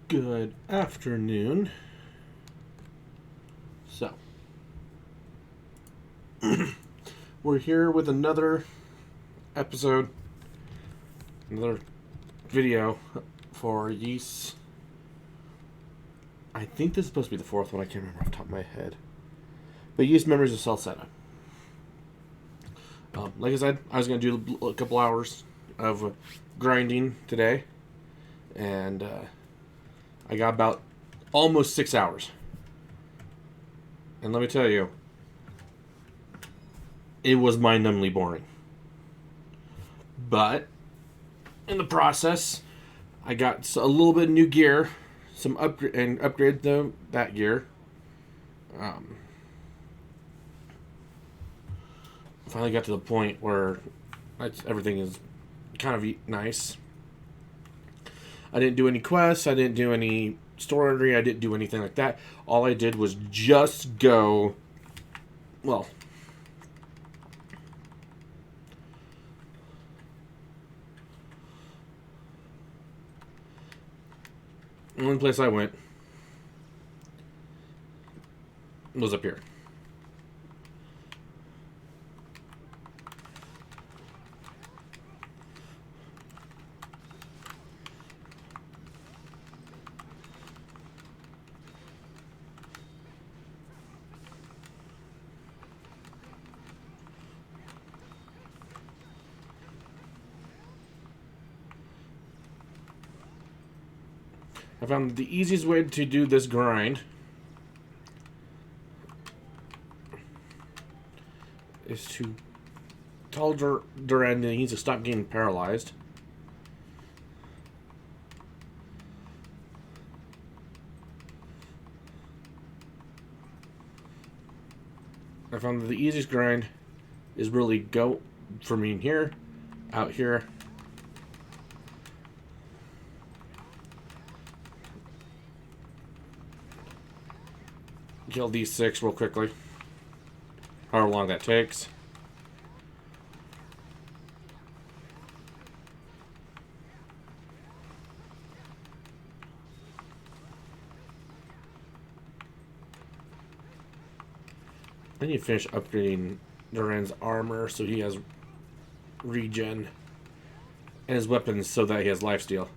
Good afternoon. So, we're here with another episode, another video for Yeast. I think this is supposed to be the fourth one. I can't remember off the top of my head. But Yeast Memories of Celceta. Like I said, I was going to do a couple hours of grinding today. And I got about almost 6 hours. And let me tell you, it was mind-numbingly boring. But in the process, I got a little bit of new gear, some upgrade that gear. Finally got to the point where everything is kind of nice. I didn't do any quests. I didn't do any story. I didn't do anything like that. All I did was just go. Well, one place I went was up here. I found the easiest way to do this grind is to tell Duran that he needs to stop getting paralyzed. I found that the easiest grind is really go from in here, out here, kill these 6 real quickly. However long that takes. Then you finish upgrading Duran's armor so he has regen, and his weapons so that he has lifesteal.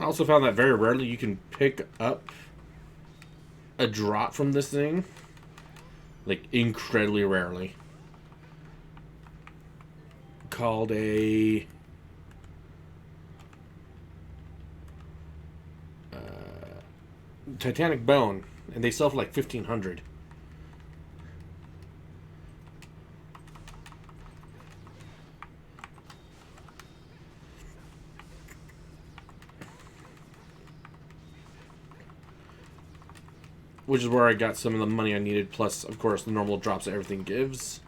I also found that very rarely you can pick up a drop from this thing. Like, incredibly rarely. Called a... Titanic Bone. And they sell for like 1,500. Which is where I got some of the money I needed, plus, of course, the normal drops that everything gives.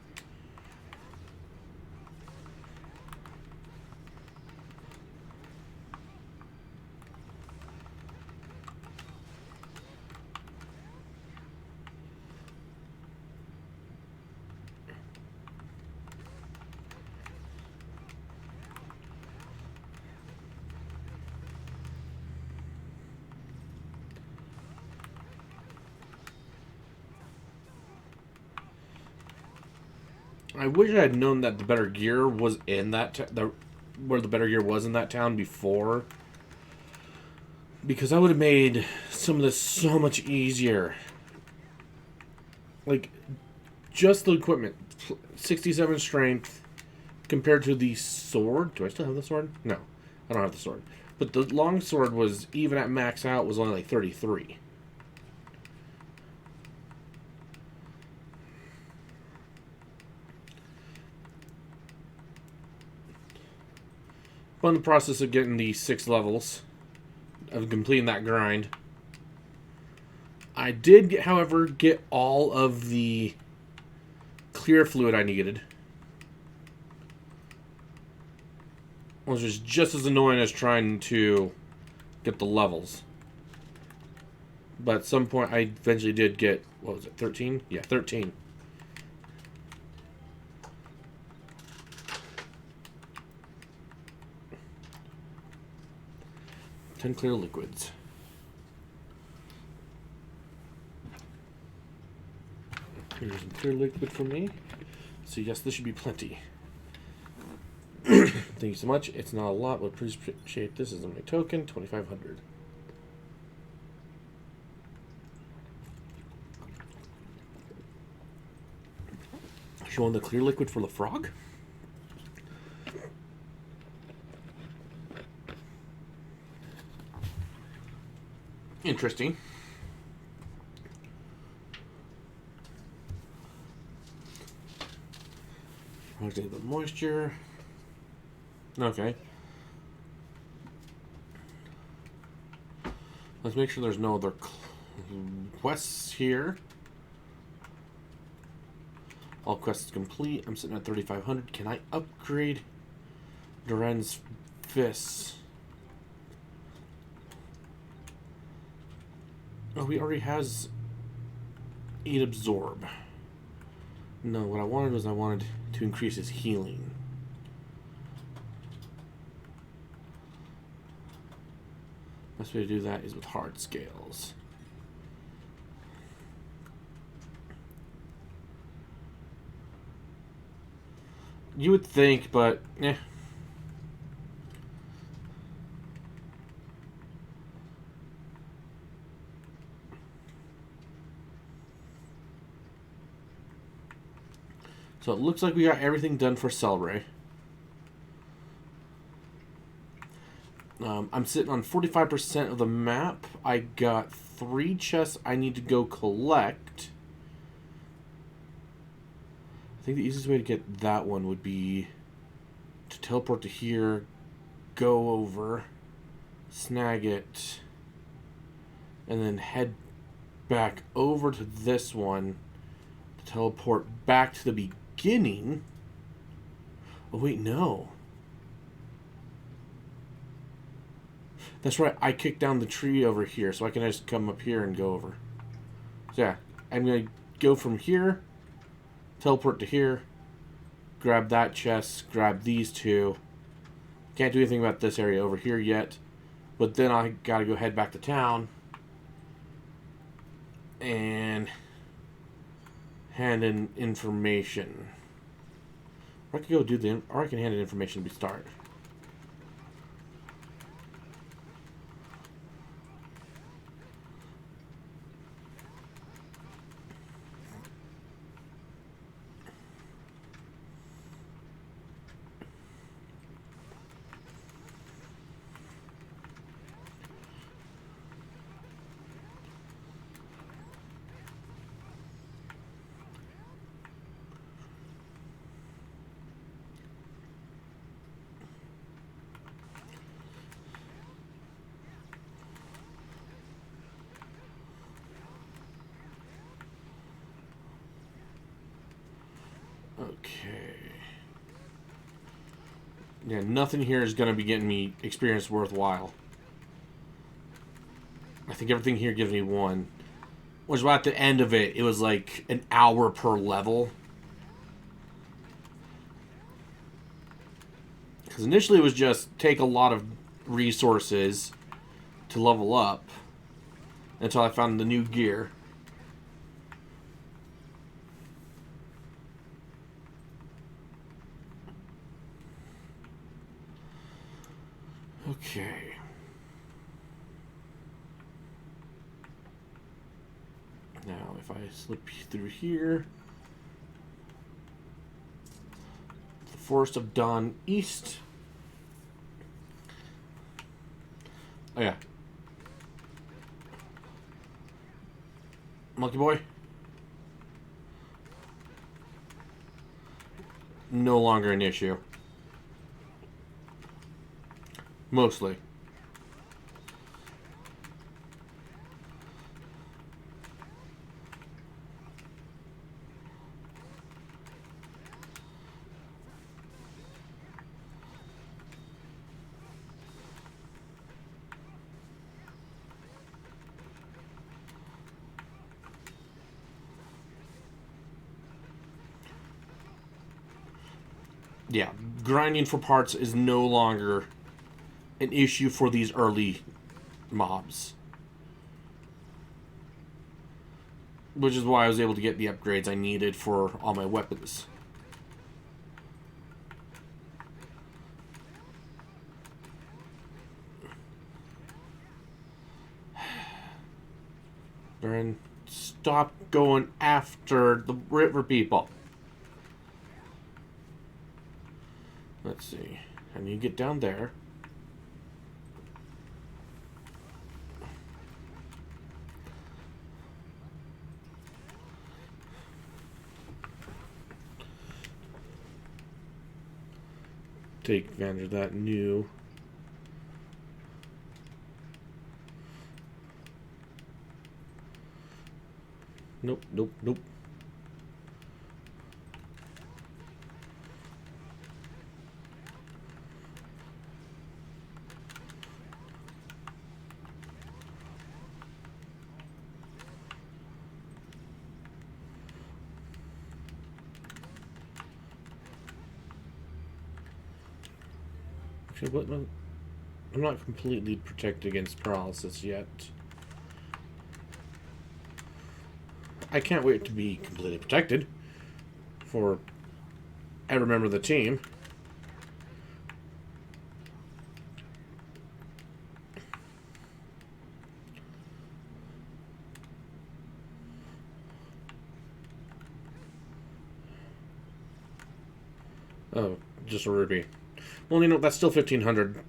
I wish I had known that the better gear was in that where the better gear was in that town before, because I would have made some of this so much easier. Like, just the equipment, 67 strength compared to the sword. Do I still have the sword? No, I don't have the sword. But the long sword was, even at max out, was only like 33. But in the process of getting the 6 levels, of completing that grind, I did, however, get all of the clear fluid I needed. Which is just as annoying as trying to get the levels. But at some point, I eventually did get, what was it, 13? Yeah, 13. Ten clear liquids. Here's some clear liquid for me. So yes, this should be plenty. Thank you so much. It's not a lot, but please appreciate this as my token, 2,500. Showing the clear liquid for the frog. Interesting. A little bit of moisture. Okay. Let's make sure there's no other quests here. All quests complete. I'm sitting at 3,500. Can I upgrade Duran's fists? Oh, he already has Eat Absorb. No, what I wanted was I wanted to increase his healing. Best way to do that is with hard scales. You would think, but eh. So it looks like we got everything done for Celery. I'm sitting on 45% of the map. I got 3 chests I need to go collect. I think the easiest way to get that one would be to teleport to here, go over, snag it, and then head back over to this one to teleport back to the beginning. Oh, wait, no. That's right, I kicked down the tree over here, so I can just come up here and go over. So yeah, I'm going to go from here, teleport to here, grab that chest, grab these 2. Can't do anything about this area over here yet, but then I got to go head back to town and hand in information. Or I could go do the, or I can hand in information to start. Okay. Yeah, nothing here is going to be getting me experience worthwhile. I think everything here gives me 1. Which is why at the end of it, it was like an hour per level. Because initially it was just take a lot of resources to level up. Until I found the new gear. Okay. Now, if I slip through here, the Forest of Dawn East. Oh yeah. Monkey boy. No longer an issue. Mostly. Yeah, grinding for parts is no longer an issue for these early mobs. Which is why I was able to get the upgrades I needed for all my weapons. Baron, stop going after the river people. Let's see. I need to get down there. Take advantage of that new. Nope, nope, nope. Actually, I'm not completely protected against paralysis yet. I can't wait to be completely protected for every member of the team. Oh, just a rupee. Well, you know, that's still 1,500.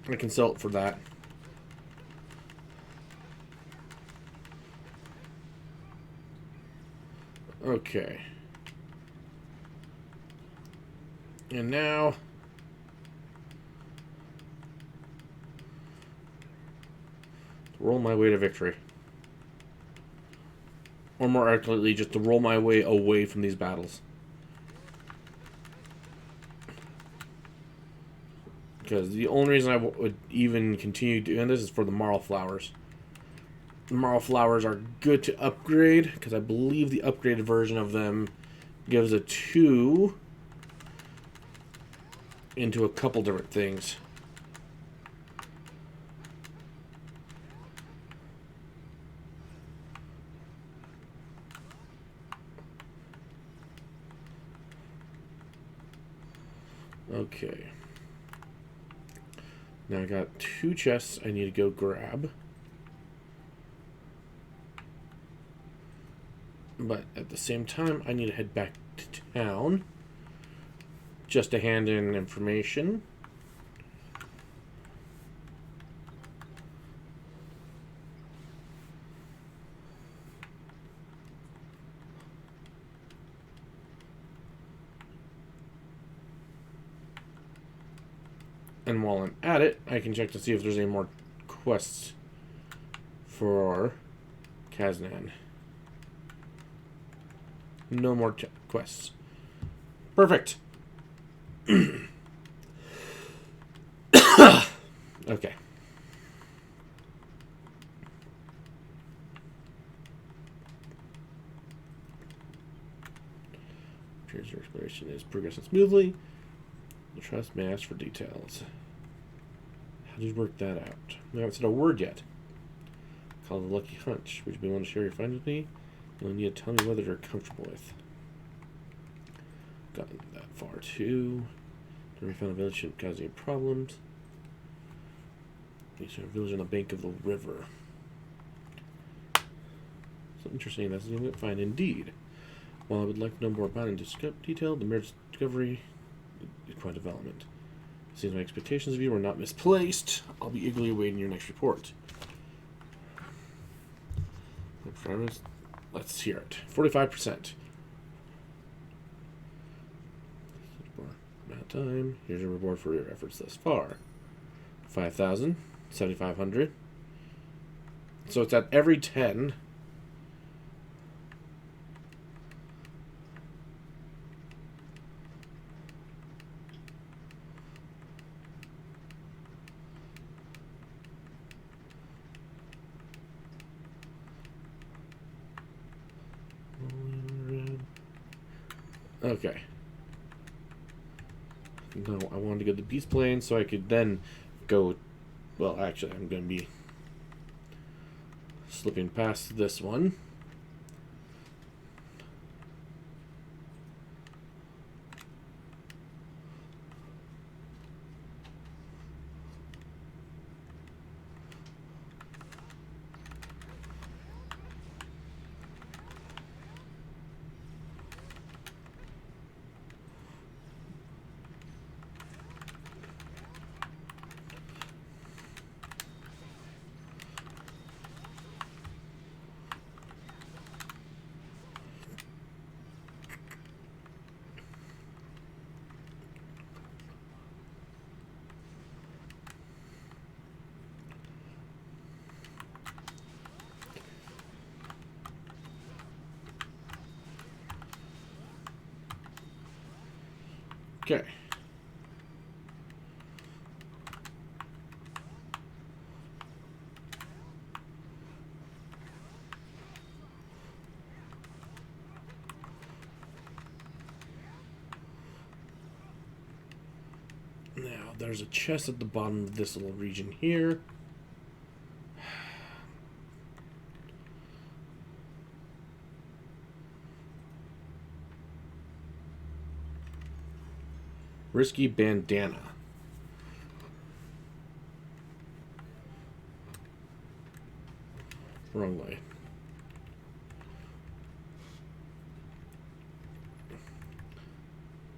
I can sell it for that. Okay. And now... roll my way to victory. Or more accurately, just to roll my way away from these battles. Because the only reason I would even continue doing this is for the Marl Flowers. The Marl Flowers are good to upgrade, because I believe the upgraded version of them gives a 2 into a couple different things. Okay. Now I got 2 chests I need to go grab. But at the same time, I need to head back to town just to hand in information. And while I'm at it, I can check to see if there's any more quests for Kaznan. No more quests. Perfect. Okay. Appears your exploration is progressing smoothly. The trust may ask for details. How did you work that out? We haven't said a word yet. Called the Lucky Hunch. Would you be willing to share your findings with me? You'll need to tell me whether you're comfortable with. Gotten that far too. We found a village shouldn't cause any problems. These are a village on the bank of the river. So interesting, that's the thing fine indeed. While I would like to know more about it in detail, the mere discovery is quite development. It seems my expectations of you were not misplaced. I'll be eagerly awaiting your next report. Let's hear it. 45%. About time. Here's your reward for your efforts thus far. 5,000, 7,500. So it's at every 10. Okay. No, I wanted to go to the peace plane so I could then go. Well, actually, I'm going to be slipping past this one. Okay. Now, there's a chest at the bottom of this little region here. Risky bandana. Wrong way.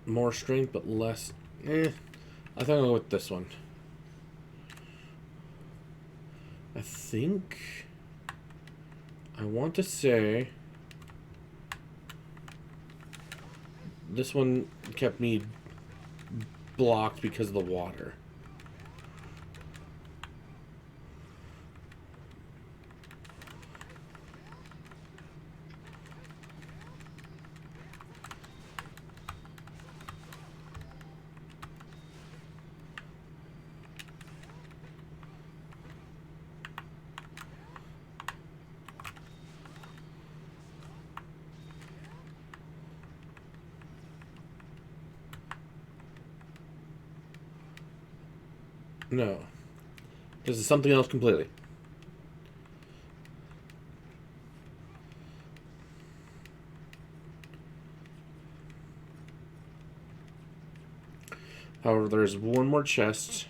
More strength, but less. I think I'll go with this one. I think I want to say this one kept me blocked because of the water. No. This is something else completely. However, there's one more chest.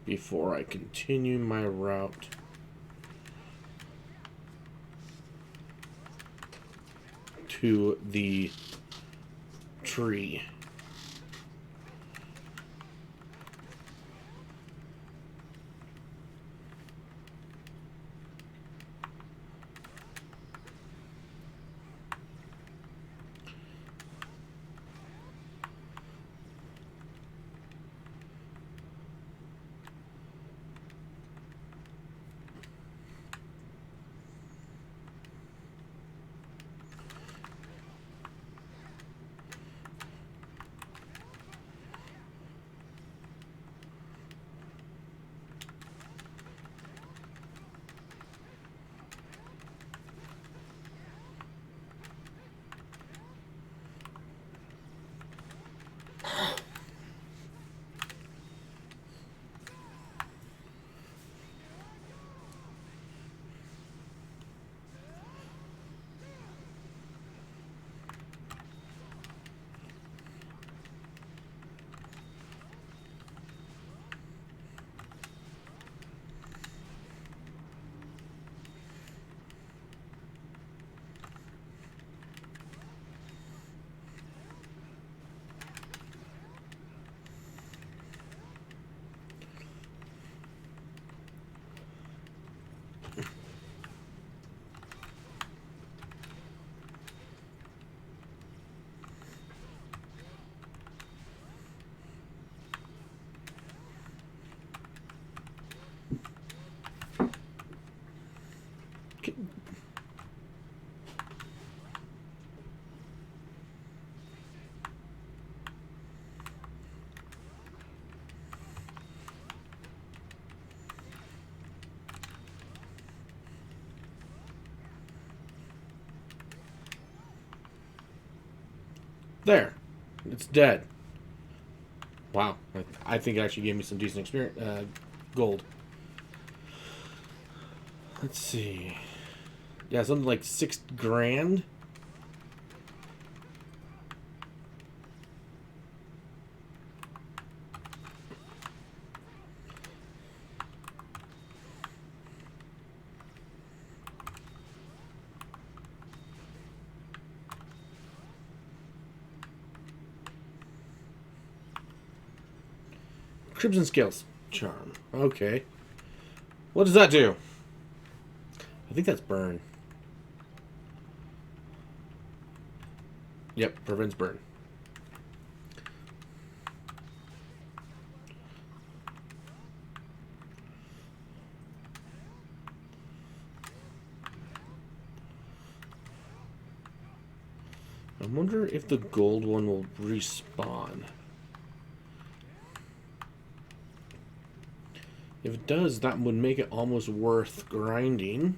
Before I continue my route to the tree. There. It's dead. Wow. I think it actually gave me some decent experience. Gold. Let's see. Yeah, something like 6 grand. Crimson Scales Charm. Okay. What does that do? I think that's burn. Yep, prevents burn. I wonder if the gold one will respawn. If it does, that would make it almost worth grinding.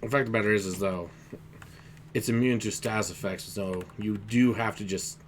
The fact of the matter is though, it's immune to status effects, so you do have to just...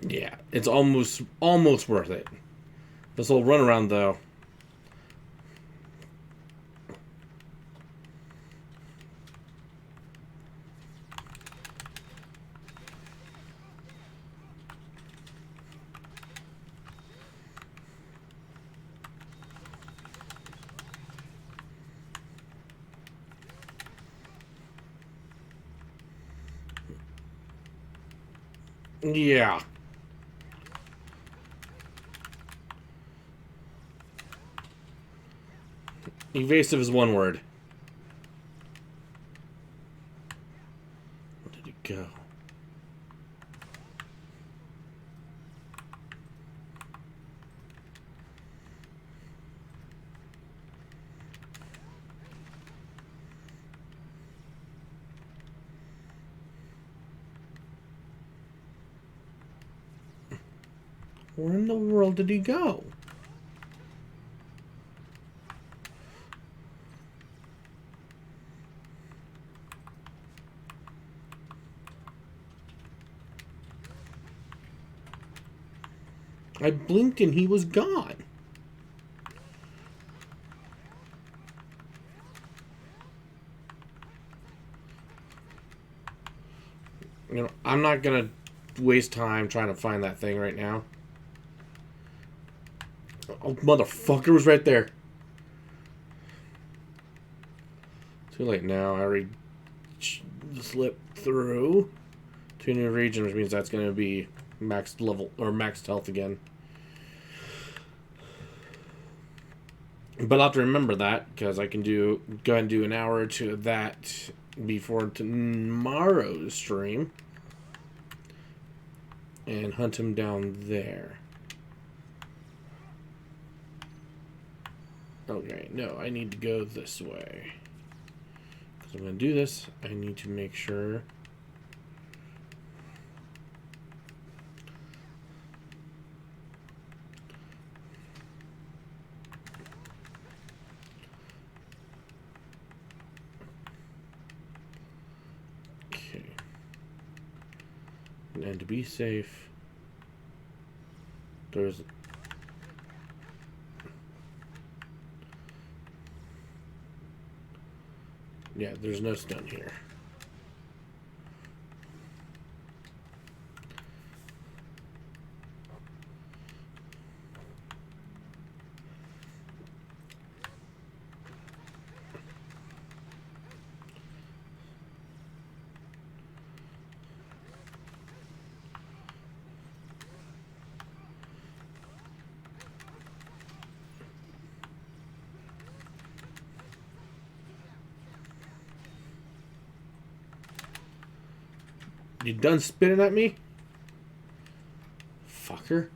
Yeah, it's almost worth it. This whole runaround, though. Yeah. Evasive is one word. Where did it go? Where in the world did he go? I blinked and he was gone. You know, I'm not gonna waste time trying to find that thing right now. Oh, motherfucker was right there. Too late now. I already slipped through to a new region, which means that's gonna be maxed level or maxed health again. But I'll have to remember that because I can go ahead and do an hour or two of that before tomorrow's stream and hunt him down there. Okay, no, I need to go this way. Because I'm going to do this, I need to make sure. Okay. And to be safe, there's... Yeah, there's no stone here. You done spitting at me? Fucker.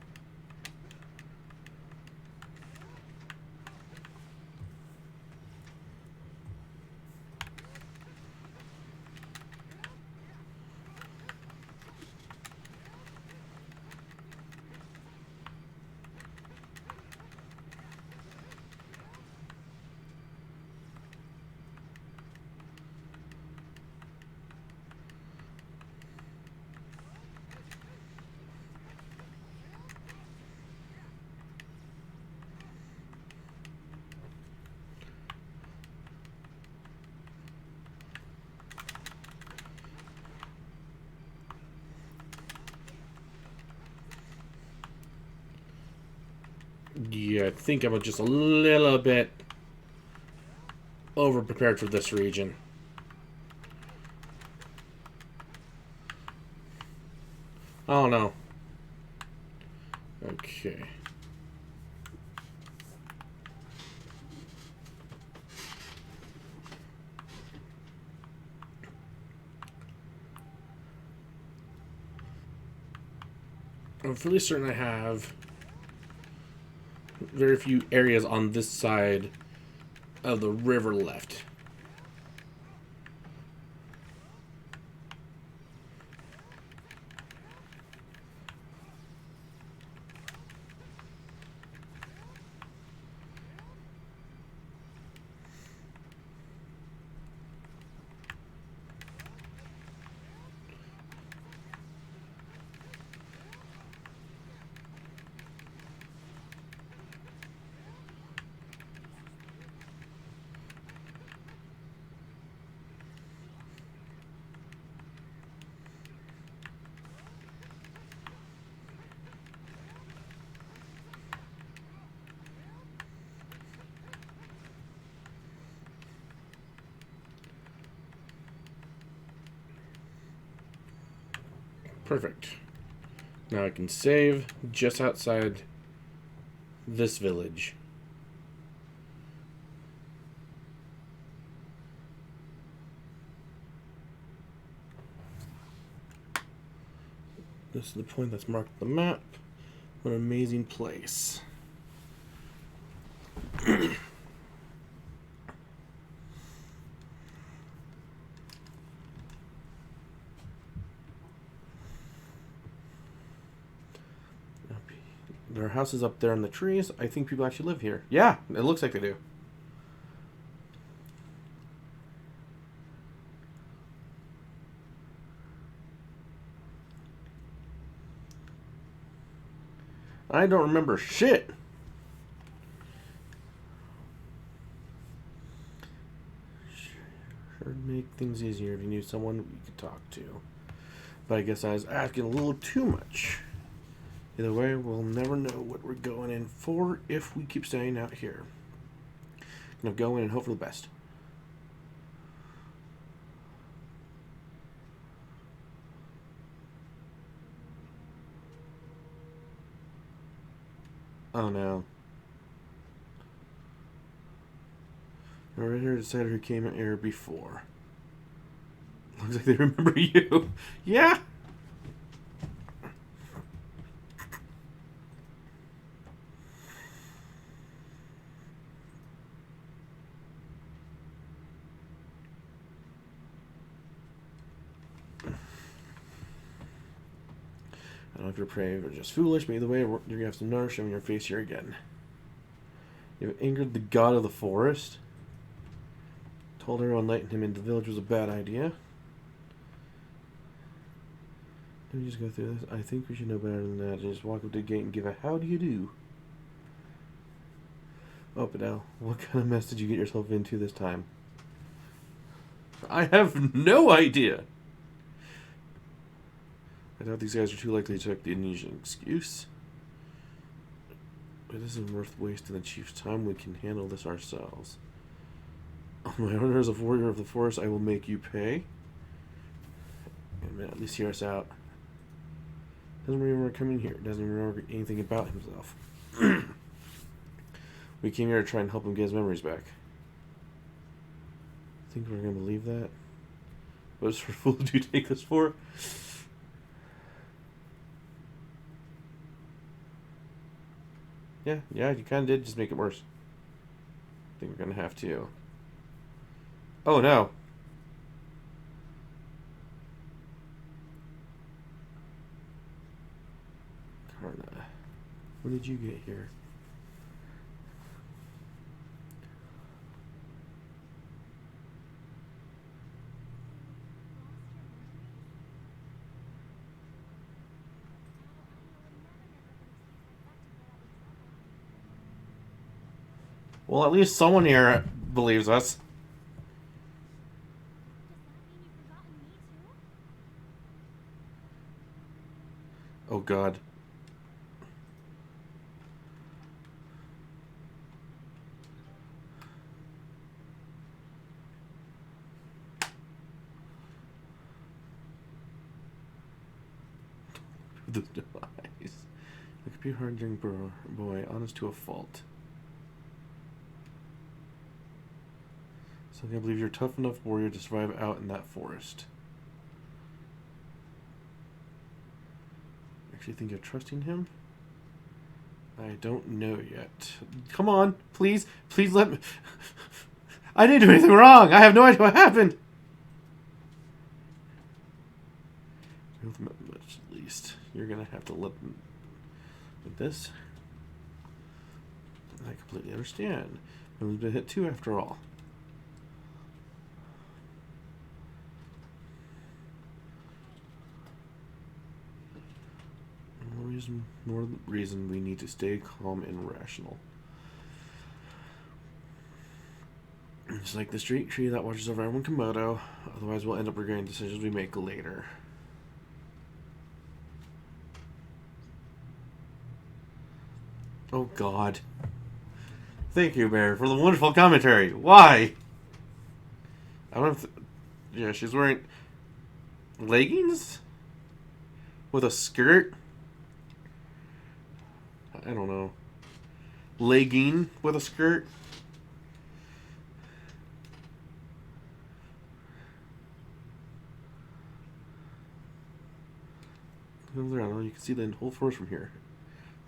Yeah, I think I'm just a little bit over-prepared for this region. Oh, no. Okay. I'm fairly certain I have very few areas on this side of the river left. Perfect. Now I can save just outside this village. This is the point that's marked on the map. What an amazing place. There are houses up there in the trees. I think people actually live here. Yeah, it looks like they do. I don't remember shit. Sure would make things easier if you knew someone we could talk to. But I guess I was asking a little too much. Either way, we'll never know what we're going in for if we keep staying out here. Gonna go in and hope for the best. Oh no. Right here decided who came in here before. Looks like they remember you. Yeah. I don't know if you're brave or just foolish, but either way, you're gonna have to nourish him in your face here again. You have angered the god of the forest. Told her letting him into the village was a bad idea. Let me just go through this. I think we should know better than that. Just walk up to the gate and give a how do you do. Oh, Padel, what kind of mess did you get yourself into this time? I have no idea. I doubt these guys are too likely to take the Indonesian excuse. It isn't worth wasting the chief's time. We can handle this ourselves. On my honor as a warrior of the forest, I will make you pay. And at least hear us out. Doesn't remember coming here. Doesn't remember anything about himself. We came here to try and help him get his memories back. Think we're gonna believe that? What sort of fool do you take us for? Yeah, you kind of did just make it worse. I think we're gonna have to. Oh no. Karna, when did you get here? Well, at least someone here believes us. Oh God. The device. It could be hard during boy, honest to a fault. So I can't believe you're a tough enough warrior to survive out in that forest. Actually think you're trusting him? I don't know yet. Come on, please let me. I didn't do anything wrong. I have no idea what happened. Much at least you're gonna have to let them with this. I completely understand. We've been hit too, after all. More reason we need to stay calm and rational. It's like the street tree that watches over everyone Komodo. Otherwise, we'll end up regretting decisions we make later. Oh God! Thank you, Bear, for the wonderful commentary. Why? I don't know. Yeah, she's wearing leggings with a skirt. I don't know. Legging with a skirt. I don't know. You can see the whole forest from here.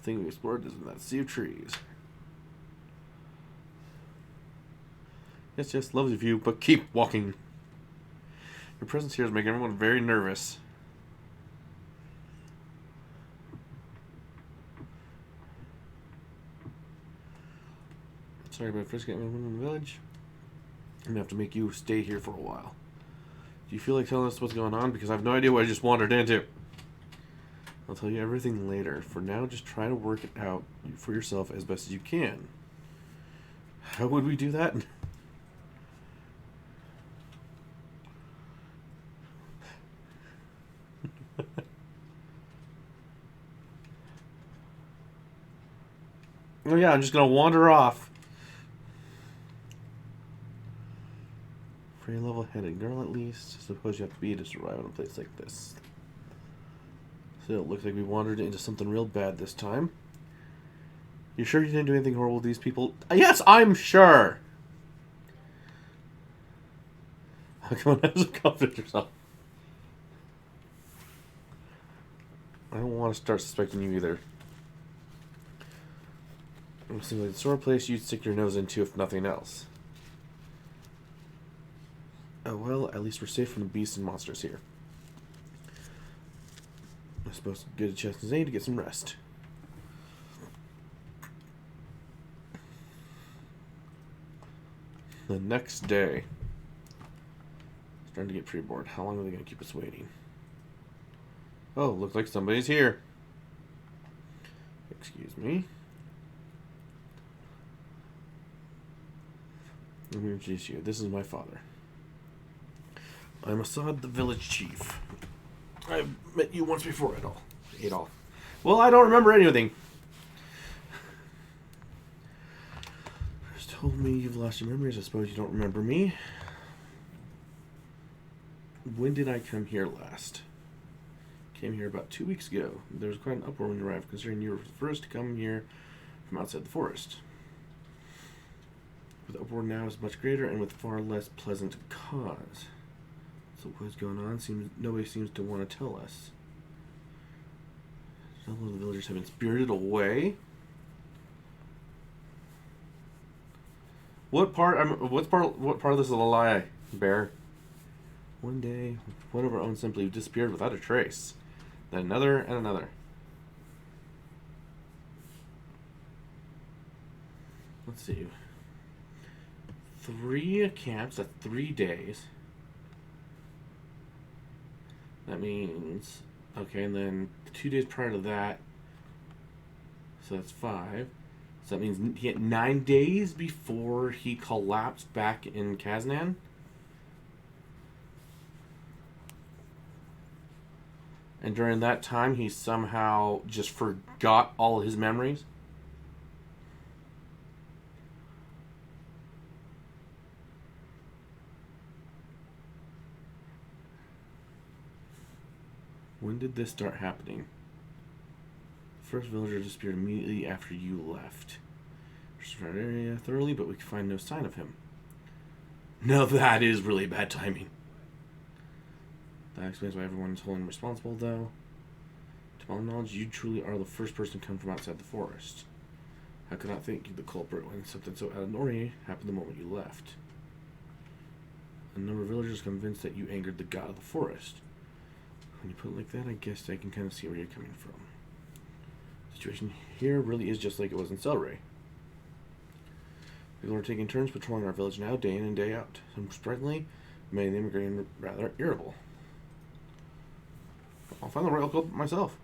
The thing we explored is in that sea of trees. Yes, lovely view, but keep walking. Your presence here is making everyone very nervous. Sorry about first getting everyone in the village. I'm gonna have to make you stay here for a while. Do you feel like telling us what's going on? Because I have no idea what I just wandered into. I'll tell you everything later. For now, just try to work it out for yourself as best as you can. How would we do that? Oh yeah, I'm just gonna wander off. For a level-headed girl, at least. Suppose you have to be to survive in a place like this. So it looks like we wandered into something real bad this time. You sure you didn't do anything horrible to these people? Yes, I'm sure! Come on, have some confidence in yourself. I don't want to start suspecting you either. It seems like the sort of place you'd stick your nose into if nothing else. Oh well, at least we're safe from the beasts and monsters here. I'm supposed to get a chest and to get some rest. The next day. Starting to get pretty bored. How long are they going to keep us waiting? Oh, looks like somebody's here. Excuse me. Let me introduce you. This is my father. I'm Assad, the village chief. I've met you once before, Adolf. Well, I don't remember anything. Just told me you've lost your memories. I suppose you don't remember me. When did I come here last? Came here about 2 weeks ago. There was quite an uproar when you arrived, considering you were the first to come here from outside the forest. But the uproar now is much greater and with far less pleasant cause. So what's going on? Nobody seems to want to tell us. Several of the villagers have been spirited away. What part of this is a lie, Bear? One day, one of our own simply disappeared without a trace. Then another and another. Let's see. 3 camps at 3 days. That means, okay, and then 2 days prior to that, so that's 5. So that means he had 9 days before he collapsed back in Kaznan. And during that time, he somehow just forgot all his memories. When did this start happening? The first villager disappeared immediately after you left. Searched our area thoroughly, but we could find no sign of him. Now that is really bad timing. That explains why everyone's holding him responsible, though. To my knowledge, you truly are the first person to come from outside the forest. I could not think you the culprit when something so out of the ordinary happened the moment you left. A number of villagers are convinced that you angered the god of the forest. When you put it like that, I guess I can kind of see where you're coming from. The situation here really is just like it was in Celery. People are taking turns patrolling our village now, day in and day out. Surprisingly, many of them are getting rather irritable. I'll find the royal culprit myself.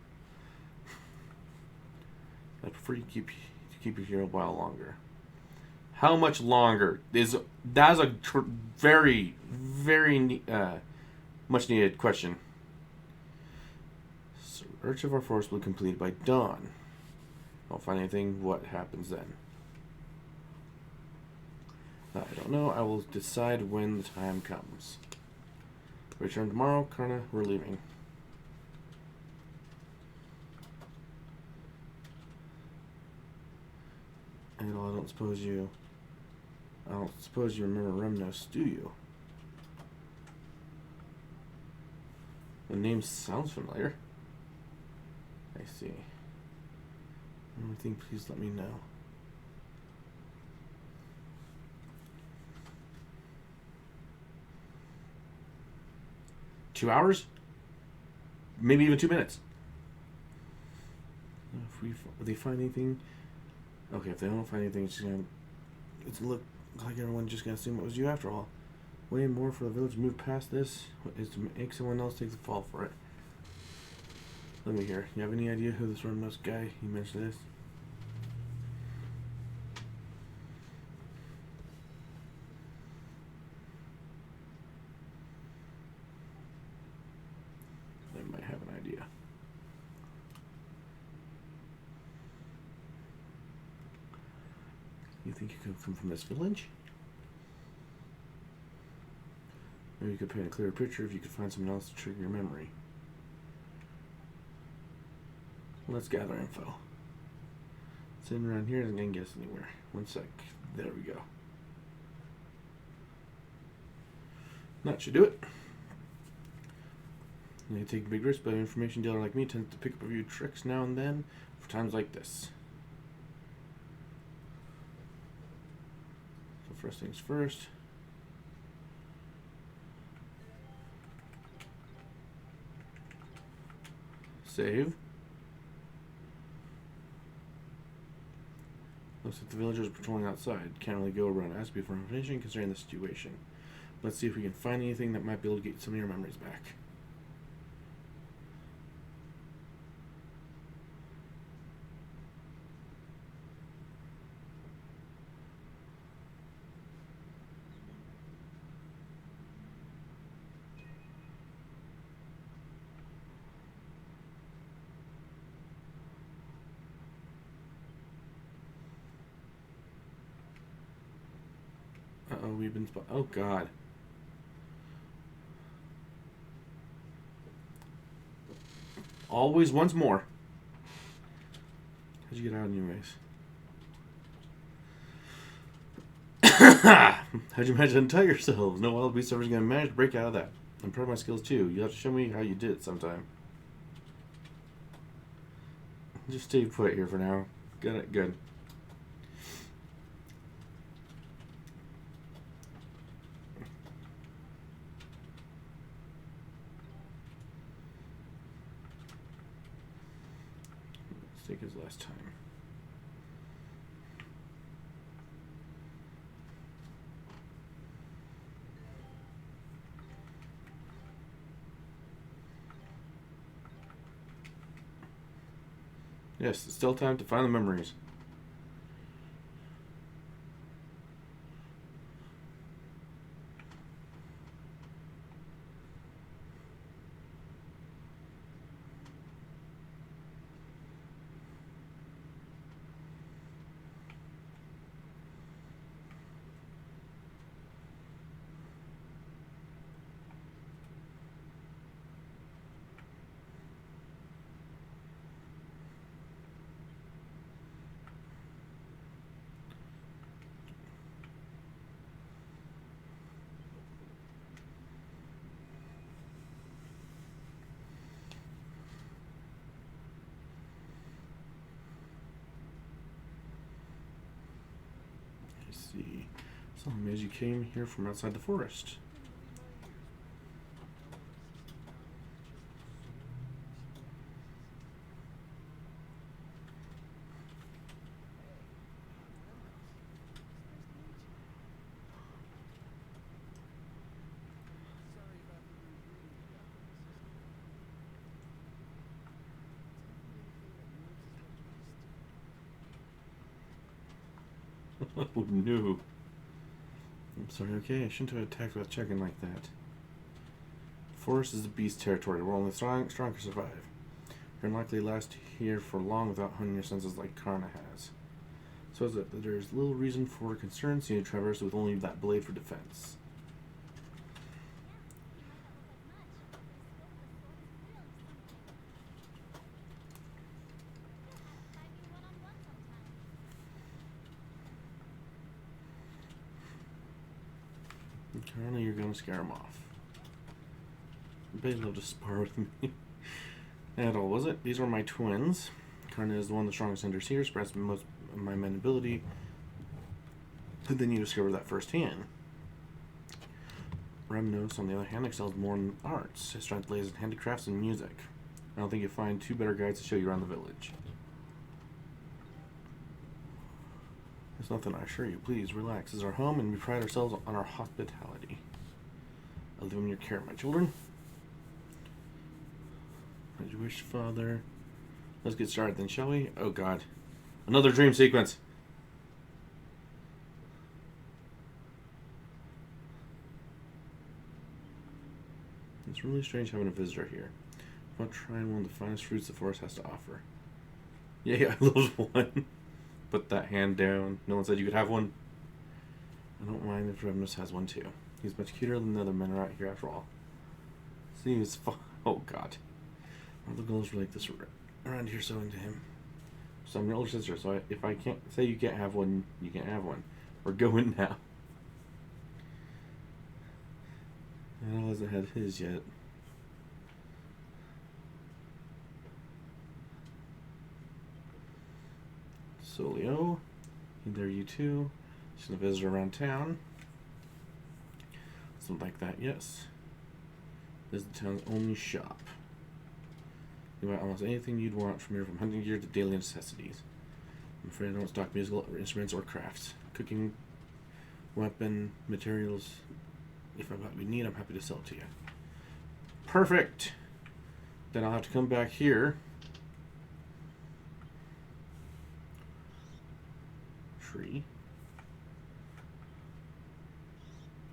I prefer you keep you here a while longer. How much longer? That's a very, very much needed question. Search of our forest will be completed by dawn. Don't find anything. What happens then? I don't know. I will decide when the time comes. Return tomorrow, Karna. We're leaving. And I don't suppose you remember Remnos, do you? The name sounds familiar. I see. Anything, please let me know. $2 hours? Maybe even 2 minutes. If they find anything... Okay, if they don't find anything, it's look like everyone's just gonna assume it was you after all. Way more for the village to move past this is to make someone else take the fall for it. Let me hear. You have any idea who this Ramos guy you mentioned is? I might have an idea. You think you could come from this village? Maybe you could paint a clearer picture if you could find someone else to trigger your memory. Let's gather info. Sitting around here isn't going to get us anywhere. One sec. There we go. That should do it. You take a big risk, but an information dealer like me tends to pick up a few tricks now and then for times like this. So first things first. Save. Looks like the villagers are patrolling outside. Can't really go around ask you for information concerning the situation. Let's see if we can find anything that might be able to get some of your memories back. Uh-oh, we've been oh god. Always once more. How'd you get out anyways? How'd you manage to untie yourselves? No wild beast ever gonna manage to break out of that. I'm proud of my skills too. You'll have to show me how you did it sometime. Just stay put here for now. Got it, good. Let's take his last time. Yes, it's still time to find the memories. See. So as you came here from outside the forest. Oh no. I'm sorry, okay? I shouldn't have attacked without checking like that. Forest is the beast territory where only strong can survive. You're unlikely to last here for long without honing your senses like Karna has. So that there's little reason for concern seeing you traverse with only that blade for defense. Apparently you're going to scare him off. I bet he'll just spar with me. At all, was it? These were my twins. Karna is the one of the strongest hunters here, spreads most of my men ability. And then you discover that firsthand. Remnos, on the other hand, excels more in arts. His strength lays in handicrafts and music. I don't think you'll find two better guides to show you around the village. There's nothing, I assure you. Please, relax. This is our home, and we pride ourselves on our hospitality. I live in your care, my children. Did you wish, Father? Let's get started then, shall we? Oh God. Another dream sequence. It's really strange having a visitor here. I'm not trying one of the finest fruits the forest has to offer. Yeah, I love one. Put that hand down. No one said you could have one. I don't mind if Remnus has one too. He's much cuter than the other men around here after all. Seems fun. Oh God. All the girls were like this around here, so into him. So I'm your older sister, so if I can't say you can't have one, you can't have one. We're going now. Adol hasn't had his yet. Solio. There you too. Just a visitor around town. Something like that, yes. This is the town's only shop. You buy almost anything you'd want from here, from hunting gear to daily necessities. I'm afraid I don't stock musical instruments or crafts. Cooking, weapon, materials. If I what we need, I'm happy to sell it to you. Perfect! Then I'll have to come back here. Tree.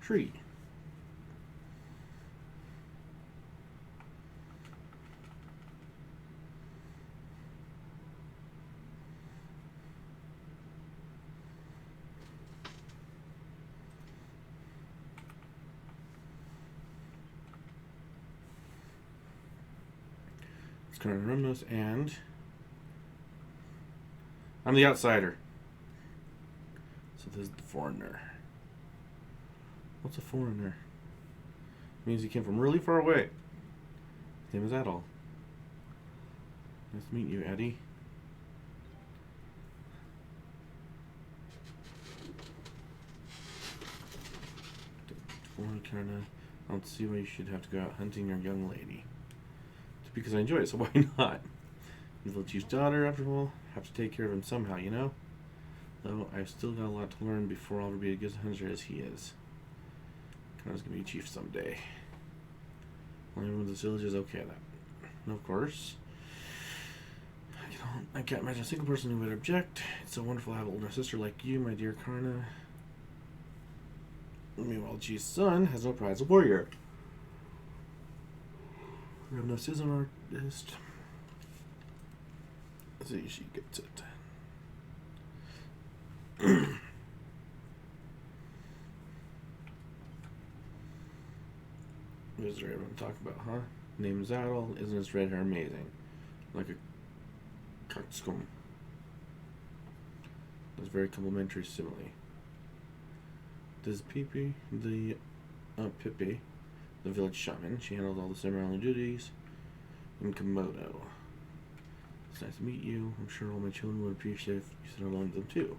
Tree. It's current Remnos, and I'm the outsider. So this is the foreigner. What's a foreigner? It means he came from really far away. His name is Adol. Nice to meet you, Eddie. Foreign kinda. I don't see why you should have to go out hunting your young lady. It's because I enjoy it, so why not? You're the chief's daughter, after all. Have to take care of him somehow, you know? Though I've still got a lot to learn before I'll ever be a good hunter as he is. Connor's gonna be chief someday. Well, everyone in this village is okay with that. And of course, I can't imagine a single person who would object. It's so wonderful to have an older sister like you, my dear Karna. Meanwhile, G's son has no pride as a warrior. Remnos is an artist. See, she gets it. Visitor everyone talk about, huh? Name is Adol. Isn't his red hair amazing? Like a coxcomb. That's very complimentary simile. This Pippi, the village shaman. She handles all the ceremonial duties in Komodo. It's nice to meet you. I'm sure all my children would appreciate if you said hello to them too.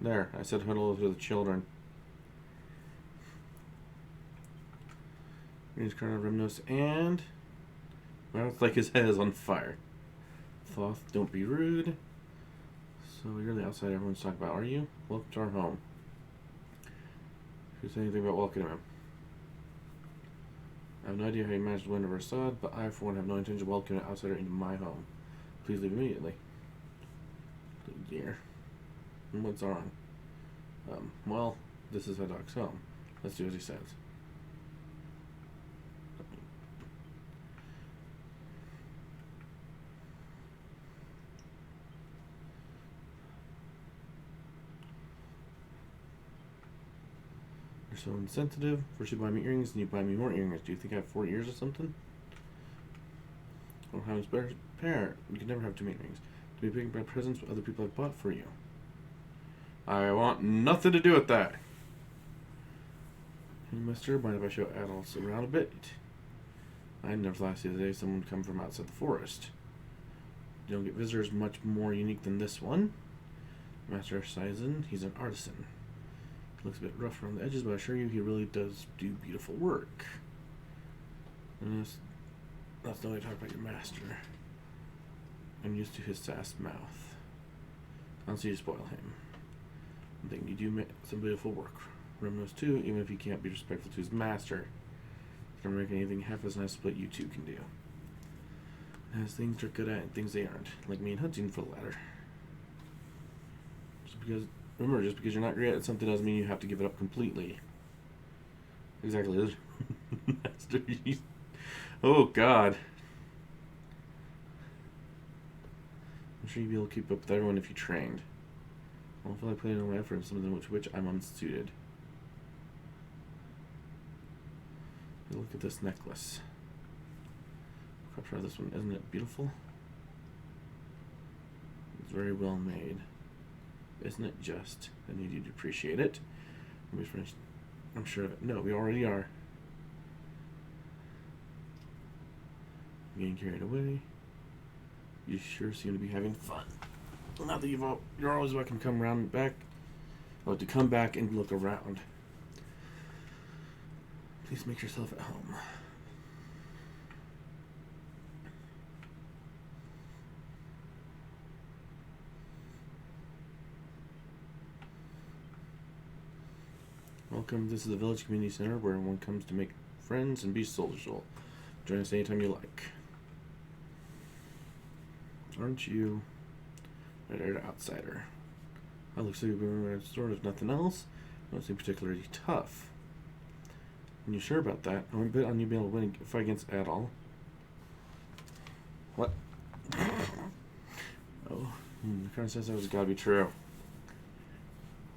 There, I said hello to the children. Here's Colonel Remnos, and well, it's like his head is on fire. Thoth, don't be rude. So you're the outsider everyone's talking about, are you? Welcome to our home. Who said anything about welcoming him? I have no idea how you managed to win over Assad, but I, for one, have no intention of welcoming an outsider into my home. Please leave immediately. Oh dear. What's wrong? Well, this is Haddock's home. Let's do as he says. You're so insensitive. First you buy me earrings, and you buy me more earrings. Do you think I have 4 ears or something? Well, how is better pair? You can never have too many earrings. To be picking by presents what other people have bought for you. I want nothing to do with that. Hey, mister, mind if I show adults around a bit? I never thought the other day someone would come from outside the forest. You don't get visitors much more unique than this one. Master Sizen, he's an artisan. He looks a bit rough around the edges, but I assure you he really does do beautiful work. And that's the way to talk about your master. I'm used to his sass mouth. I don't see you spoil him. I'm thing. You do some beautiful work. Remnos too, even if he can't be respectful to his master. It's gonna make anything half as nice as what you two can do. It has things they're good at and things they aren't. Like me and hunting for the latter. Remember, just because you're not great at something doesn't mean you have to give it up completely. Exactly. Master. Oh, God. I'm sure you'd be able to keep up with everyone if you trained. I don't feel like putting in my effort in something to which I'm unsuited. Look at this necklace. I'll try this one. Isn't it beautiful? It's very well made. Isn't it just? I need you to appreciate it. I'm sure of it. No, we already are. I'm getting carried away. You sure seem to be having fun. Now that you're always welcome to come around back. Oh, to come back and look around. Please make yourself at home. Welcome. This is the Village Community Center where everyone comes to make friends and be social. Join us anytime you like. Aren't you an outsider? That looks like you've been around the store. If nothing else, you don't seem particularly tough. Are you sure about that? I won't bet on you being able to win a fight against Adol. What? Oh, the card says that was gotta be true.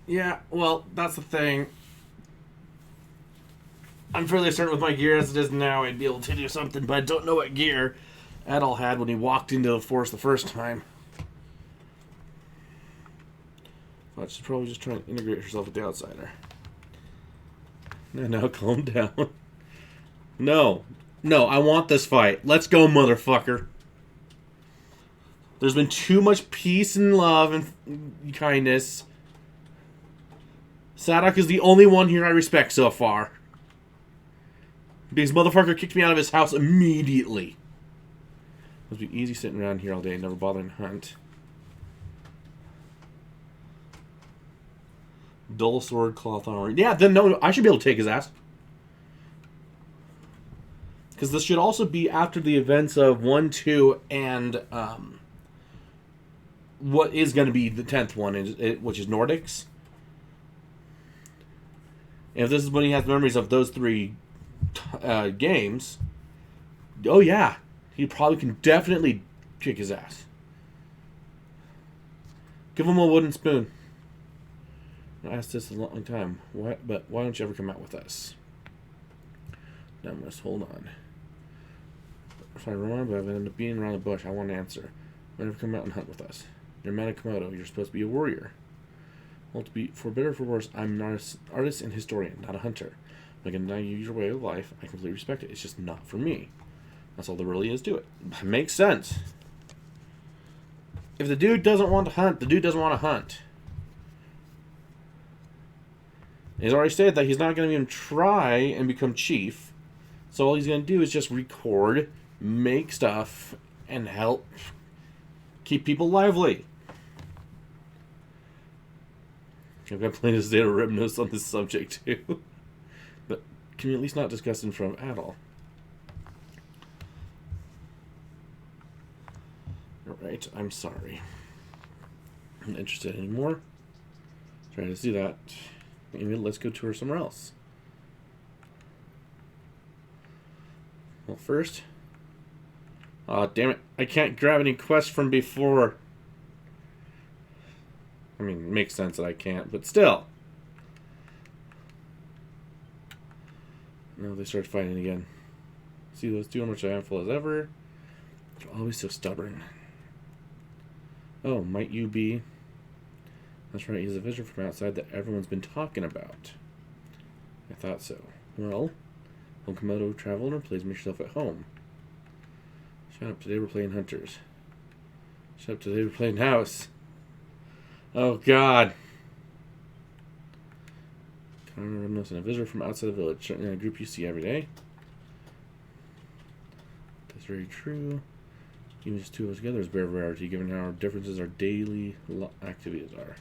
Yeah, well, that's the thing. I'm fairly certain with my gear as it is now I'd be able to do something, but I don't know what gear Adol had when he walked into the forest the first time. But she's probably just trying to integrate herself with the outsider. No, calm down. No, I want this fight. Let's go, motherfucker. There's been too much peace and love and kindness. Sadok is the only one here I respect so far. Because motherfucker kicked me out of his house immediately. Must be easy sitting around here all day and never bothering to hunt. Dull sword, cloth armor. Yeah, then no, I should be able to take his ass. Because this should also be after the events of 1, 2, and what is going to be the 10th one, which is Nordics. And if this is when he has memories of those 3 games, oh yeah, he probably can definitely kick his ass. Give him a wooden spoon. I asked this a long time, but why don't you ever come out with us? Now must hold on. If I remember, I've ended up beating around the bush. I want an answer. Why never come out and hunt with us? You're Metakomoto. You're supposed to be a warrior. Well, to be for better or for worse, I'm an artist and historian, not a hunter. I can deny you your way of life. I completely respect it. It's just not for me. That's all there really is to it. Makes sense. If the dude doesn't want to hunt, the dude doesn't want to hunt. He's already stated that he's not going to even try and become chief. So all he's going to do is just record, make stuff, and help keep people lively. I've got plenty to say to Ribnos on this subject too. But can you at least not discuss in front of Adol? Alright, I'm sorry. I'm not interested anymore. Trying to see that. Maybe let's go tour somewhere else. Well, first... Aw, damn it. I can't grab any quests from before. I mean, it makes sense that I can't, but still. No, they start fighting again. See those two, how much a handful as ever. They're always so stubborn. Oh, might you be... That's right, he's a visitor from outside that everyone's been talking about. I thought so. Well, Komodo traveler, please make yourself at home. Shut up, today we're playing hunters. Shut up, today we're playing house. Oh, God. Conor a visitor from outside the village. Certainly a group you see every day. That's very true. Even just 2 of us together is bare rarity, given how our differences our daily activities are.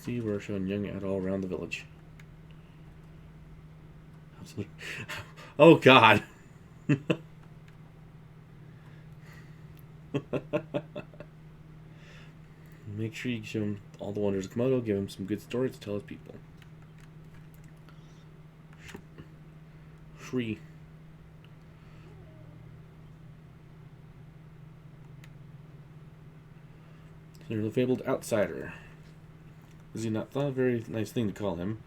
See, we're showing young at all around the village. Oh, God. Make sure you show him all the wonders of Komodo. Give him some good stories to tell his people. Free. You're the fabled outsider. Is he not? Not a very nice thing to call him.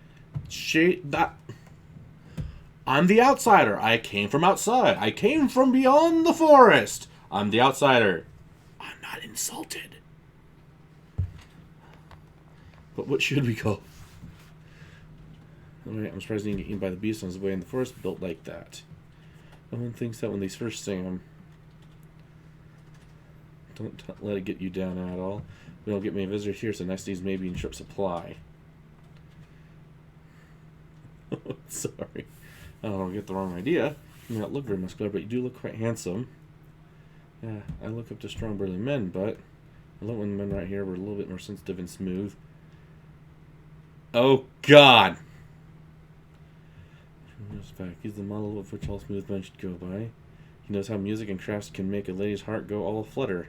I'm the outsider. I came from outside. I came from beyond the forest. I'm the outsider. I'm not insulted. But what should we call? Alright, I'm surprised he didn't get eaten by the beast on his way in the forest built like that. No one thinks that when they first sing him. Don't let it get you down at all. We don't get many visitors here, so next days maybe in short supply. Sorry. I don't get the wrong idea. You may not look very muscular, but you do look quite handsome. Yeah, I look up to strong, burly men, but I love when the men right here were a little bit more sensitive and smooth. Oh, God! He's the model of which all smooth men should go by. He knows how music and crafts can make a lady's heart go all aflutter.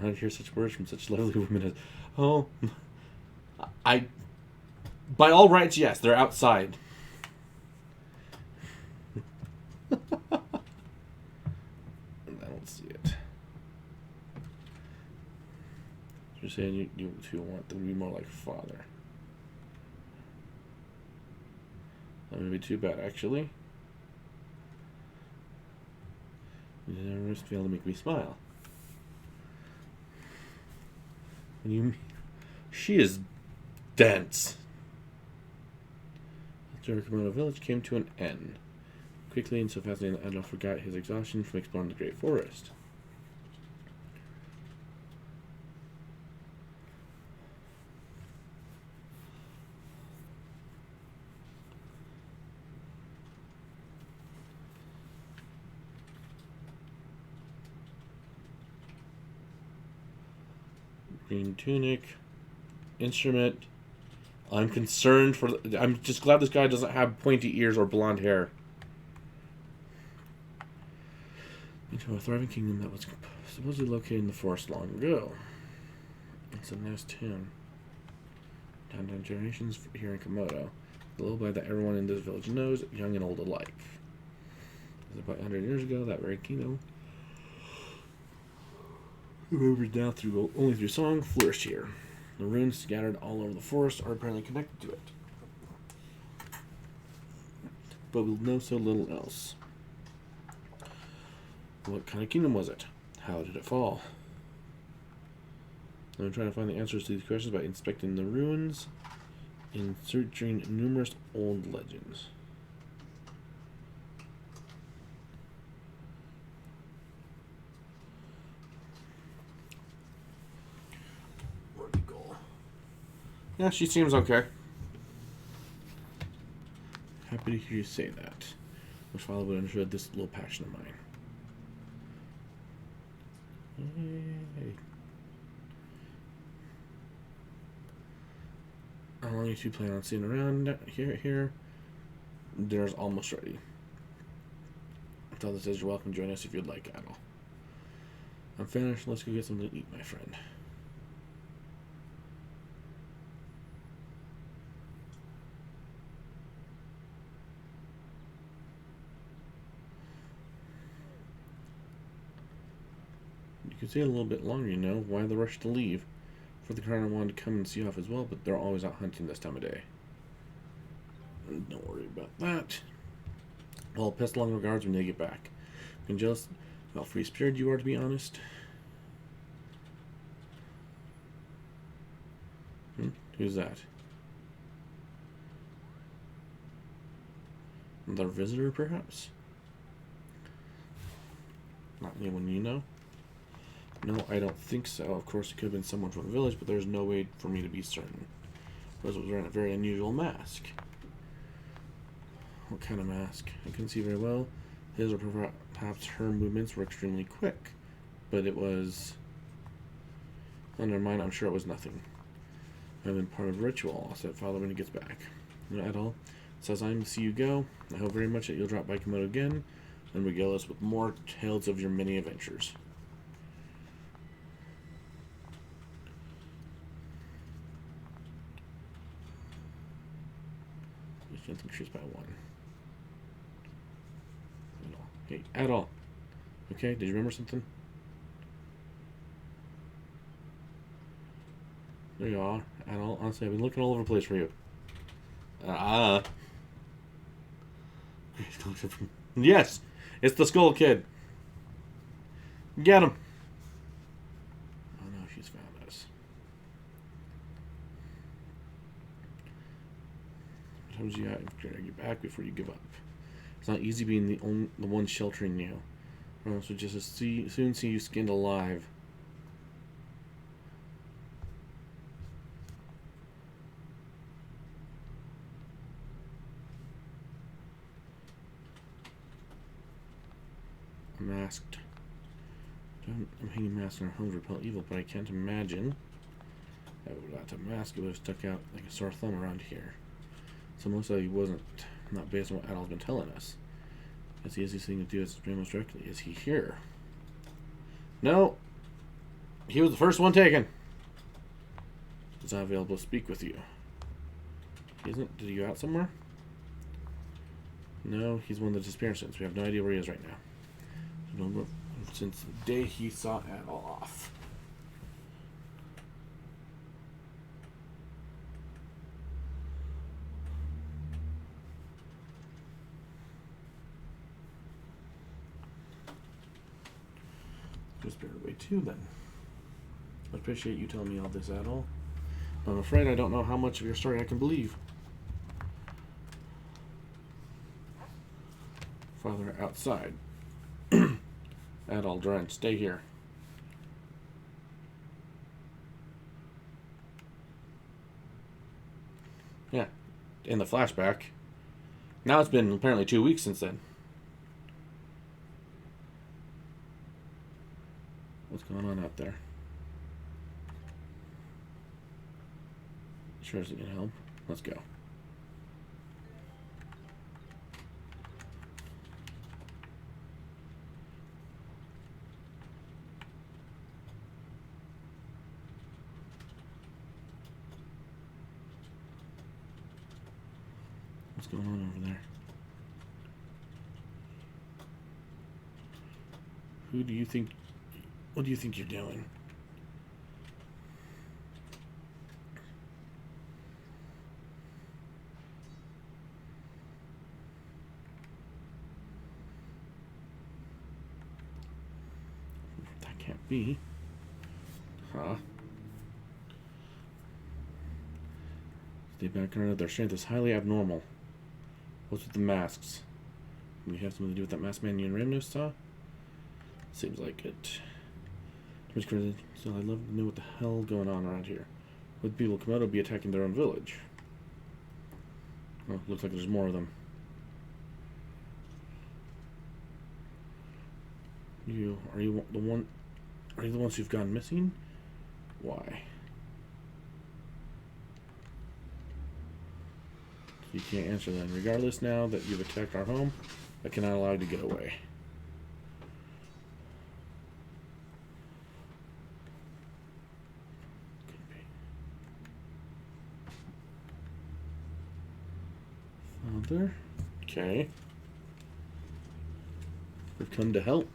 How to hear such words from such lovely women as... Oh, by all rights, yes, they're outside. I don't see it. You're saying you two want them to be more like father. That would be too bad, actually. You never fail to make me smile. She is dense. The Komodo village came to an end. Quickly and so fascinating that Adolf forgot his exhaustion from exploring the great forest. Green tunic, instrument. I'm concerned for. I'm just glad this guy doesn't have pointy ears or blonde hair. Into a thriving kingdom that was supposedly located in the forest long ago. It's a nice town. Down generations here in Komodo. The lullaby that everyone in this village knows, young and old alike. It was about 100 years ago, that very kingdom, remembered now only through song, flourished here. The ruins scattered all over the forest are apparently connected to it. But we'll know so little else. What kind of kingdom was it? How did it fall? I'm trying to find the answers to these questions by inspecting the ruins and searching numerous old legends. Yeah, she seems okay. Happy to hear you say that. Wish Father would understood this little passion of mine. Yay. How long you two plan on seeing around here? Dinner's almost ready. Father says you're welcome to join us if you'd like, Adol. I'm finished. Let's go get something to eat, my friend. You could stay a little bit longer, you know. Why the rush to leave? For the Carter wanted to come and see you off as well, but they're always out hunting this time of day. Don't worry about that. I'll pass along regards when they get back. I'm jealous how free-spirited you are, to be honest. Who's that? Another visitor, perhaps? Not anyone you know? No, I don't think so. Of course, it could have been someone from the village, but there's no way for me to be certain. Rose was wearing a very unusual mask. What kind of mask? I couldn't see very well. His or perhaps her movements were extremely quick, but it was... Oh, never mind, I'm sure it was nothing. I've been part of ritual. I'll set Father when he gets back. At all. Says I'm to see you go. I hope very much that you'll drop by Komodo again and regale us with more tales of your many adventures. Just increased by 1. Hey, at all. Okay, did you remember something? There you are. At all. Honestly, I've been looking all over the place for you. Yes! It's the Skull Kid. Get him! Oh no, she's found us. Sometimes you have to drag you back before you give up. It's not easy being the one sheltering you. Or else we'll just soon see you skinned alive. Masked. I'm hanging masks in our homes repel evil, but I can't imagine that without a mask it would have stuck out like a sore thumb around here. So most likely wasn't, not based on what Adol's been telling us. That's the easiest thing to do is most directly. Is he here? No. He was the first one taken. He's not available to speak with you. He isn't? Did he go out somewhere? No, he's one of the disappearances. We have no idea where he is right now. Since the day he saw Adol off. Just bear away too then. I appreciate you telling me all this, Adol. I'm afraid I don't know how much of your story I can believe. Father outside. Adol, Durant, stay here. Yeah, in the flashback. Now it's been apparently 2 weeks since then. What's going on out there? Sure isn't gonna help. Let's go. What's going on over there? Who do you think... What do you think you're doing? That can't be. Huh? Stay back under their strength is highly abnormal. What's with the masks? Do you have something to do with that masked man you and Ramnos saw? Seems like it. So I'd love to know what the hell going on around here. Would people Komodo be attacking their own village? Oh, looks like there's more of them. Are you the ones who've gone missing? Why? You can't answer then. Regardless, now that you've attacked our home, I cannot allow you to get away. Father? Okay. We've come to help.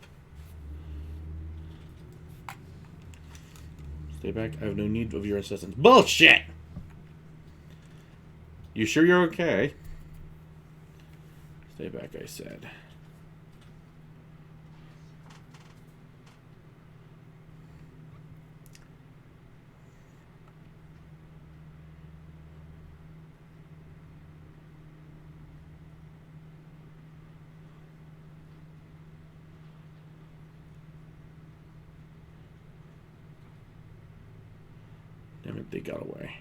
Stay back. I have no need of your assistance. Bullshit! You sure you're okay? Stay back, I said. Damn it, they got away.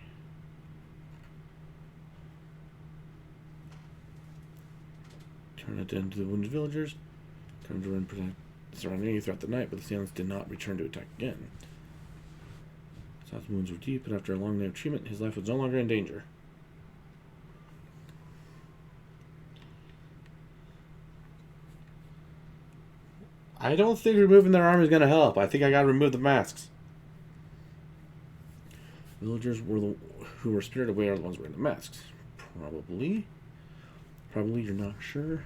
Turn it into the wounded villagers. Come to run protect the surrounding area throughout the night, but the assailants did not return to attack again. South's wounds were deep, and after a long night of treatment, his life was no longer in danger. I don't think removing their arm is going to help. I think I got to remove the masks. Villagers who were spirited away are the ones wearing the masks. Probably. Probably, you're not sure.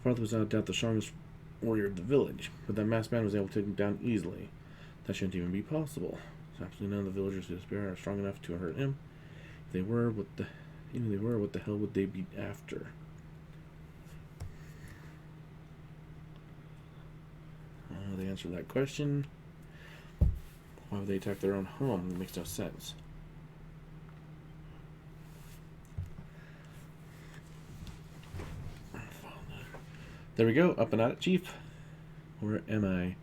Father was without doubt the strongest warrior of the village, but that masked man was able to take him down easily. That shouldn't even be possible. So absolutely none of the villagers who despair are strong enough to hurt him. If they were, what the hell would they be after? The answer to that question. Why would they attack their own home? It makes no sense. There we go. Up and at it, Chief. Where am I?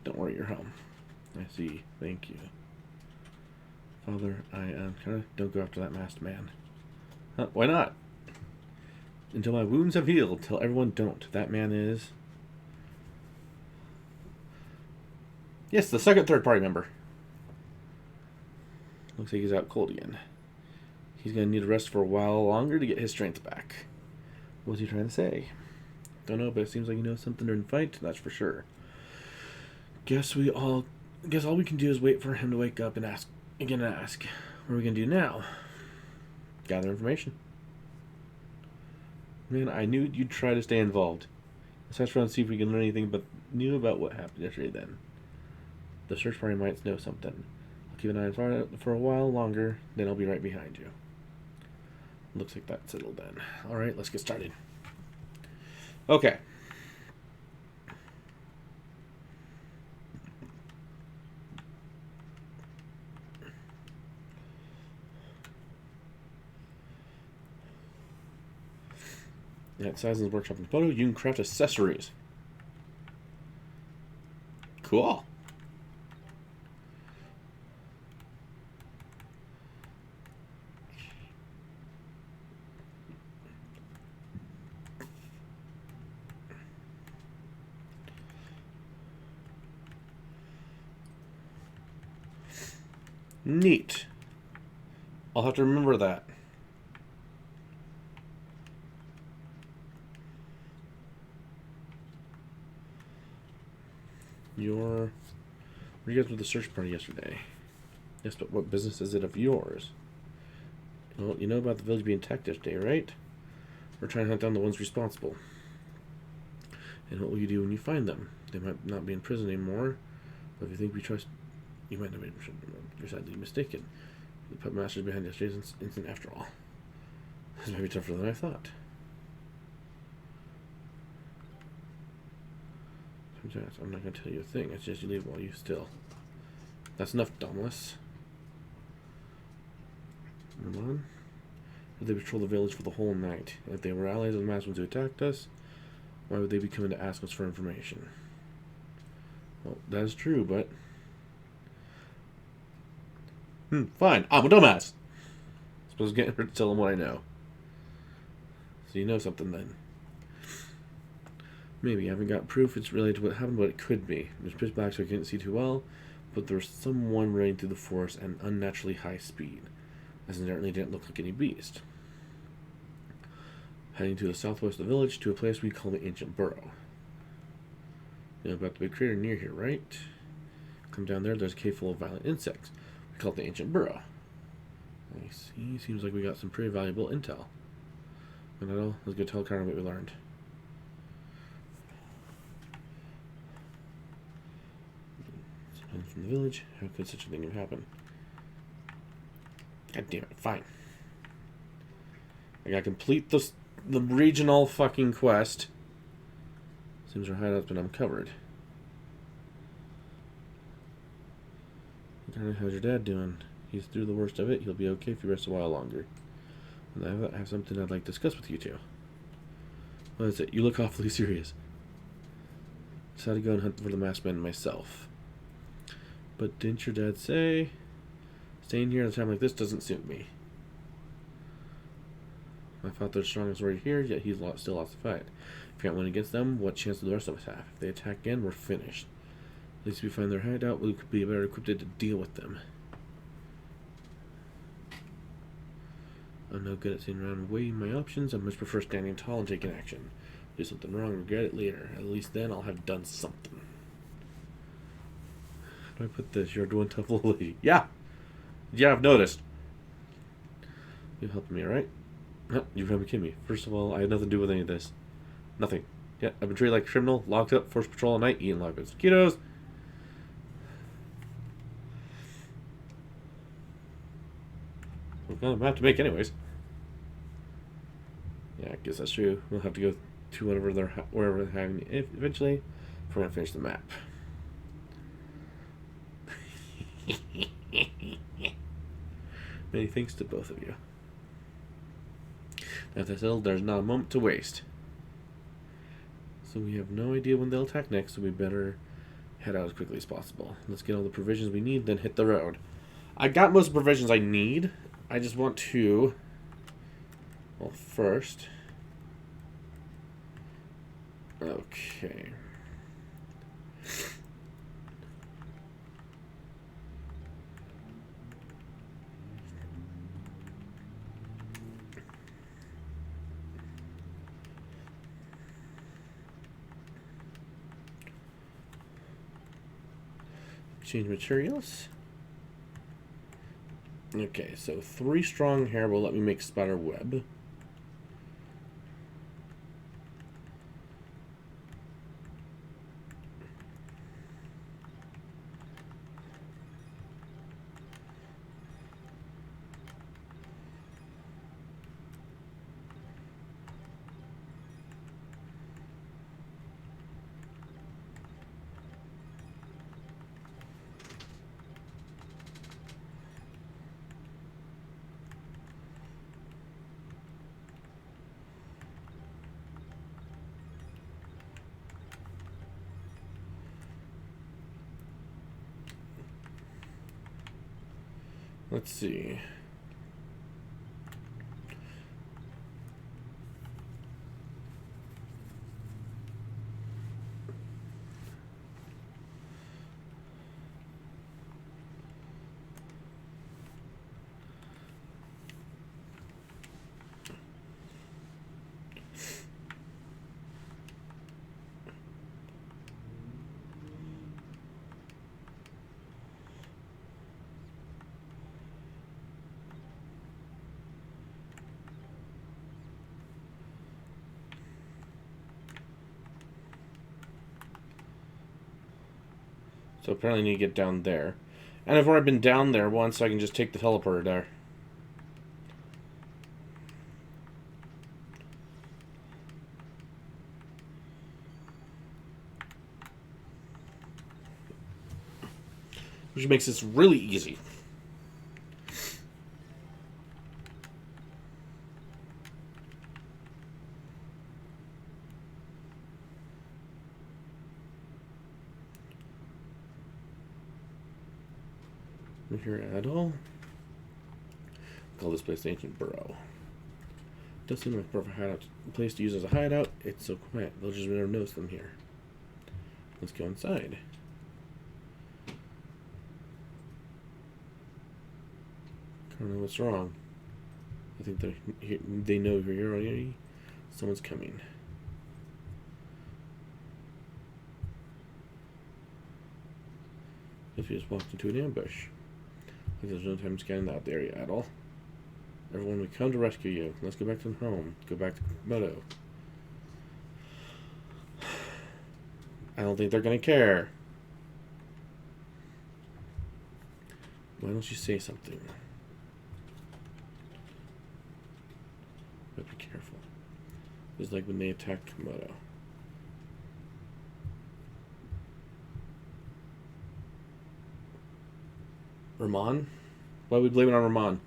Don't worry, you're home. I see. Thank you. Father, don't go after that masked man. Huh, why not? Until my wounds have healed. Tell everyone don't. That man is... Yes, the second third-party member. Looks like he's out cold again. He's going to need a rest for a while longer to get his strength back. What's he trying to say? Don't know, but it seems like he knows something during the fight, that's for sure. Guess all we can do is wait for him to wake up and ask. What are we going to do now? Gather information. Man, I knew you'd try to stay involved. Let's try and see if we can learn anything new about what happened yesterday then. The search party might know something. I'll keep an eye on it for a while longer, then I'll be right behind you. Looks like that's settled then. Alright, let's get started. Okay. At Sizen's workshop in photo, you can craft accessories. Cool. Neat. I'll have to remember that. Where you guys with the search party yesterday? Yes, but what business is it of yours? Well, you know about the village being attacked yesterday, right? We're trying to hunt down the ones responsible. And what will you do when you find them? They might not be in prison anymore, but if you think we trust, you might not be. You're sadly mistaken. The puppet master's behind yesterday's incident after all. This might be tougher than I thought. I'm not going to tell you a thing. It's just you leave while you still. That's enough, Dumbless. Come on. They patrol the village for the whole night. If they were allies of the masked ones who attacked us, why would they be coming to ask us for information? Well, that is true, but... fine. I'm a dumbass. Supposed to get her to tell them what I know. So you know something then. Maybe. I haven't got proof it's related to what happened, but it could be. It was pitch black, so I couldn't see too well, but there was someone running through the forest at an unnaturally high speed. As it certainly didn't look like any beast. Heading to the southwest of the village to a place we call the Ancient Burrow. You know about the big crater near here, right? Come down there's a cave full of violent insects. We call it the Ancient Burrow. I see. Seems like we got some pretty valuable intel. And let's go tell Carter what we learned. From the village. How could such a thing have happened? God damn it. Fine. I gotta complete the regional fucking quest. Seems our hideout's been uncovered. How's your dad doing? He's through the worst of it. He'll be okay if you rest a while longer. And I have something I'd like to discuss with you two. What is it? You look awfully serious. Decided to go and hunt for the masked man myself. But didn't your dad say... Staying here at a time like this doesn't suit me. My father's strongest warrior here, yet he's still lost the fight. If you can't win against them, what chance do the rest of us have? If they attack again, we're finished. At least if we find their hideout, we could be better equipped to deal with them. I'm no good at sitting around weighing my options. I much prefer standing tall and taking action. Do something wrong, regret it later. At least then I'll have done something. How do I put this? You're doing tough little lady. Yeah! Yeah, I've noticed. You helped me, alright? No, you've got to be kidding me. First of all, I had nothing to do with any of this. Nothing. Yeah, I've been treated like a criminal, locked up, forced patrol all night, eating live mosquitoes. We're gonna have to make anyways. Yeah, I guess that's true. We'll have to go to wherever they're having eventually if we're gonna finish the map. Many thanks to both of you. Now that's settled, there's not a moment to waste. So we have no idea when they'll attack next, so we better head out as quickly as possible. Let's get all the provisions we need, then hit the road. I got most of the provisions I need. I just want to... Well, first... Okay. Change materials. Okay, so 3 strong hair will let me make spider web. Let's see. So apparently I need to get down there. And I've already been down there once, so I can just take the teleporter there. Which makes this really easy. Here at all. Call this place the Ancient Burrow. Does seem like a perfect hideout place to use as a hideout. It's so quiet. Villagers will never notice them here. Let's go inside. I don't know what's wrong. I think they know you're here already. Someone's coming. If you just walked into an ambush. There's no time scanning out the area at all. Everyone will come to rescue you. Let's go back to home. Go back to Moto. I don't think they're gonna care. Why don't you say something? But be careful. It's like when they attack Komodo. Ramon? Why are we blaming on Ramon?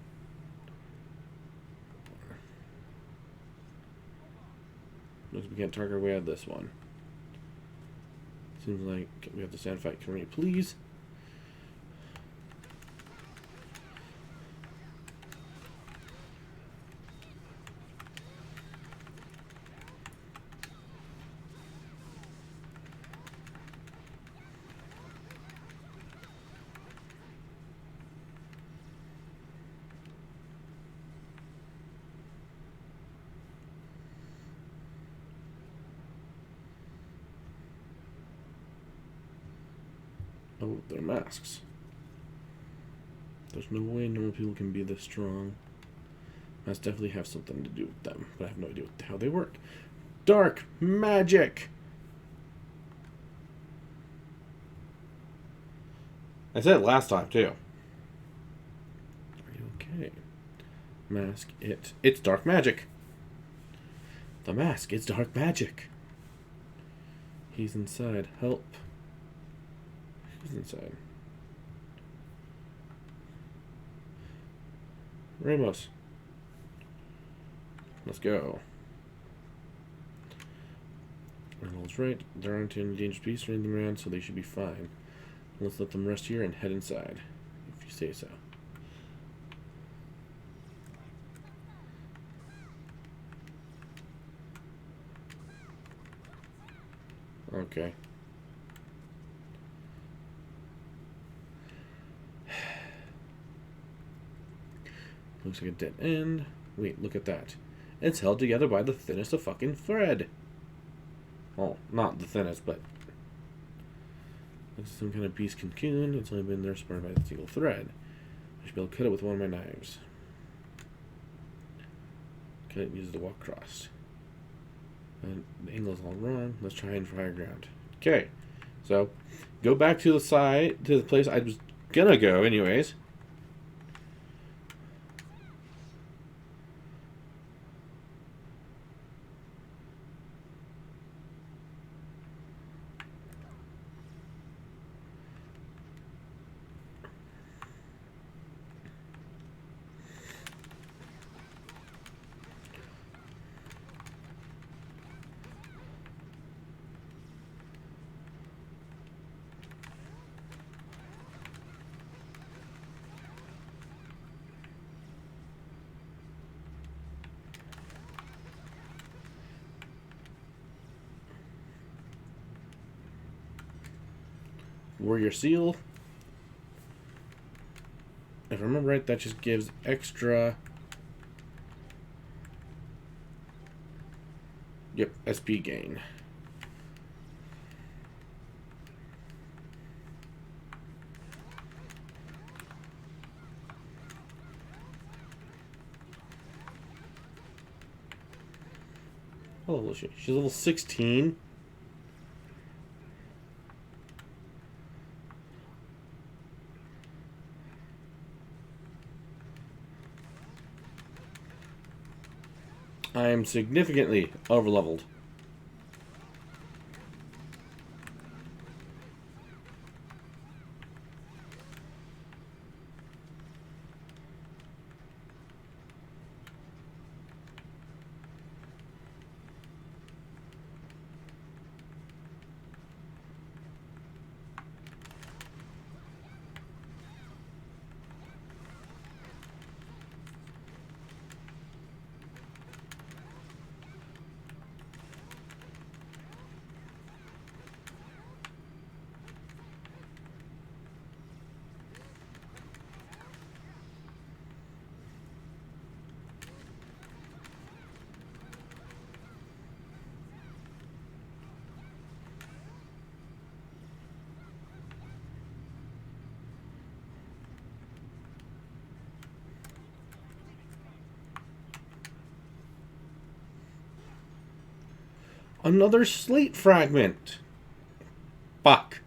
Looks we can't target our way out of this one. Seems like we have to stand fight. Can we please? Oh, they're masks. There's no way normal people can be this strong. Masks definitely have something to do with them, but I have no idea how they work. Dark magic! I said it last time, too. Are you okay? Mask it. It's dark magic. The mask, it's dark magic. He's inside. Help. Who's inside? Ramos. Let's go. Reynolds right. There aren't any dangerous beasts or anything around, so they should be fine. Let's let them rest here and head inside, if you say so. Okay. Looks like a dead end. Wait, look at that. It's held together by the thinnest of fucking thread. Well, not the thinnest, but looks like some kind of beast cocoon. It's only been there supported by a single thread. I should be able to cut it with one of my knives. Cut it and use it to walk across. And the angle is all wrong. Let's try and higher ground. Okay, so go back to the side, to the place I was gonna go anyways. Warrior Seal. If I remember right, that just gives extra... Yep, SP gain. How old is she? She's level 16. I'm significantly overleveled. Another slate fragment. Fuck.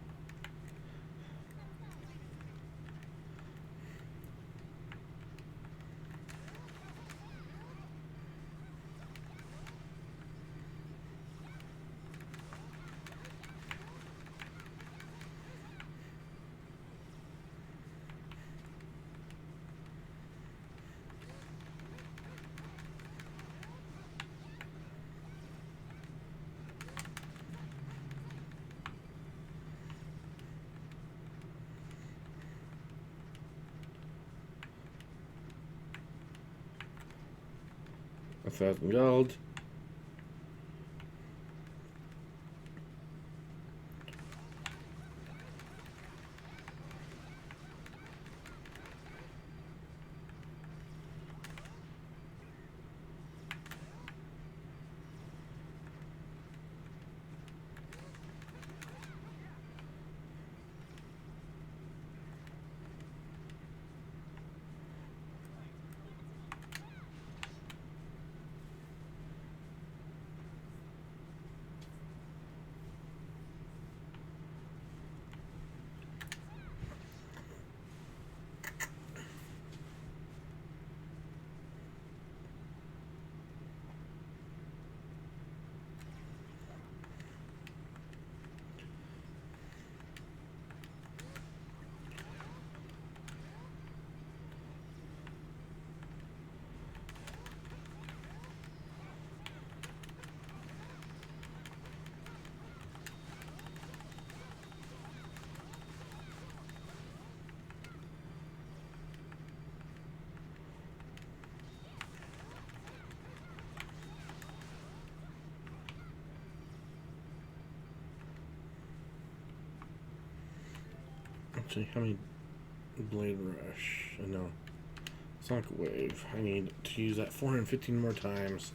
$1,000 gold. Actually, how many Blade Rush? No. Sonic Wave. I need to use that 415 more times.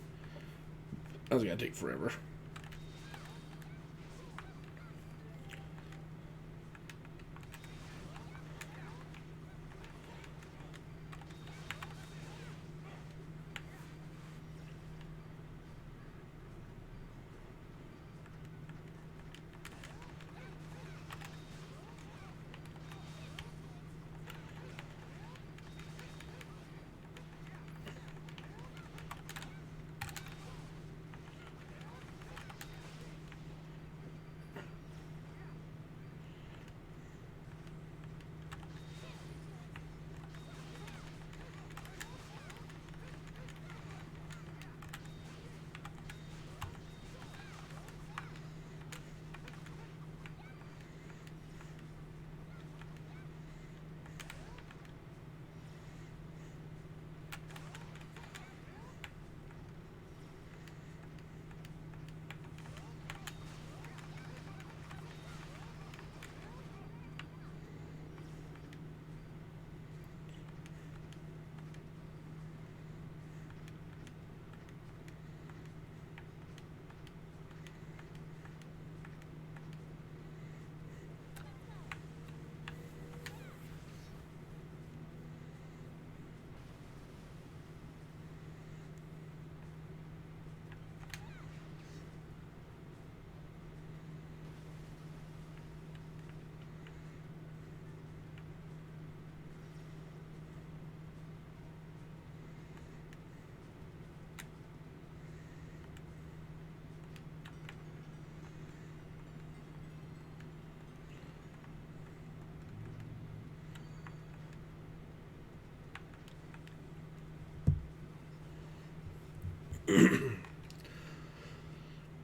That's gonna take forever.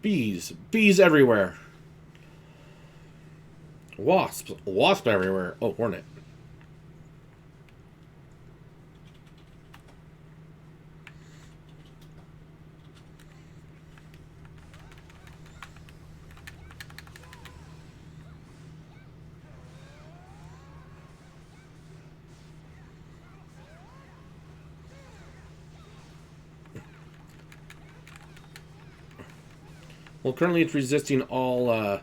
Bees. Bees everywhere. Wasps. Wasp everywhere. Oh, hornet. Well, currently it's resisting all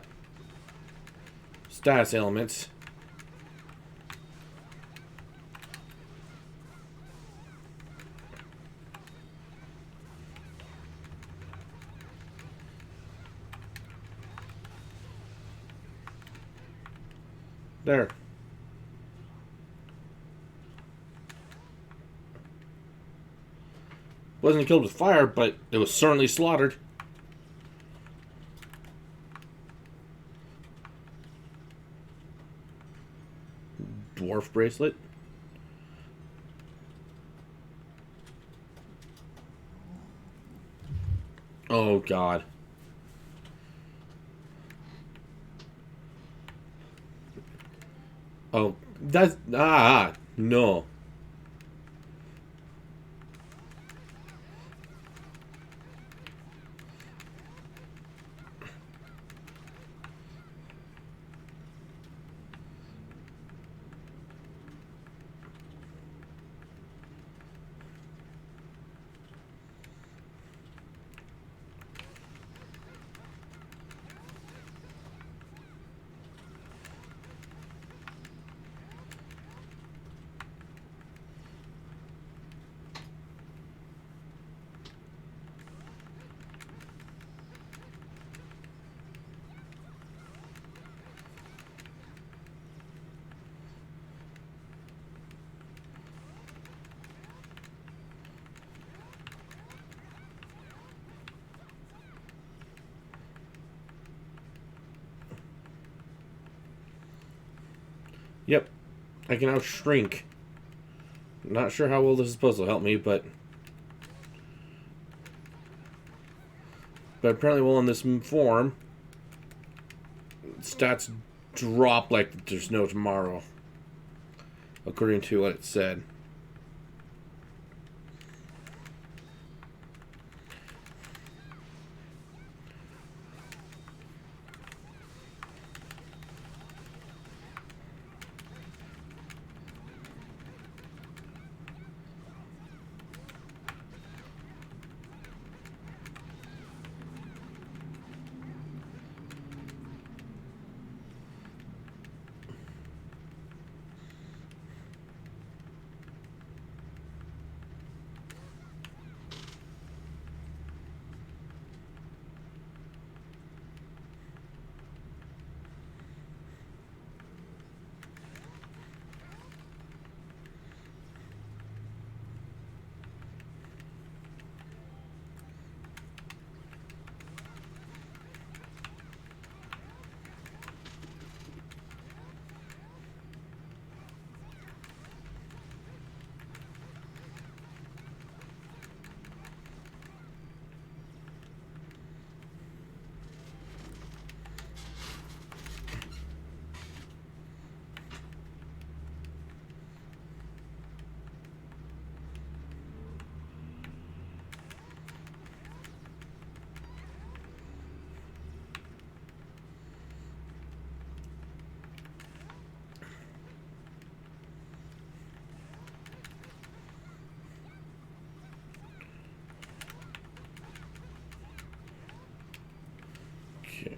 status elements. There. Wasn't killed with fire, but it was certainly slaughtered. Dwarf bracelet. Oh, God. Oh, that's... no. Yep. I can now shrink. Not sure how well this is supposed to help me, but apparently while in this form, stats drop like there's no tomorrow, according to what it said. Okay.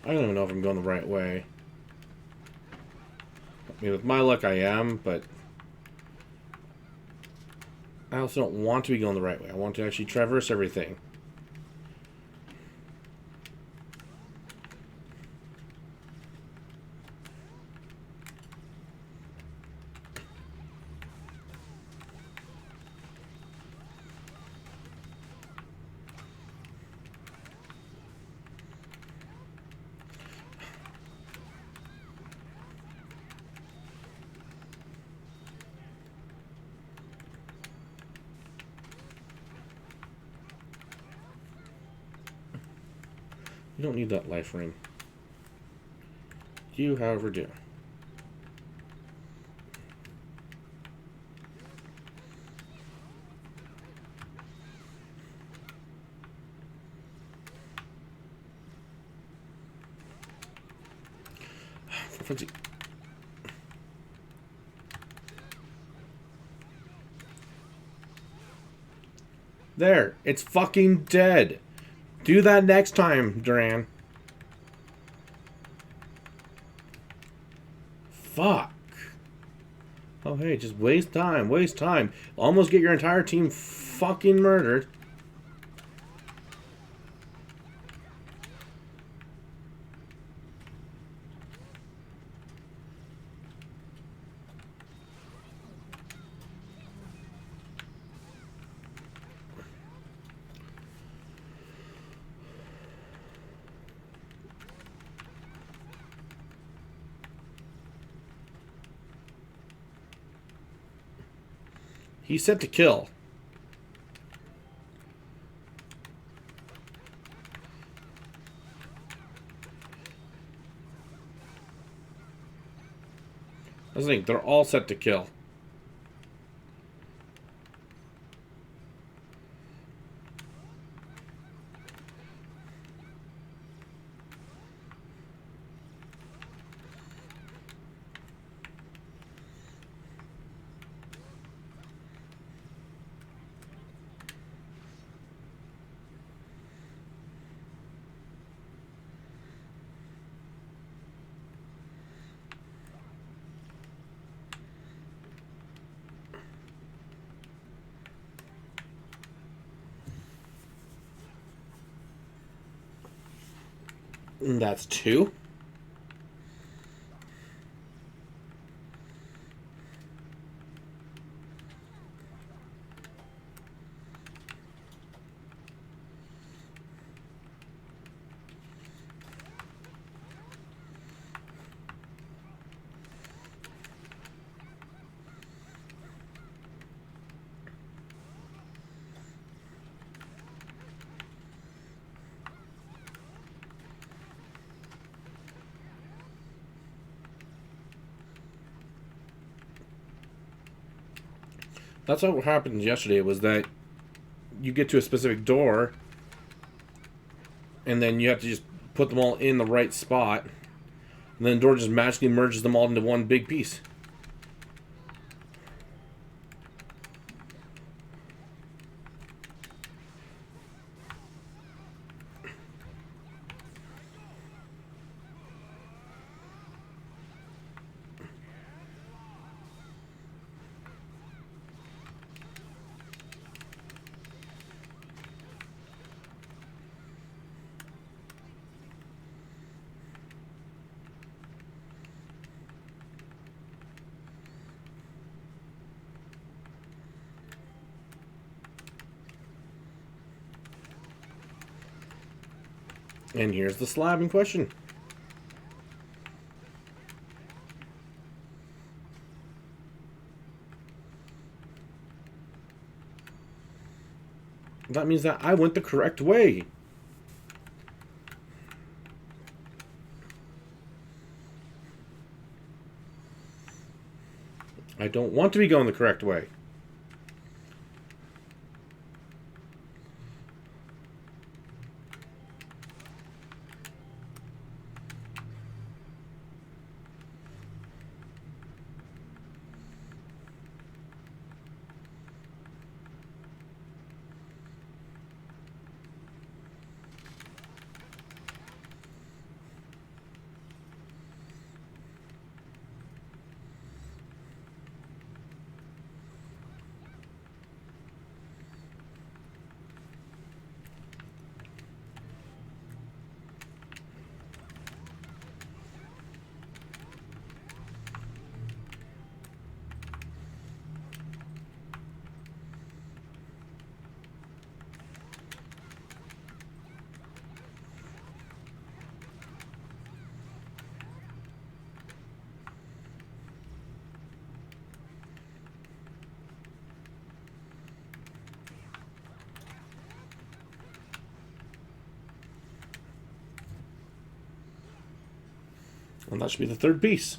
I don't even know if I'm going the right way. I mean, with my luck, I am, but I also don't want to be going the right way. I want to actually traverse everything. You don't need that life ring. You, however, do. There, it's fucking dead. Do that next time, Duran. Fuck. Oh, hey, just waste time, waste time. Almost get your entire team fucking murdered. He's set to kill. I think they're all set to kill. And that's 2. That's what happened yesterday, was that you get to a specific door, and then you have to just put them all in the right spot, and then the door just magically merges them all into one big piece. And here's the slab in question. That means that I went the correct way. I don't want to be going the correct way. And that should be the third piece.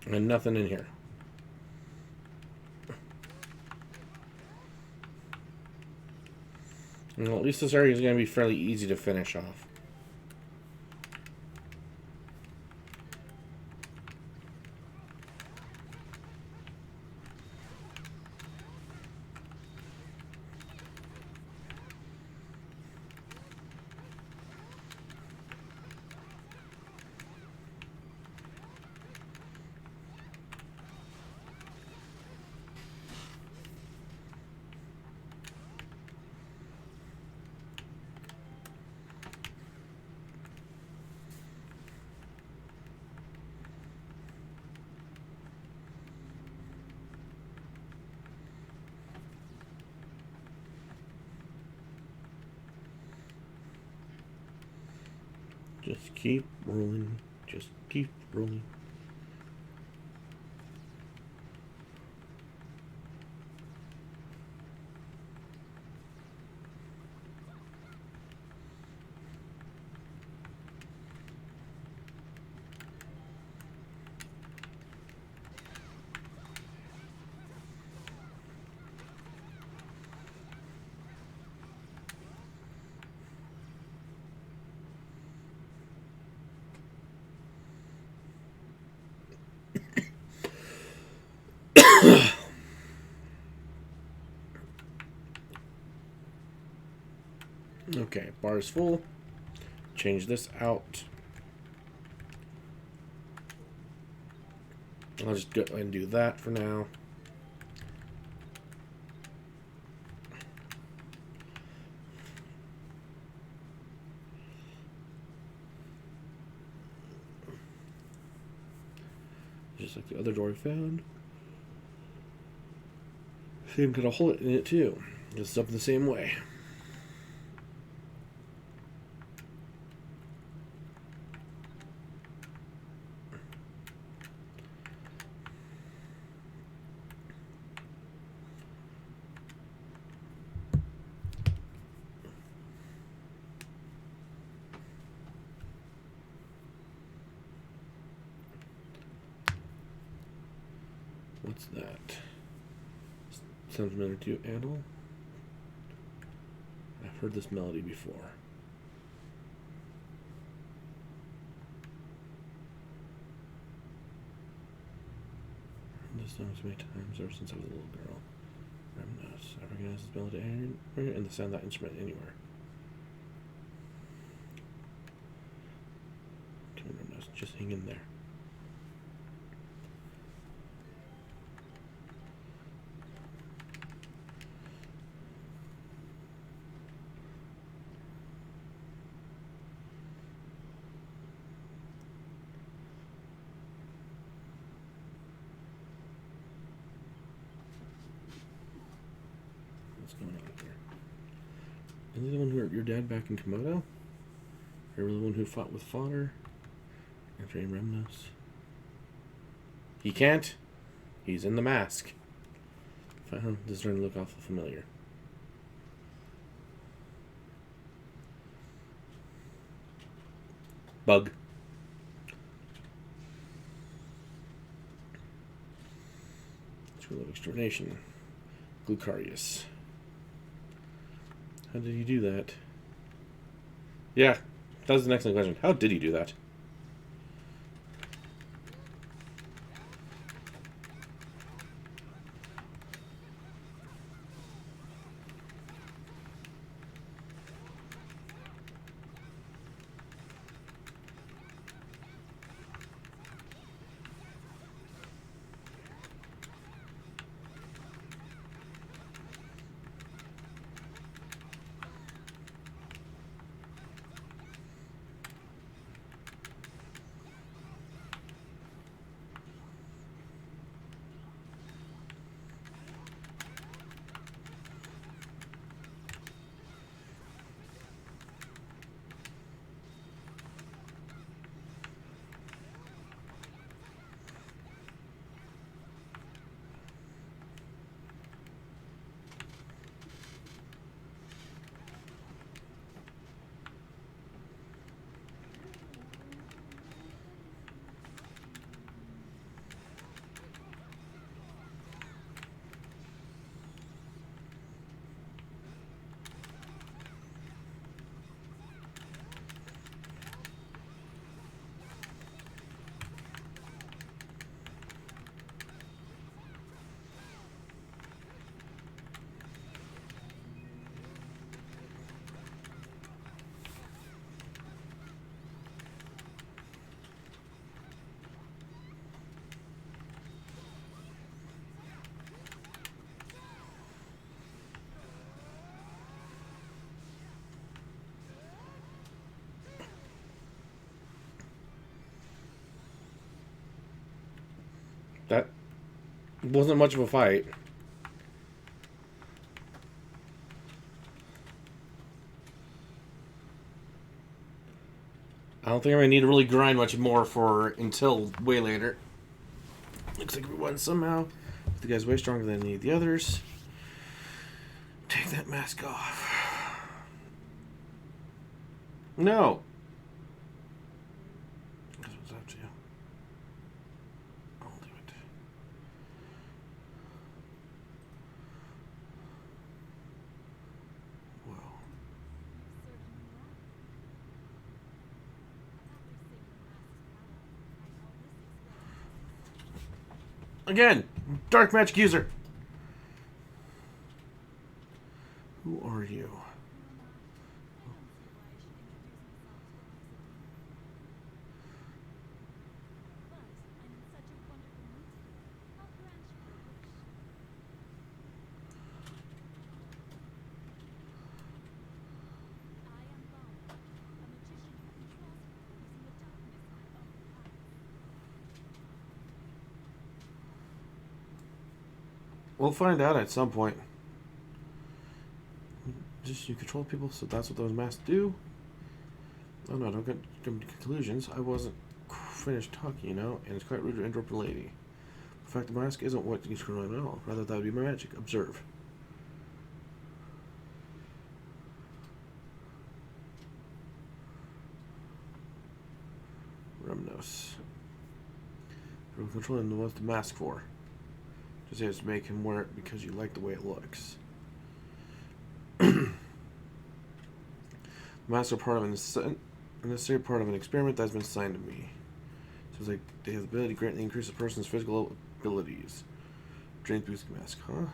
And nothing in here. Well, at least this area is going to be fairly easy to finish off. Just keep rolling. Just keep rolling. Okay, bar is full. Change this out. I'll just go ahead and do that for now. Just like the other door we found. Same kind of hole in it too. Just up the same way. What's that? Sounds familiar to you, Anvil? I've heard this melody before. This songs many times ever since I was a little girl. Remnos. I recognize this melody and the sound of that instrument anywhere. Come on, Remnos. Just hang in there. What's going on here? Is he the one who hurt your dad back in Komodo? Or the one who fought with fodder? After Remnos? He can't. He's in the mask. This is starting to look awful familiar. Bug. School of Extermination. Glucarius. How did he do that? Yeah, that was the next question. How did he do that? That wasn't much of a fight. I don't think I'm going to need to really grind much more for until way later. Looks like we won somehow. The guy's way stronger than any of the others. Take that mask off. No. That's what's up to you. I'll do it. Whoa. Again, dark magic user. Who are you? We'll find out at some point. Just you control people, so that's what those masks do? Oh no, don't get to conclusions. I wasn't finished talking, you know, and it's quite rude to interrupt a lady. In fact, the mask isn't what you control at all. Rather, that would be my magic. Observe. Remnos. You're controlling what's the mask for? Just has to make him wear it because you like the way it looks. Masks are part of a necessary part of an experiment that's been assigned to me. So it's like they have the ability to greatly increase a person's physical abilities. Strength boost mask, huh?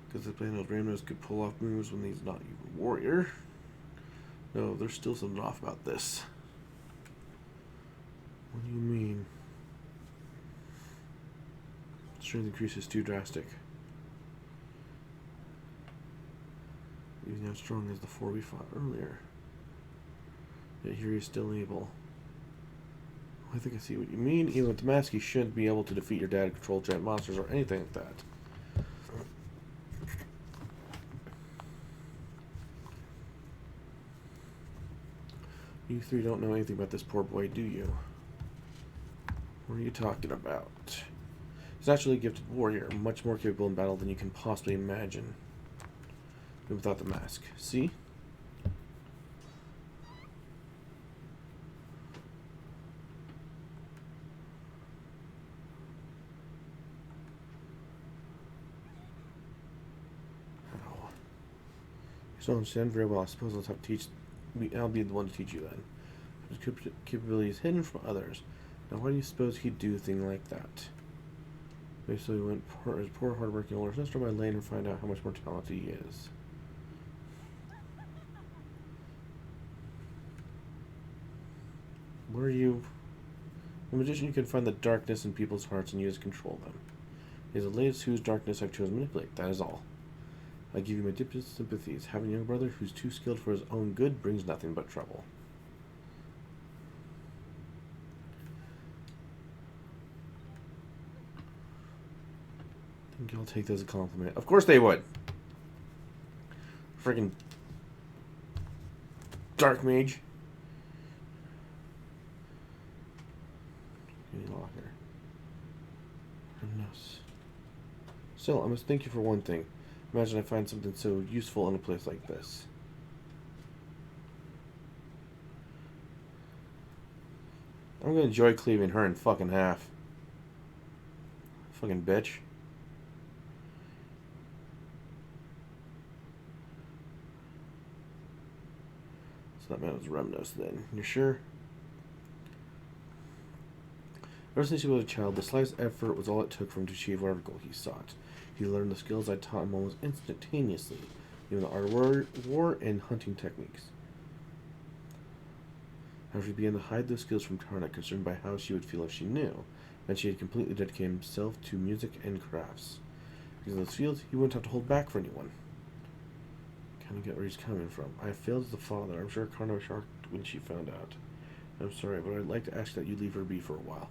Because the Planos Ramos could pull off moves when he's not even warrior. No, there's still something off about this. What do you mean? Strength increase is too drastic. Even how strong as the 4 we fought earlier. Yet here he's still able. I think I see what you mean. Even with the mask, he shouldn't be able to defeat your dad, control giant monsters, or anything like that. You three don't know anything about this poor boy, do you? What are you talking about? He's actually a gifted warrior, much more capable in battle than you can possibly imagine. Even without the mask. See? You don't understand very well. I suppose I'll have to teach. I'll be the one to teach you then. His capability is hidden from others. Now, why do you suppose he'd do a thing like that? Basically, he went his poor, hard-working older sister by lane and find out how much more talented he is. Where are you? A magician, you can find the darkness in people's hearts and use to control them. It is the latest whose darkness I've chosen to manipulate. That is all. I give you my deepest sympathies. Having a young brother who's too skilled for his own good brings nothing but trouble. I think I'll take that as a compliment. Of course they would. Freaking dark mage. Any locker. Goodness. Still, I must thank you for one thing. Imagine I find something so useful in a place like this. I'm gonna enjoy cleaving her in fucking half. Fucking bitch. So that man was Remnos then. You sure? Ever since he was a child, the slightest effort was all it took for him to achieve whatever goal he sought. He learned the skills I taught him almost instantaneously, even the art of war and hunting techniques. However, he began to hide those skills from Karna, concerned by how she would feel if she knew, and she had completely dedicated himself to music and crafts. Because in those fields, he wouldn't have to hold back for anyone. Kind of get where he's coming from. I failed as a father. I'm sure Karna was shocked when she found out. I'm sorry, but I'd like to ask that you leave her be for a while.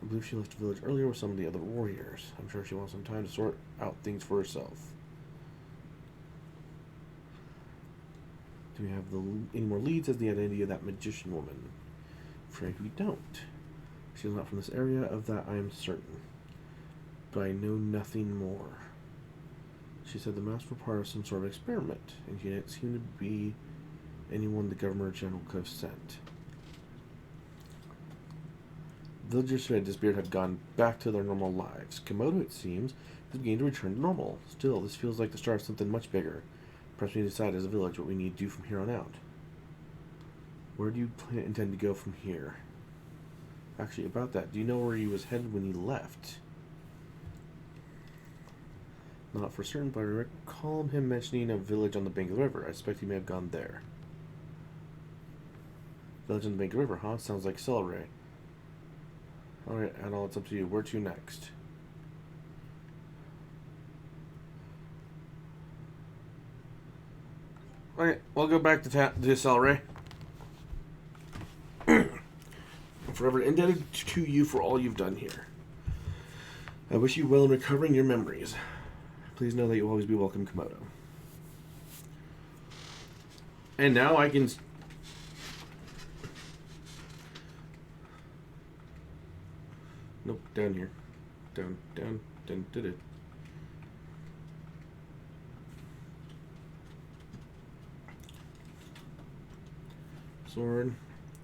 I believe she left the village earlier with some of the other warriors. I'm sure she wants some time to sort out things for herself. Do we have any more leads as the identity of that magician woman? Afraid we don't. She is not from this area, of that I am certain. But I know nothing more. She said the mask were part of some sort of experiment, and she didn't seem to be anyone the governor general could have sent. Villagers who had disappeared had gone back to their normal lives. Komodo, it seems, is beginning to return to normal. Still, this feels like the start of something much bigger. Perhaps we decide as a village what we need to do from here on out. Where do you intend to go from here? Actually, about that, do you know where he was headed when he left? Not for certain, but I recall him mentioning a village on the bank of the river. I suspect he may have gone there. Village on the bank of the river, huh? Sounds like Celceta. Alright, Adol, it's up to you. Where to next? Alright, we'll go back to Celceta. I'm forever indebted to you for all you've done here. I wish you well in recovering your memories. Please know that you'll always be welcome, Komodo. And now I can... Nope, down here. Down, did it. Sword.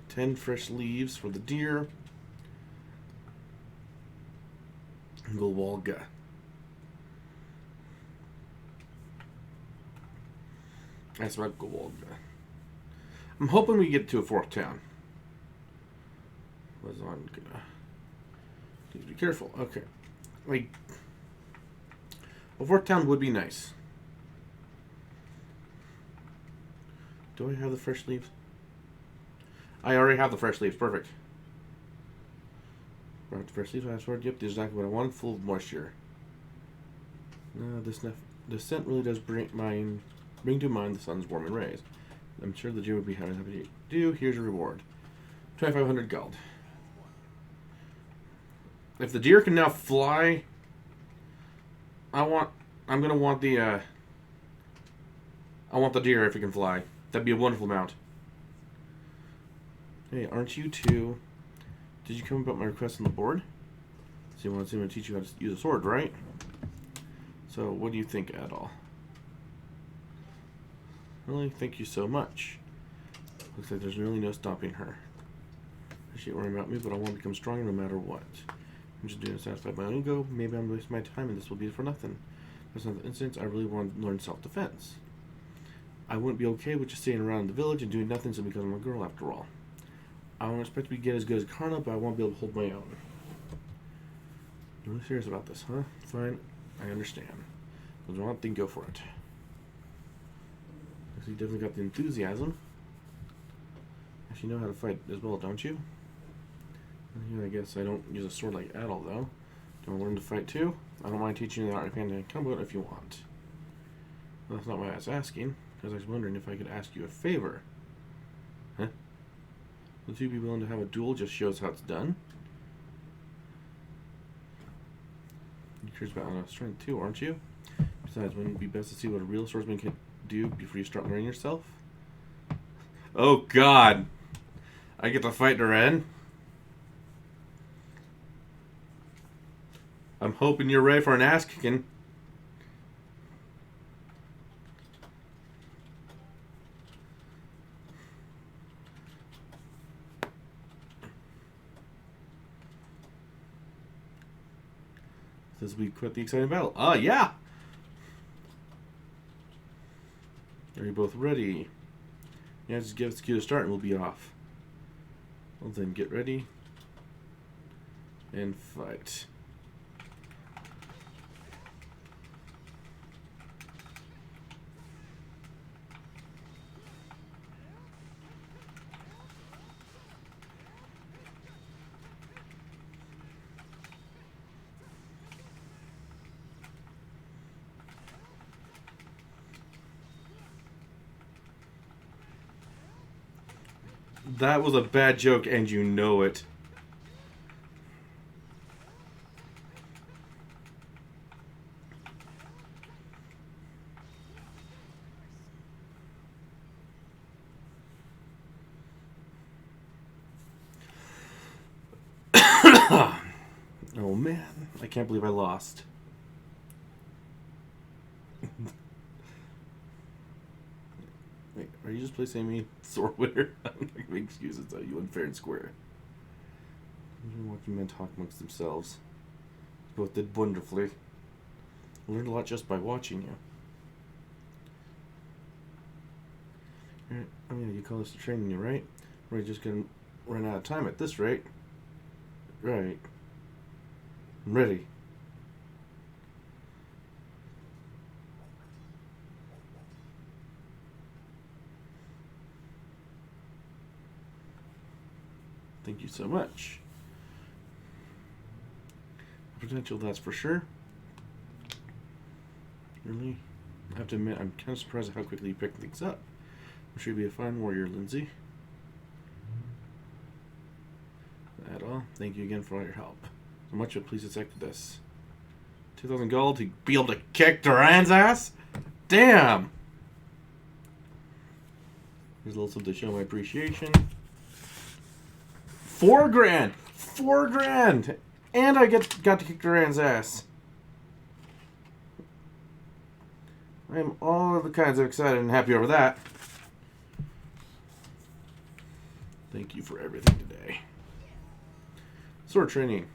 10 fresh leaves for the deer. Golwalga. That's about Golwalga. I'm hoping we get to a fourth town. Was on gonna... Please be careful. Okay. Like, a fourth town would be nice. Do I have the fresh leaves? I already have the fresh leaves. Perfect. Brought the fresh leaves. Yep, this is exactly what I want. Full of moisture. This scent really does bring to mind the sun's warming rays. I'm sure the deer would be happy to do. Here's your reward. 2,500 gold. If the deer can now fly, I'm gonna want the I want the deer if it can fly. That'd be a wonderful mount. Hey, aren't you two? Did you come about my request on the board? So you want to teach you how to use a sword, right? So what do you think, Adol? Really, thank you so much. Looks like there's really no stopping her. Appreciate worrying about me, but I want to become stronger no matter what. I'm just doing it to satisfy my own ego. Maybe I'm wasting my time and this will be for nothing. That's not the instance. I really want to learn self-defense. I wouldn't be okay with just sitting around the village and doing nothing simply because I'm a girl after all. I don't expect to get as good as Karna, but I won't be able to hold my own. You're really serious about this, huh? Fine, I understand. If you want, then go for it. You definitely got the enthusiasm. Actually, you know how to fight as well, don't you? Yeah, I guess I don't use a sword like Adol, though. Do you want to learn to fight too? I don't mind teaching you the art of hand-to-hand combat if you want. Well, that's not why I was asking, because I was wondering if I could ask you a favor. Huh? Would you be willing to have a duel? Just shows how it's done. You're curious about strength too, aren't you? Besides, wouldn't it be best to see what a real swordsman can do before you start learning yourself? Oh God! I get to fight Duran. I'm hoping you're ready for an ass kicking. This will be quite the exciting battle. Ah, yeah! Are you both ready? Yeah, just give us the cue to start and we'll be off. Well then, get ready. And fight. That was a bad joke, and you know it. Oh man, I can't believe I lost. Wait, are you just placing me sword winner? I'm not gonna make excuses though, you went fair and square. I'm watching men talk amongst themselves. You both did wonderfully. I learned a lot just by watching you. Oh yeah, you call this training you, right? We're just gonna run out of time at this rate. Right. I'm ready. Thank you so much. Potential, that's for sure. Really? I have to admit, I'm kind of surprised at how quickly you picked things up. I'm sure you'll be a fine warrior, Lindsay. At all. Thank you again for all your help. So much, but please accept this. 2,000 gold to be able to kick Duran's ass? Damn! Here's a little something to show my appreciation. 4 grand! 4 grand! And I got to kick Duran's ass. I am all the kinds of excited and happy over that. Thank you for everything today. Sword training.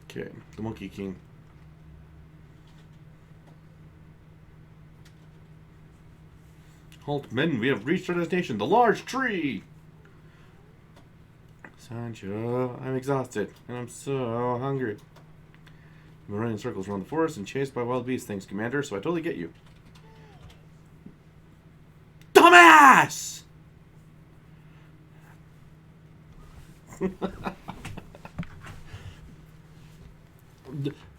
Okay, the Monkey King. Halt, men, we have reached our destination, the large tree! Sancho, I'm exhausted, and I'm so hungry. I've been running in circles around the forest and chased by wild beasts, thanks, Commander, so I totally get you. Dumbass!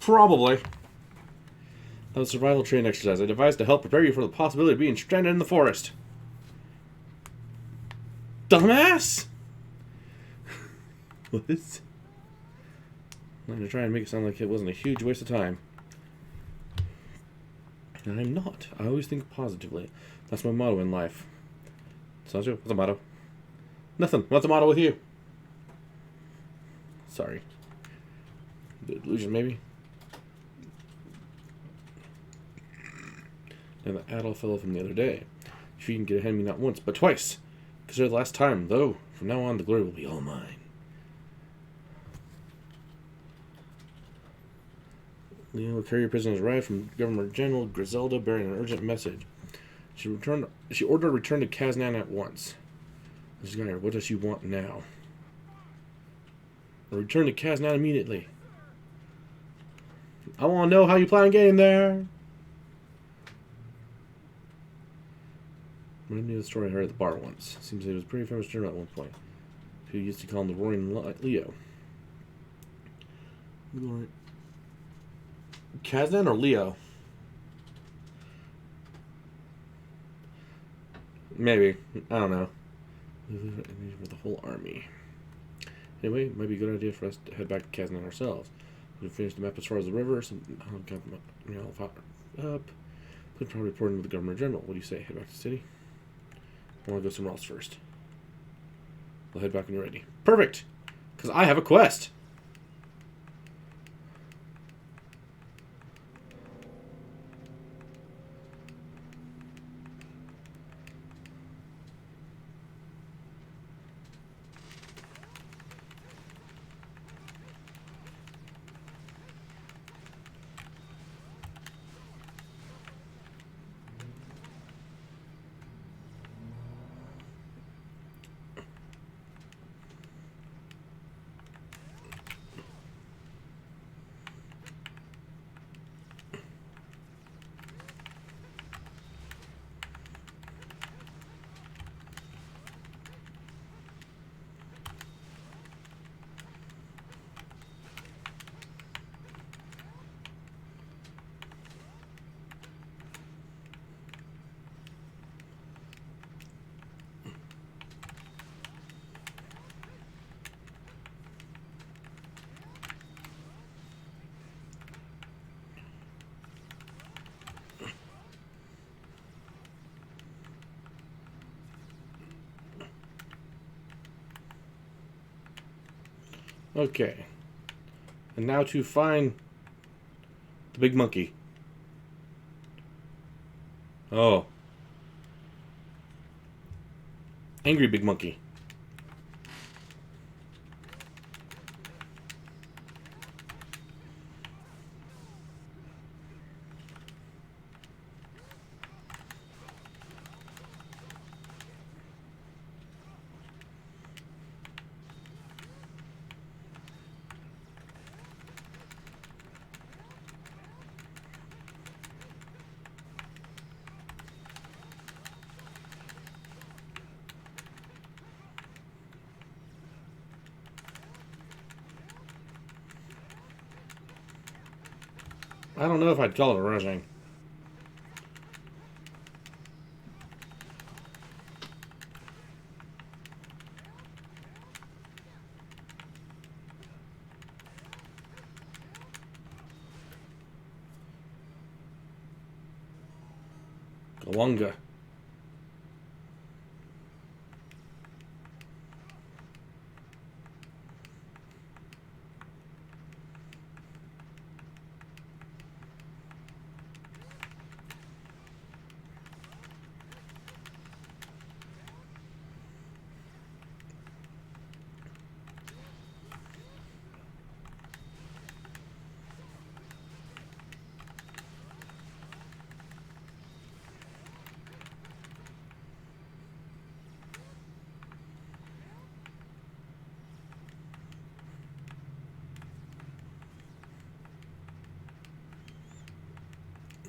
Probably. That was a survival training exercise I devised to help prepare you for the possibility of being stranded in the forest. Dumbass! What? I'm going to try and make it sound like it wasn't a huge waste of time. And I'm not. I always think positively. That's my motto in life. Sancho, what's the motto? Nothing. What's the motto with you? Sorry. The illusion, maybe? And the adult fellow from the other day. If you can get ahead of me not once, but twice. Consider the last time, though. From now on, the glory will be all mine. Leo, carrier prisoners arrived from Governor General Griselda bearing an urgent message. She ordered a return to Kaznan at once. This guy, what does she want now? A return to Kaznan immediately. I want to know how you plan on getting there. Remember the story I heard at the bar once. Seems like it was a pretty famous general at one point. Who used to call him the Roaring Leo. Kaznan or Leo? Maybe. I don't know. With the whole army. Anyway, it might be a good idea for us to head back to Kaznan ourselves. We'll finish the map as far as the river, so I'll count them up. Put probably report into the Governor General. What do you say? Head back to the city? I want to go somewhere else first. We'll head back when you're ready. Perfect! Because I have a quest! Okay. And now to find the big monkey. Oh. Angry big monkey. I don't know if I'd call it rushing. Galunga.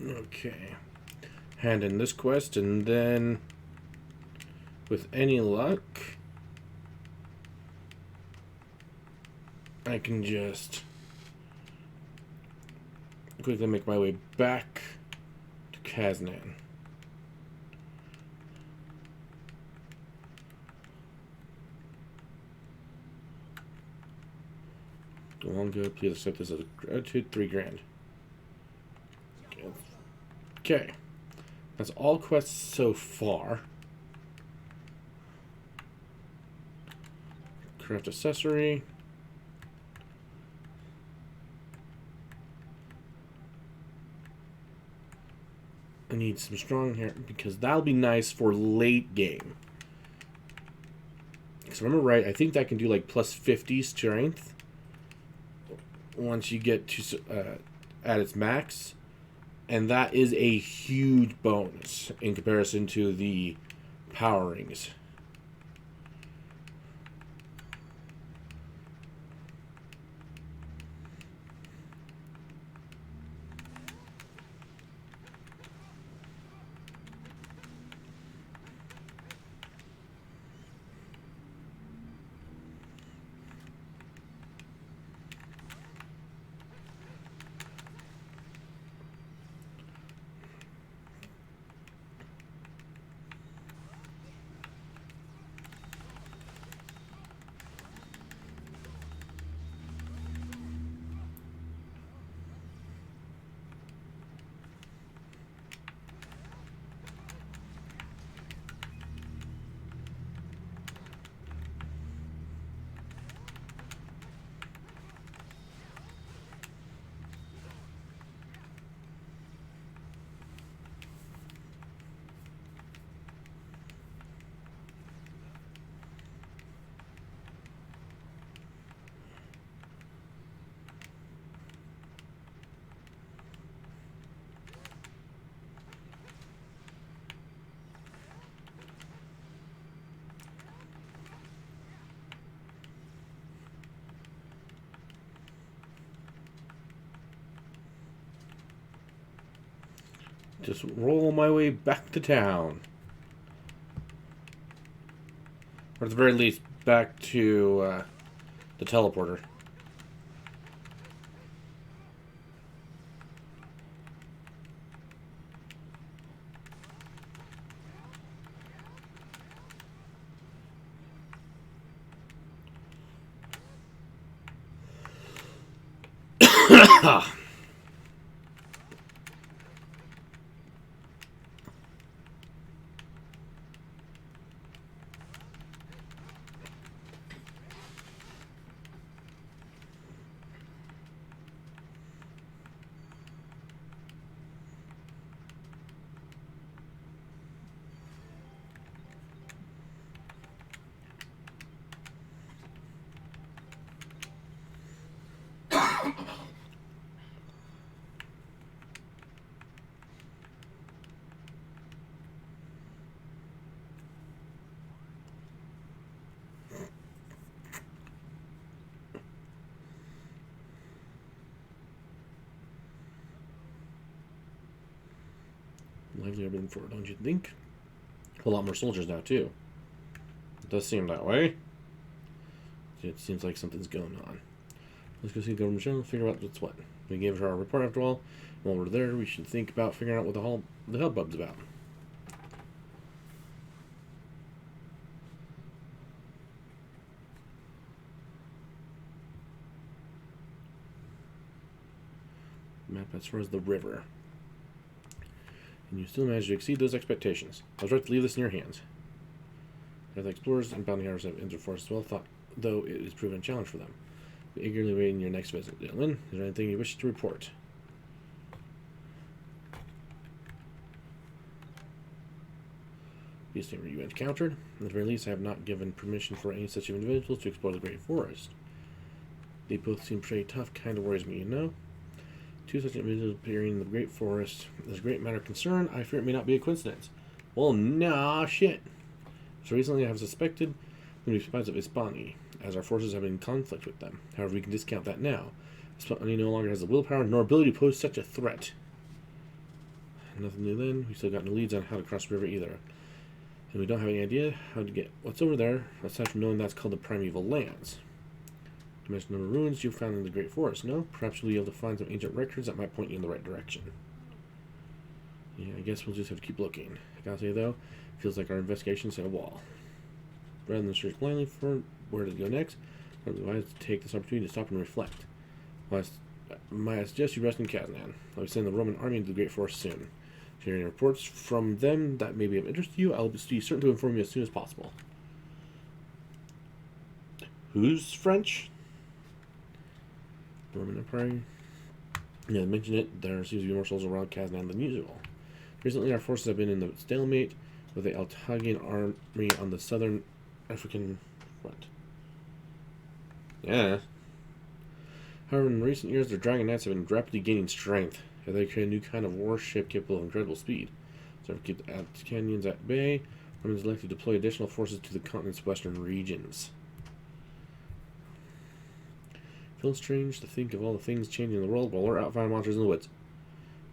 Okay. Hand in this quest, and then, with any luck, I can just quickly make my way back to Kaznan. Go on, go. Please accept this as a gratitude. 3 grand. Okay. That's all quests so far. Craft accessory. I need some strong hair because that'll be nice for late game. Because remember right, I think that can do like plus 50 strength once you get to at its max. And that is a huge bonus in comparison to the power rings. Just roll my way back to town. Or at the very least, back to the teleporter. Livelier than before, don't you think? A lot more soldiers now, too. It does seem that way. It seems like something's going on. Let's go see the government general, figure out what's what. We gave her our report after all. While we're there, we should think about figuring out what the hubbub's about. Map as far as the river. And you still managed to exceed those expectations. I was right to leave this in your hands. The explorers and bounty hunters have entered forest well thought, though it is proven a challenge for them. We're eagerly waiting your next visit. Dylan, is there anything you wish to report? Beast tamer you encountered. At the very least, I have not given permission for any such individuals to explore the Great Forest. They both seem pretty tough, kind of worries me, you know? 2 such individuals appearing in the Great Forest is a great matter of concern. I fear it may not be a coincidence. Well, nah, shit. So recently I have suspected them to be spies of Hispani, as our forces have been in conflict with them. However, we can discount that now. Hispani no longer has the willpower nor ability to pose such a threat. Nothing new then. We still got no leads on how to cross the river either. And we don't have any idea how to get what's over there, aside from knowing that's called the Primeval Lands. You mentioned the number of ruins you found in the Great Forest. No? Perhaps you'll be able to find some ancient records that might point you in the right direction. Yeah, I guess we'll just have to keep looking. I gotta say, though, it feels like our investigation's hit a wall. Rather than search blindly for where to go next, I'd advise to take this opportunity to stop and reflect. I suggest you rest in Kaznan. I'll be sending the Roman army into the Great Forest soon. If you hear any reports from them that may be of interest to you, I'll be certain to inform you as soon as possible. Who's French? Roman Empire. Yeah, I mentioned it. There seems to be more souls around Kaznan than usual. Recently, our forces have been in the stalemate with the Altagian army on the southern African front. Yeah. However, in recent years, their dragon knights have been rapidly gaining strength. They create a new kind of warship capable of incredible speed. So to keep the Canyons at bay, Romans elected to deploy additional forces to the continent's western regions. Feels strange to think of all the things changing in the world while we're out fighting monsters in the woods.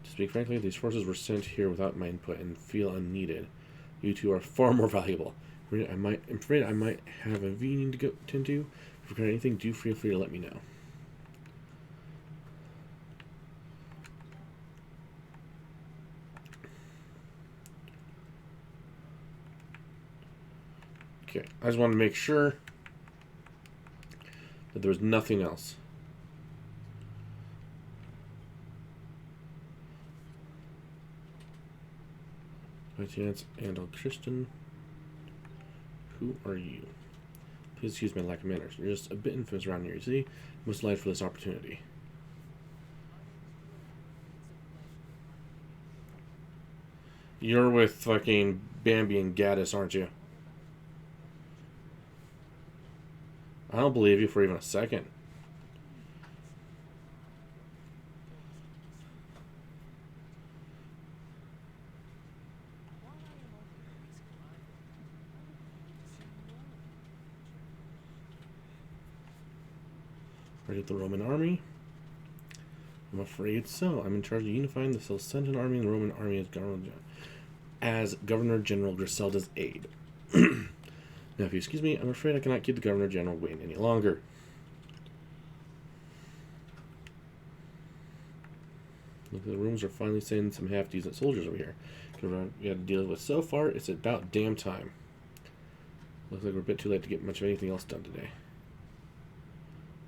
To speak frankly, these forces were sent here without my input and feel unneeded. You two are far more valuable. I'm afraid I might have a meeting to go tend to. If you got anything, do feel free to let me know. Okay, I just wanted to make sure that there was nothing else. By chance, Andal Christian. Who are you? Please excuse my lack of manners. You're just a bit infamous around here, you see? Must lied for this opportunity. You're with fucking Bambi and Gaddis, aren't you? I don't believe you for even a second. Right at the Roman army? I'm afraid so. I'm in charge of unifying the Celcetan army and the Roman army as Governor General Griselda's aide. Now, if you excuse me, I'm afraid I cannot keep the Governor General waiting any longer. Look, the rooms are finally sending some half-decent soldiers over here. We had to deal with so far, it's about damn time. Looks like we're a bit too late to get much of anything else done today.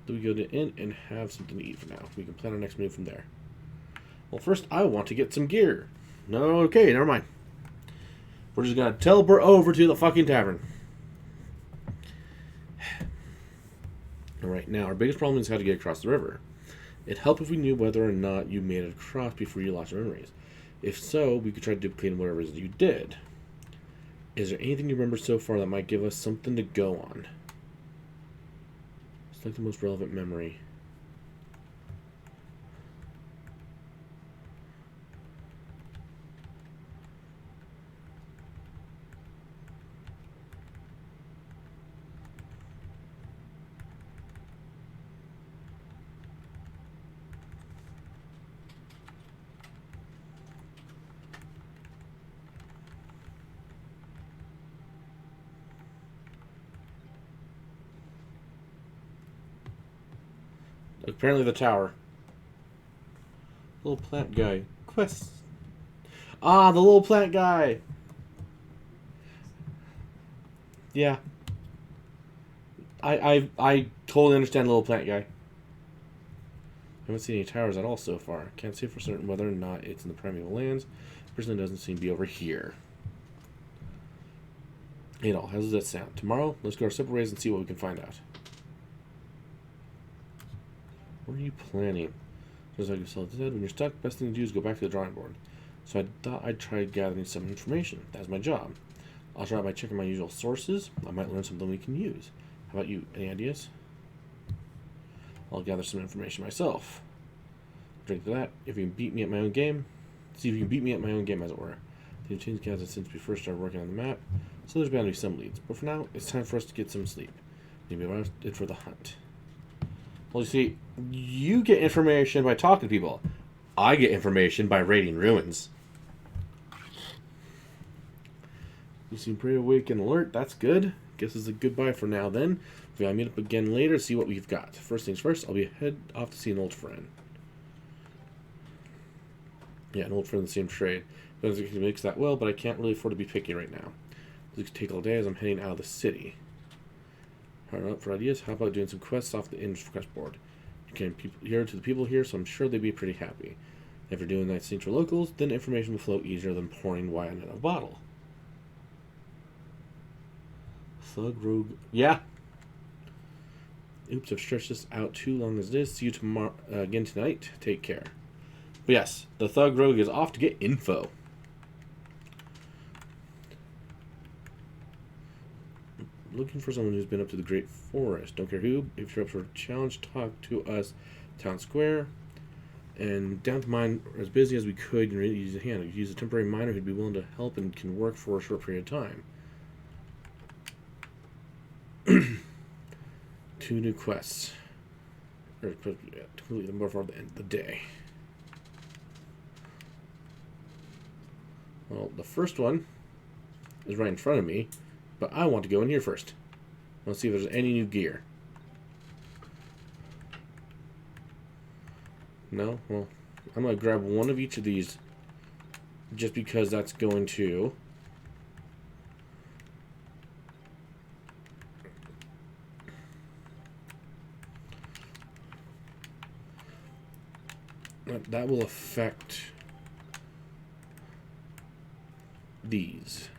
Do we go to the inn and have something to eat for now? We can plan our next move from there. Well, first, I want to get some gear. No, okay, never mind. We're just gonna teleport over to the fucking tavern. Alright, now, our biggest problem is how to get across the river. It'd help if we knew whether or not you made it across before you lost your memories. If so, we could try to duplicate whatever it is you did. Is there anything you remember so far that might give us something to go on? It's like the most relevant memory. Apparently the tower. Little plant guy. Quest. Ah, the little plant guy. Yeah. I totally understand the little plant guy. I haven't seen any towers at all so far. Can't say for certain whether or not it's in the Primeval Lands. Personally, doesn't seem to be over here. Hey, how does that sound? Tomorrow, let's go our separate ways and see what we can find out. What are you planning? Just like you said, when you're stuck, best thing to do is go back to the drawing board. So I thought I'd try gathering some information. That's my job. I'll try by checking my usual sources. I might learn something we can use. How about you? Any ideas? I'll gather some information myself. Drink to that. If you can beat me at my own game, see if you can beat me at my own game, as it were. The change gathered since we first started working on the map, so there's bound to be some leads. But for now, it's time for us to get some sleep. Maybe we're it for the hunt. Well, you see, you get information by talking to people. I get information by raiding ruins. You seem pretty awake and alert. That's good. Guess it's a goodbye for now then. We gotta meet up again later to see what we've got. First things first, I'll be head off to see an old friend. Yeah, an old friend in the same trade. Doesn't mix that well, but I can't really afford to be picky right now. This could take all day as I'm heading out of the city. Hard up for ideas. How about doing some quests off the inn's quest board? You can hear to the people here, so I'm sure they'd be pretty happy. If you're doing that things for locals, then information will flow easier than pouring wine in a bottle. Thug rogue. Yeah. Oops, I've stretched this out too long as it is. See you tomorrow again tonight. Take care. But yes, the thug rogue is off to get info. Looking for someone who's been up to the Great Forest. Don't care who. If you're up for a challenge, talk to us. Town Square. And down to mine, as busy as we could, and really use a hand. We could use a temporary miner who'd be willing to help and can work for a short period of time. 2 new quests. Or complete them before the end of the day. Well, the first one is right in front of me, but I want to go in here first. Let's see if there's any new gear. No? Well, I'm going to grab one of each of these just because that's going to... that will affect these.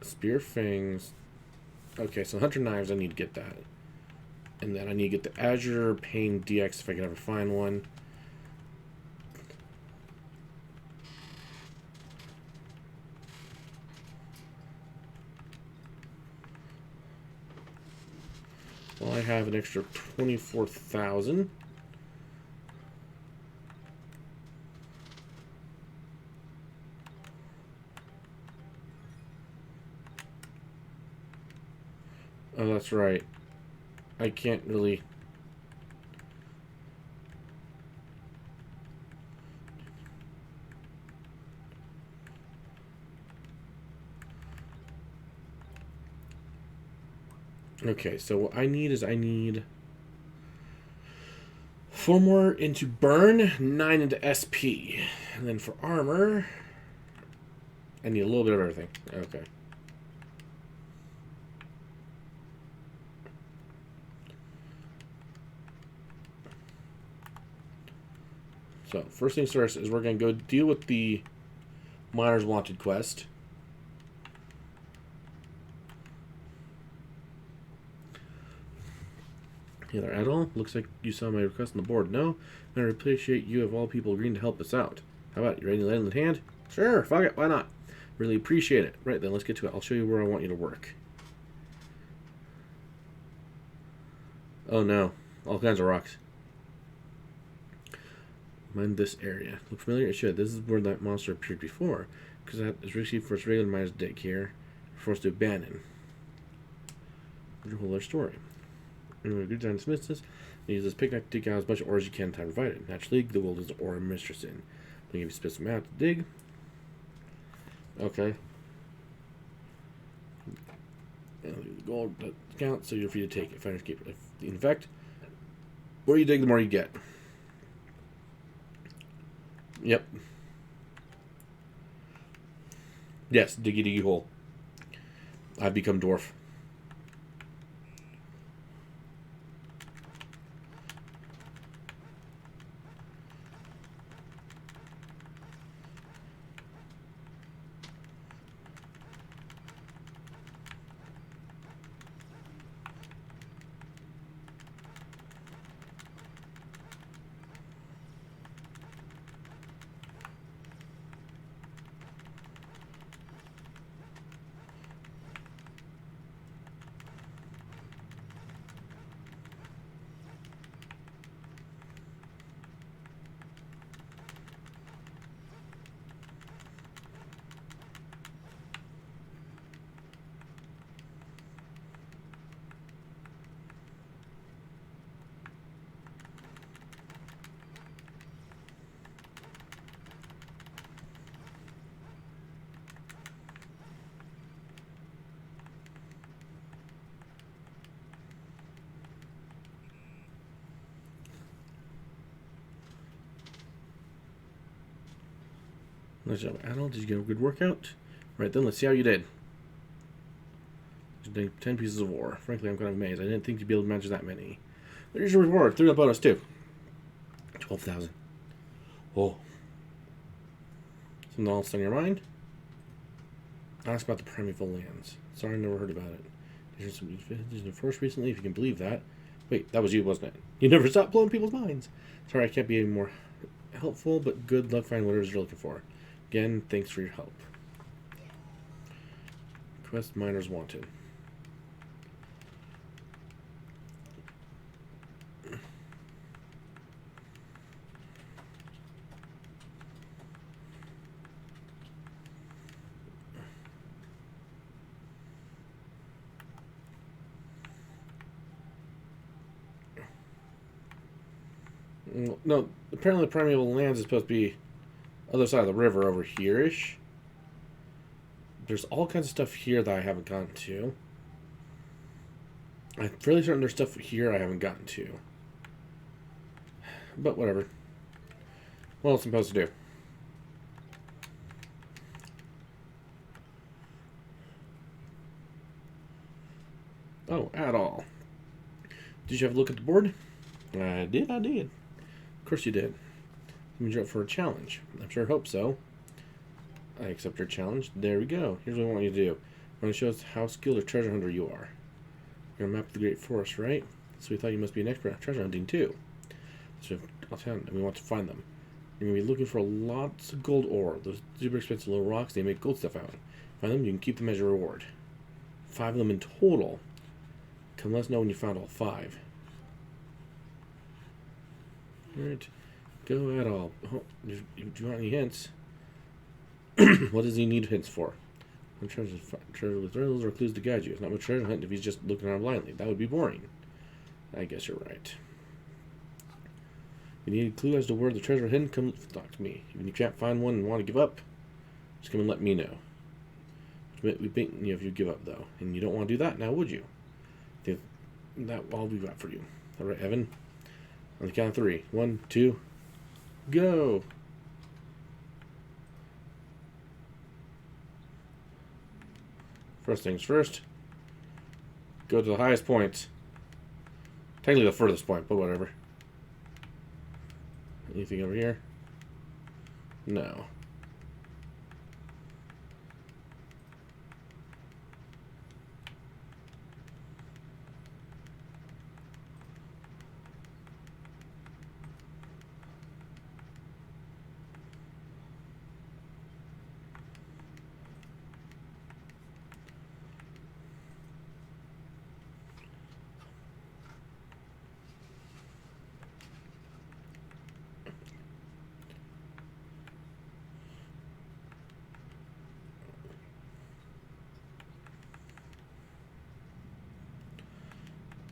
Spear fangs. Okay, so Hunter Knives, I need to get that. And then I need to get the Azure Pain DX if I can ever find one. Well, I have an extra 24,000. Oh, that's right. I can't really... Okay, so what I need is 4 more into burn, 9 into SP. And then for armor, I need a little bit of everything. Okay. So, first things first is we're going to go deal with the Miners Wanted quest. Healer at all? Looks like you saw my request on the board. No? I appreciate you of all people agreeing to help us out. How about it? You ready to land in hand? Sure, fuck it, why not? Really appreciate it. Right then, let's get to it. I'll show you where I want you to work. Oh no, all kinds of rocks. Mind this area. Look familiar? It should. This is where that monster appeared before. Because that is risky for its regular miner's dig here. Forced to abandon. Whole other story. Anyway, good time to dismiss this. Use this pickaxe to dig out as much ore as you can time provided. Naturally, the world is ore mistress in. I'll give you specific map to dig. Okay. And the gold counts, so you're free to take it. Finders keep it. In fact, the more you dig, the more you get. Yep. Yes, diggy diggy hole. I've become dwarf. Nice job, Adult. Did you get a good workout? Right then, let's see how you did. 10 pieces of ore. Frankly, I'm kind of amazed. I didn't think you'd be able to manage that many. There's your reward. 3 bonus, too. 12,000. Oh. Something else on your mind? Ask about the primeval lands. Sorry, I never heard about it. There's some in the force recently, if you can believe that. Wait, that was you, wasn't it? You never stop blowing people's minds. Sorry, I can't be any more helpful, but good luck finding whatever you're looking for. Again, thanks for your help. Quest miners wanted. No, apparently the primeval lands is supposed to be other side of the river over here-ish. There's all kinds of stuff here that I haven't gotten to. I'm fairly certain there's stuff here I haven't gotten to. But whatever. What else am I supposed to do? Oh, at all. Did you have a look at the board? I did. Of course you did. That means you're up for a challenge. I'm sure hope so. I accept your challenge. There we go. Here's what I want you to do. I want to show us how skilled a treasure hunter you are. You're on a map of the Great Forest, right? So we thought you must be an expert at treasure hunting too. So we want to find them. You're going to be looking for lots of gold ore. Those super expensive little rocks they make gold stuff out. Find them, you can keep them as your reward. 5 of them in total. Come let us know when you found all 5. Alright. Go at all. Oh, do you want any hints? What does he need hints for? Treasure with riddles or clues to guide you. It's not much treasure hunt if he's just looking around blindly. That would be boring. I guess you're right. If you need a clue as to where the treasure is hidden, come talk to me. If you can't find one and want to give up, just come and let me know. We think if you give up though, and you don't want to do that, now would you? That all we've got for you. All right, Evan. On the count of 3. 1, 2, go. First things first. Go to the highest point. Technically the furthest point, but whatever. Anything over here? No.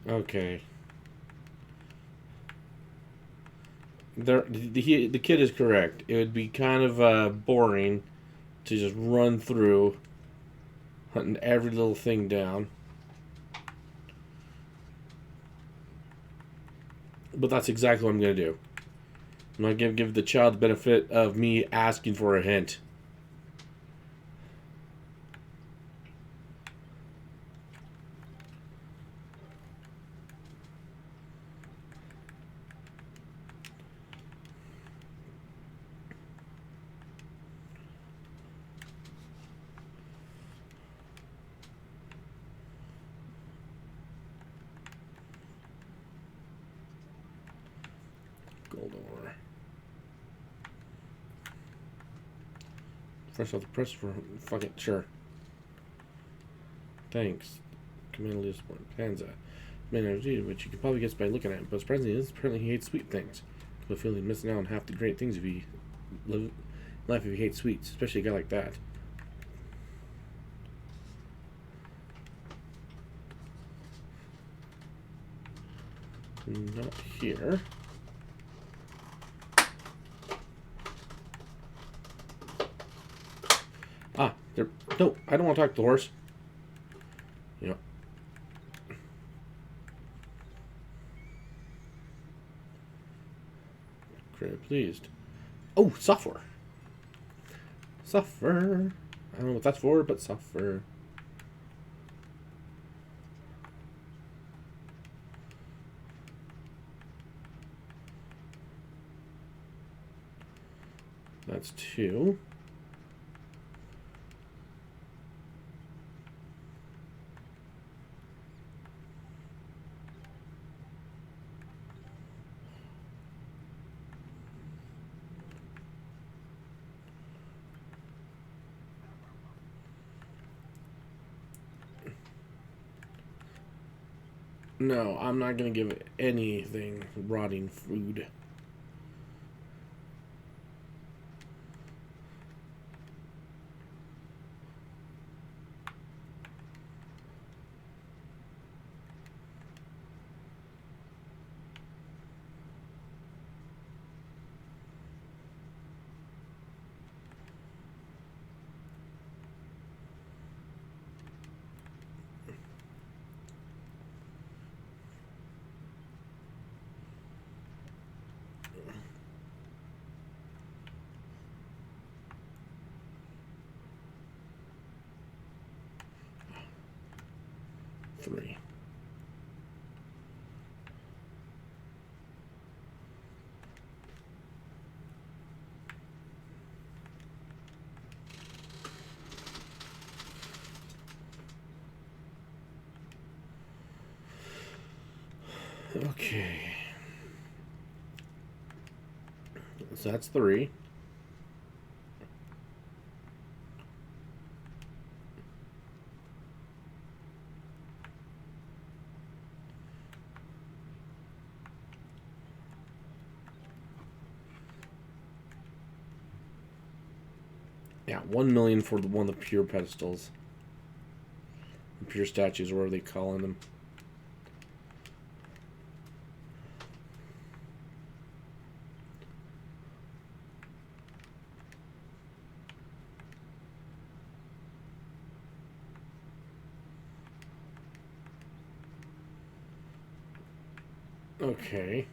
Okay. The kid is correct. It would be kind of boring to just run through hunting every little thing down. But that's exactly what I'm going to do. I'm not going to give the child the benefit of me asking for a hint. Gold ore. Fresh off the press for fuck it, sure. Thanks. Command list one. Panza. Man, which you can probably guess by looking at him, but surprisingly, apparently he hates sweet things. I feel he's missing out on half the great things if he live life if he hates sweets, especially a guy like that. Not here. Ah, there. No, I don't want to talk to the horse. You know. Very pleased. Oh, software. Suffer. I don't know what that's for, but suffer. That's 2. No, I'm not going to give it anything rotting food. Three. Okay. So that's 3. Yeah, 1 million for the one of the pure pedestals. Pure statues, whatever they calling them. Okay.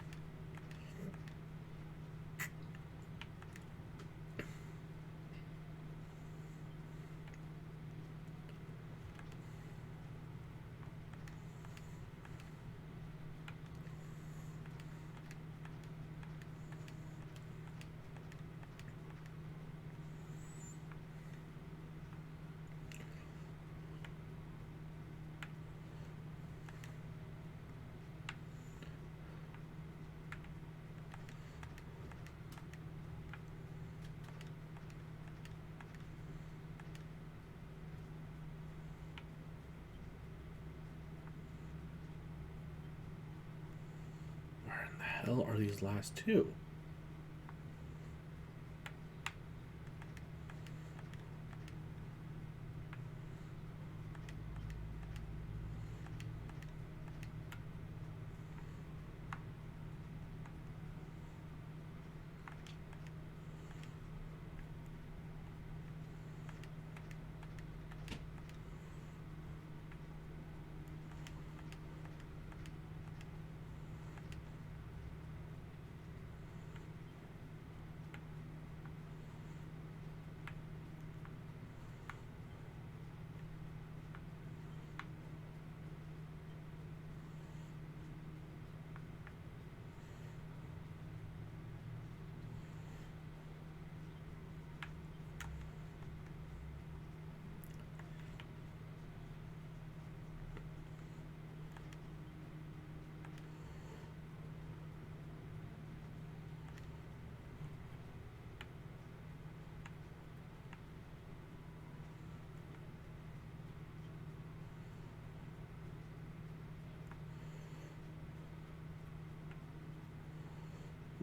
Where in the hell are these last 2?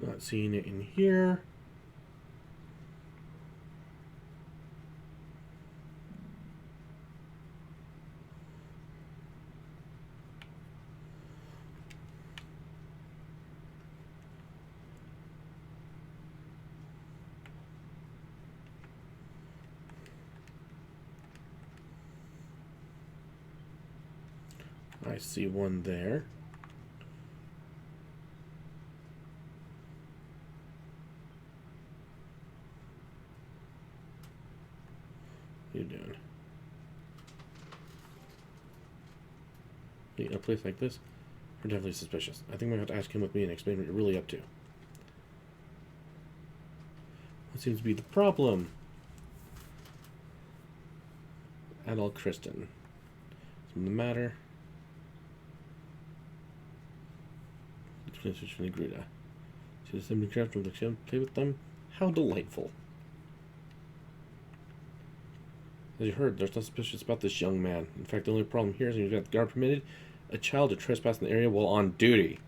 Not seeing it in here. I see one there. What are you doing? In a place like this, we're definitely suspicious. I think I'm going to have to ask him with me and explain what you're really up to. What seems to be the problem? Adult Kristen. Something the matter? It's from the Gruda. See the same craft from the ship, play with them? How delightful. As you heard, there's nothing suspicious about this young man. In fact, the only problem here is you've got the guard permitted a child to trespass in the area while on duty.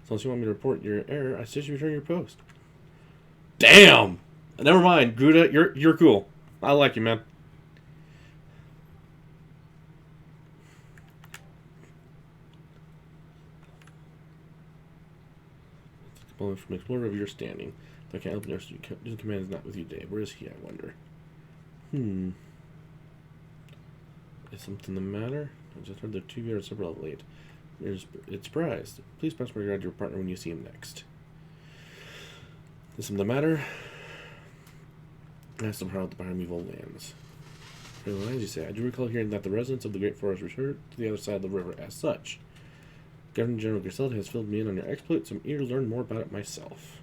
So unless you want me to report your error, I suggest you return your post. Damn! Never mind, Gruda, you're cool. I like you, man. From explorer of your standing. I can't help nurse. Your command is not with you today. Where is he, I wonder? Is something the matter? I just heard the two of you are several late. It's surprised. Please pass my regard to your partner when you see him next. Is something the matter? Ask them how the primeval lands. Well, as you say, I do recall hearing that the residents of the Great Forest returned to the other side of the river as such. Governor General Celceta has filled me in on your exploits, so I'm eager to learn more about it myself.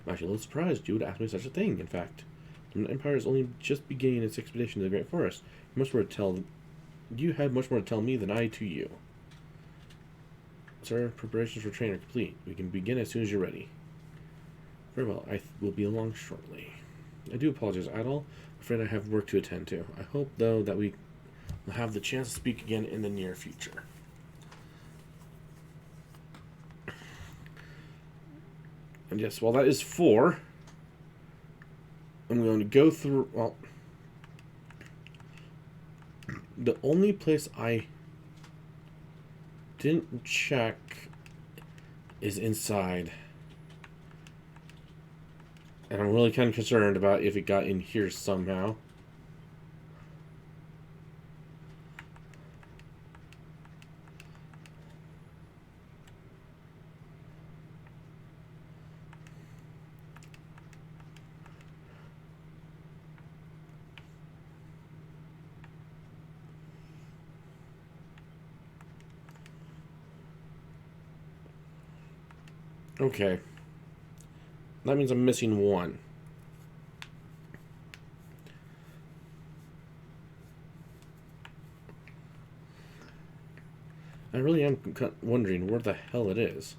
I'm actually a little surprised you would ask me such a thing, in fact. The Empire is only just beginning its expedition to the Great Forest. You have much more to tell me than I to you. Sir, preparations for training are complete. We can begin as soon as you're ready. Very well, I will be along shortly. I do apologize, Idol. I'm afraid I have work to attend to. I hope, though, that we will have the chance to speak again in the near future. And yes, well, that is 4. I'm going to go through... Well, the only place I didn't check is inside. And I'm really kind of concerned about if it got in here somehow. Okay. That means I'm missing 1. I really am wondering where the hell it is.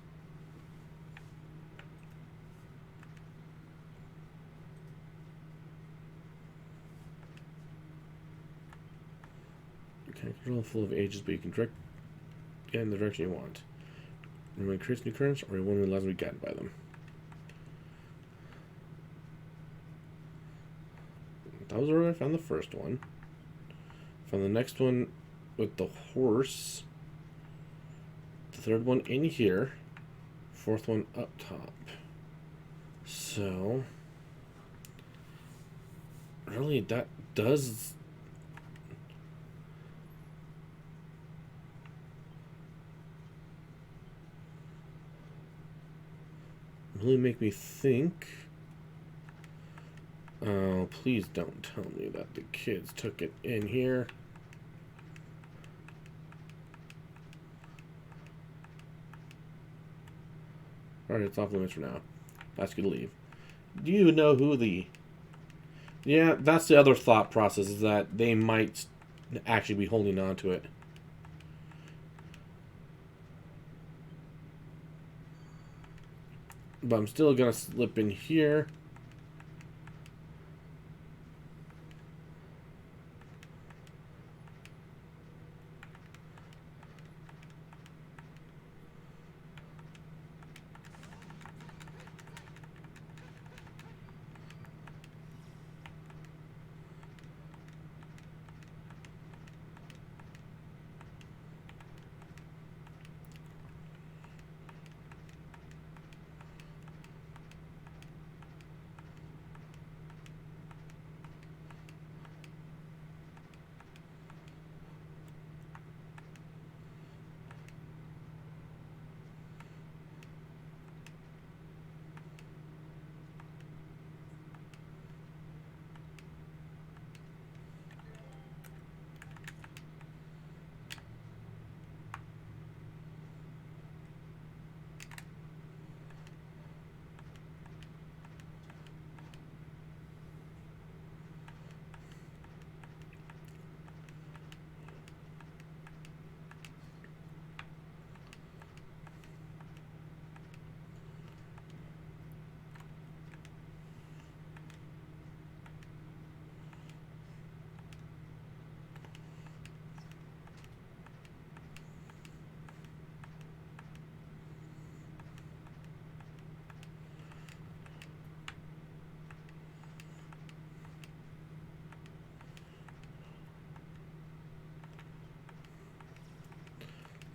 Okay, control full of ages, but you can direct get in the direction you want. And when it creates new currents, or you want to allow them to be guided by them. That was where I found the first one. Found the next one with the horse. The third one in here. 4th one up top. So, really, that does... really make me think. Oh, please don't tell me that the kids took it in here. Alright, it's off limits for now. Ask you to leave. Do you know who the... Yeah, that's the other thought process, is that they might actually be holding on to it. But I'm still going to slip in here.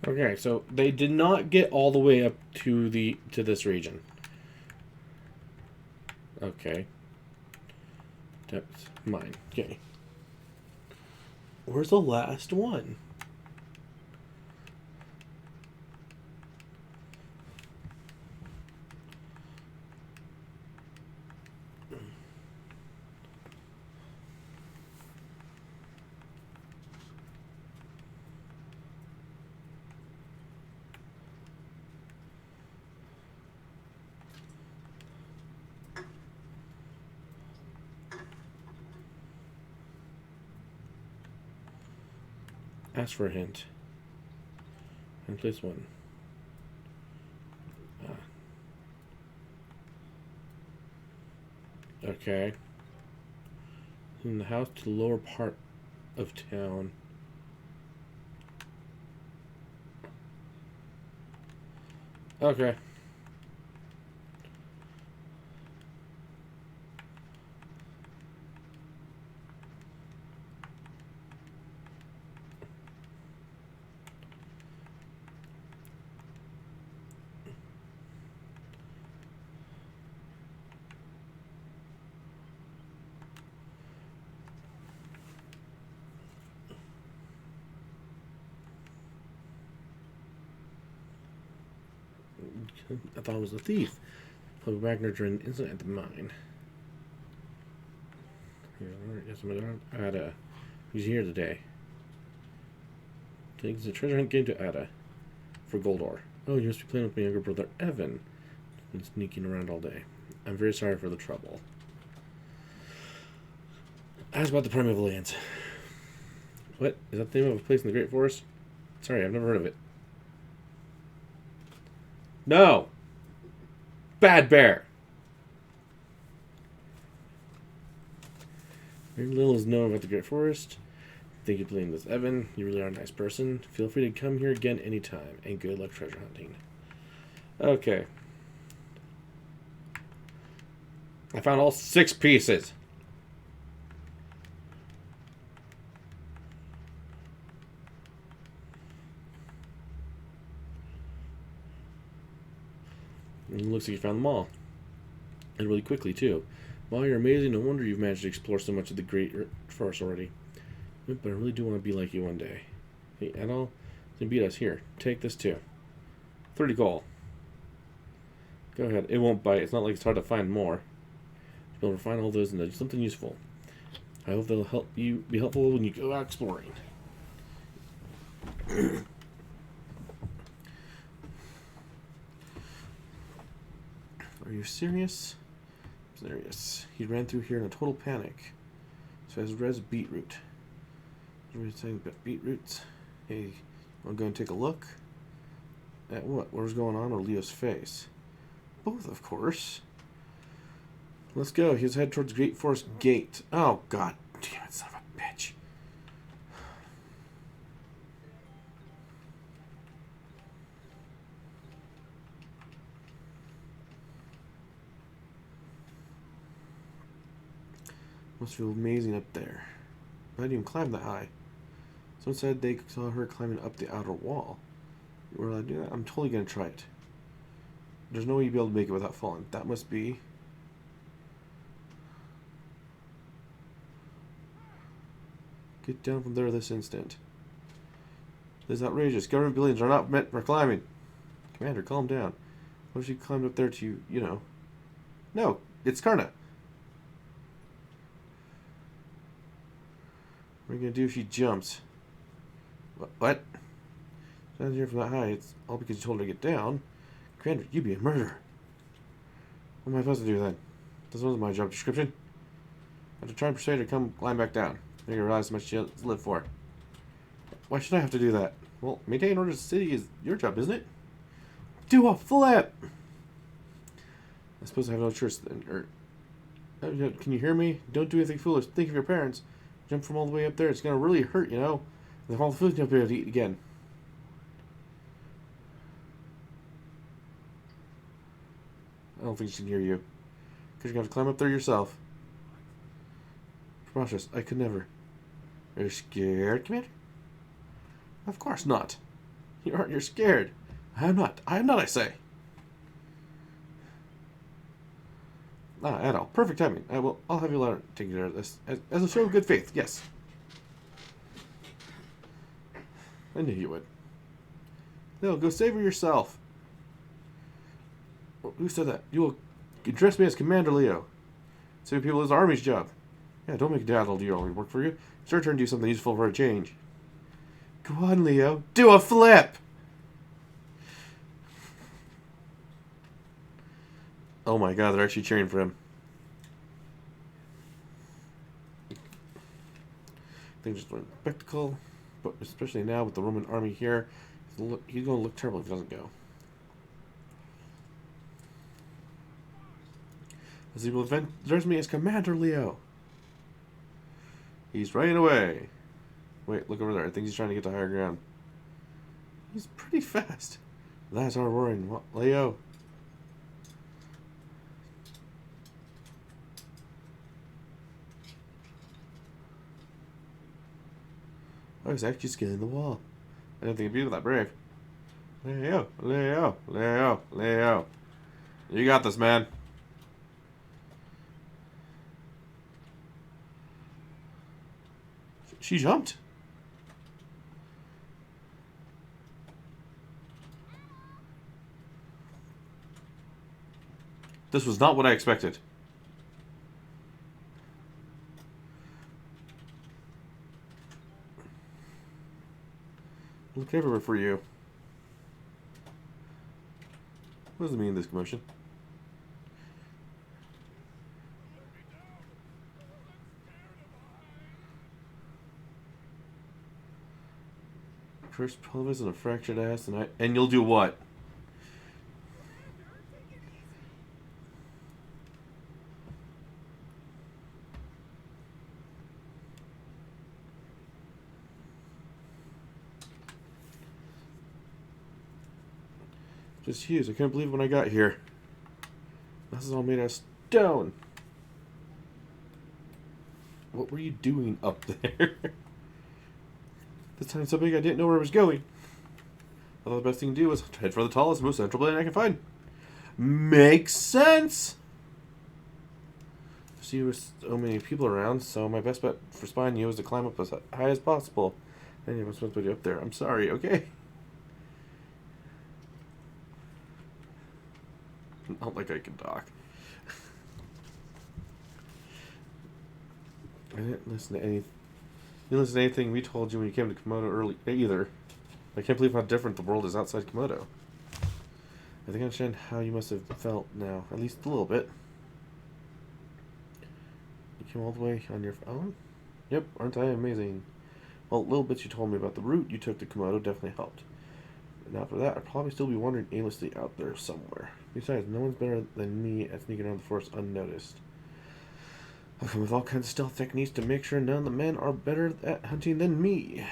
Okay, so they did not get all the way up to this region. Okay. That's mine. Okay. Where's the last one? Ask for a hint. And place one. Okay. In the house to the lower part of town. Okay. I thought it was a thief. Plug Wagner during an incident at the mine. Yes, Ada. He's here today. Takes the treasure hunt game to Ada for gold ore. Oh, you must be playing with my younger brother Evan. Been sneaking around all day. I'm very sorry for the trouble. Ask about the primeval lands. What? Is that the name of a place in the Great Forest? Sorry, I've never heard of it. No! Bad bear! Very little is known about the Great Forest. Thank you for playing this, Evan. You really are a nice person. Feel free to come here again anytime. And good luck treasure hunting. Okay. I found all 6 pieces. And it looks like you found them all. And really quickly, too. Wow, you're amazing. No wonder you've managed to explore so much of the Great Forest already. But I really do want to be like you one day. Hey, Adol, you beat us. Here, take this too. 30 gold. Go ahead. It won't bite. It's not like it's hard to find more. You'll refine all those into something useful. I hope they'll help you be helpful when you go out exploring. Are you serious? Serious. He ran through here in a total panic. So as res beetroot. Beetroots. Hey, want to go and take a look? At what? What was going on with Leo's face? Both, of course. Let's go. He's head towards Great Forest Gate. Oh, god damn it, son of a bitch. Must feel amazing up there. I didn't even climb that high. Someone said they saw her climbing up the outer wall. Will I do that? I'm totally going to try it. There's no way you'd be able to make it without falling. That must be... Get down from there this instant. This is outrageous. Government buildings are not meant for climbing. Commander, calm down. What if she climbed up there to, you know... No, it's Karna. What are you going to do if she jumps? What? Down here from that high, it's all because you told her to get down. Commander, you'd be a murderer. What am I supposed to do then? This wasn't my job description. I have to try and persuade her to come climb back down. Make her realize how much she has to live for. Why should I have to do that? Well, maintaining order to the city is your job, isn't it? Do a flip! I suppose I have no choice then. Can you hear me? Don't do anything foolish. Think of your parents. Jump from all the way up there. It's going to really hurt, you know. And if all the food, you'll be able to eat again. I don't think she can hear you. Because you're going to have to climb up there yourself. Preposterous. I could never. Are you scared, Commander? Of course not. You aren't. You're scared. I'm not. I'm not, I say. Ah, Adol. Perfect timing. I'll have you learn taking care of this. As a show of good faith, yes. I knew you would. No, go save her yourself. Who said that? You will address me as Commander Leo. Saving people is the Army's job. Yeah, don't make Adol do your only work for you. It's your turn to do something useful for a change. Go on, Leo. Do a flip! Oh my god, they're actually cheering for him. Things just went spectacle, but especially now with the Roman army here, he's going to look terrible if he doesn't go. As he will address me as Commander Leo. He's running away. Wait, look over there. I think he's trying to get to higher ground. He's pretty fast. That's our roaring. Leo. I was actually scaling the wall. I didn't think it'd be that brave. Leo, Leo, Leo, Leo. You got this, man. She jumped. This was not what I expected. Look everywhere for you. What does it mean, this commotion? First pelvis and a fractured ass, and you'll do what? Just huge. I couldn't believe when I got here. This is all made out of stone. What were you doing up there? This time so big I didn't know where I was going. I thought the best thing to do was head for the tallest, most central building I can find. Makes sense! I see with so many people around, so my best bet for spying you is to climb up as high as possible. I didn't even supposed to put you up there. I'm sorry, okay? Not like I can talk. I didn't listen to anything we told you when you came to Komodo early either. I can't believe how different the world is outside Komodo. I think I understand how you must have felt now, at least a little bit. You came all the way on your own? Yep, aren't I amazing? Well, little bits you told me about the route you took to Komodo definitely helped. And after that, I'd probably still be wandering aimlessly out there somewhere. Besides, no one's better than me at sneaking around the forest unnoticed. I've come with all kinds of stealth techniques to make sure none of the men are better at hunting than me.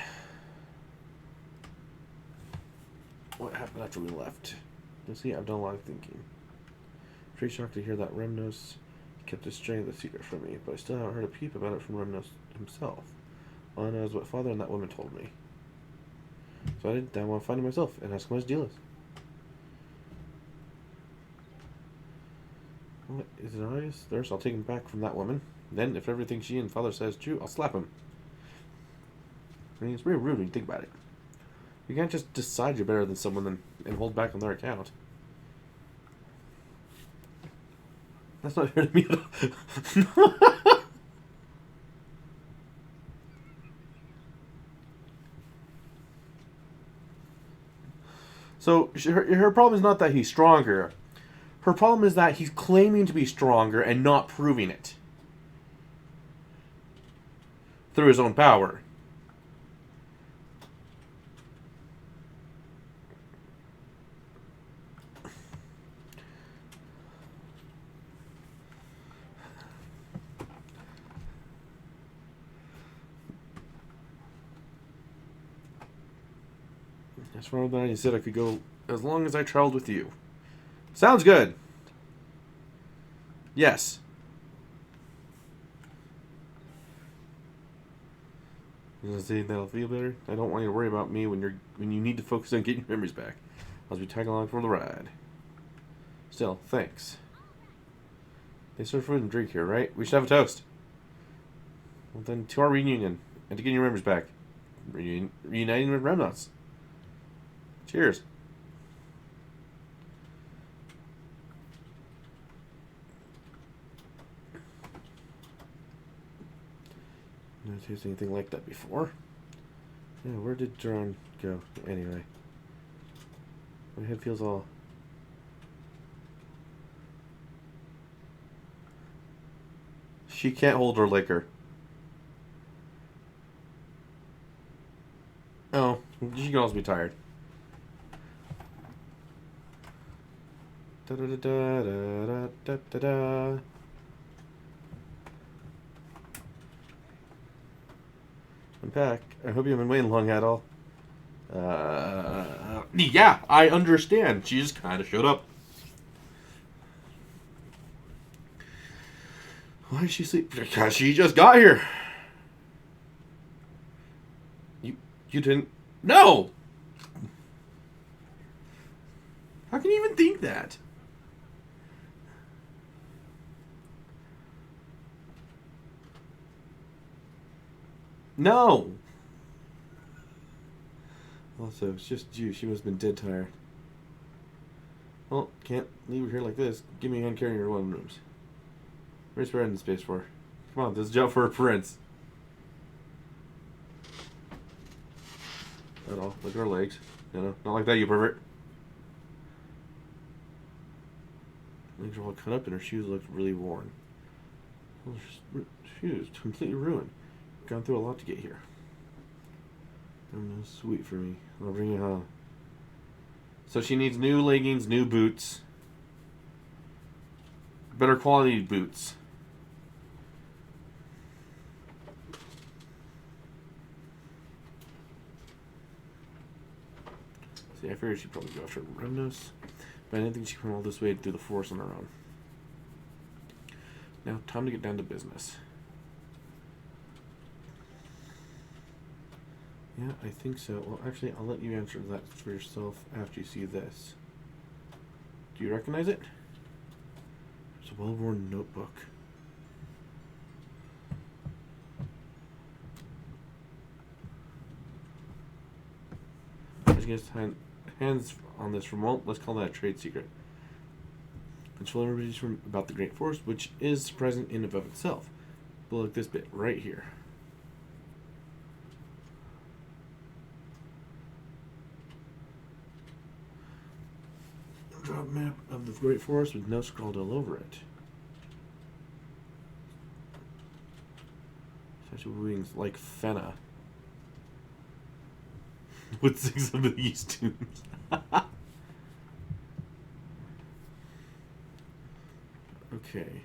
What happened after we left? You see, I've done a lot of thinking. Pretty shocked to hear that Remnos kept a string of the secret from me, but I still haven't heard a peep about it from Remnos himself. All I know is what father and that woman told me. So I want to find it myself and ask him what his deal is. What is it obvious? There's, I'll take him back from that woman. Then, if everything she and father says is true, I'll slap him. I mean, it's really rude when you think about it. You can't just decide you're better than someone and hold back on their account. That's not fair to me at all. So, her problem is not that he's stronger. Her problem is that he's claiming to be stronger and not proving it. Through his own power. As far as I said, I could go as long as I traveled with you. Sounds good. Yes. I was gonna say that'll feel better. I don't want you to worry about me when you need to focus on getting your memories back. I'll be tagging along for the ride. Still, thanks. They serve food and drink here, right? We should have a toast. Well, then to our reunion and to getting your memories back. Reuniting with Remnuts. Cheers. Never tasted anything like that before. Yeah, where did John go? Anyway. My head feels all... She can't hold her liquor. Oh, she can also be tired. Da da da da da da da da. I'm back. I hope you haven't been waiting long at all. Yeah, I understand. She just kind of showed up. Why is she sleep? Because she just got here. You didn't... No! How can you even think that? No! Also, it's just you. She must have been dead tired. Well, can't leave her here like this. Give me a hand carrying her one rooms. Where's spreading the space for? Come on, this is a job for a prince. At all. Look at her legs. You know, not like that, you pervert. Legs are all cut up and her shoes look really worn. Well, her shoes completely ruined. Gone through a lot to get here. Sweet for me. I'll bring you home. So she needs new leggings, new boots. Better quality boots. See, I figured she'd probably go after Remnos, but I didn't think she'd come all this way through the forest on her own. Now, time to get down to business. Yeah, I think so. Well, actually, I'll let you answer that for yourself after you see this. Do you recognize it? It's a well-worn notebook. I guess hands on this remote. Let's call that a trade secret. It's full of information about the Great Forest, which is surprising in and of itself. But look, this bit right here. Drop map of the Great Forest with notes scrawled all over it. Such wings like Fenna. With 6 of these tombs. Okay.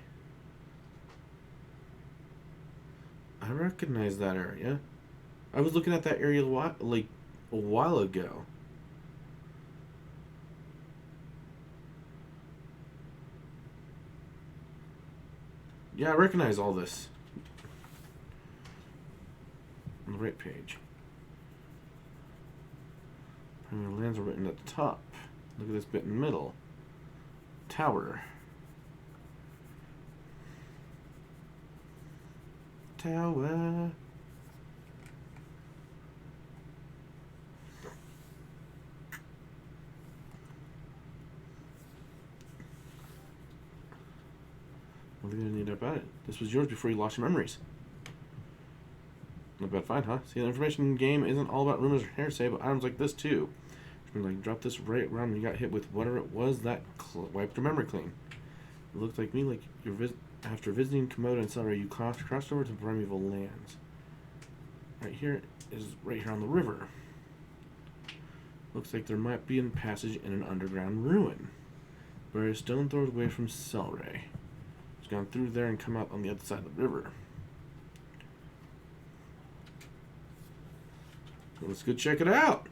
I recognize that area. I was looking at that area like a while ago. Yeah, I recognize all this. On the right page. Primary lands are written at the top. Look at this bit in the middle. Tower. Tower. What are you gonna need about it? This was yours before you lost your memories. Not bad find, huh? See, the information game isn't all about rumors or hearsay, but items like this too. Like, drop this right around when you got hit with whatever it was that wiped your memory clean. It looked like me, like after visiting Komodo and Celery, you crossed over to primeval lands. Right here is right here on the river. Looks like there might be a passage in an underground ruin, where a stone throws away from Celery. It's gone through there and come out on the other side of the river. Well, let's go check it out.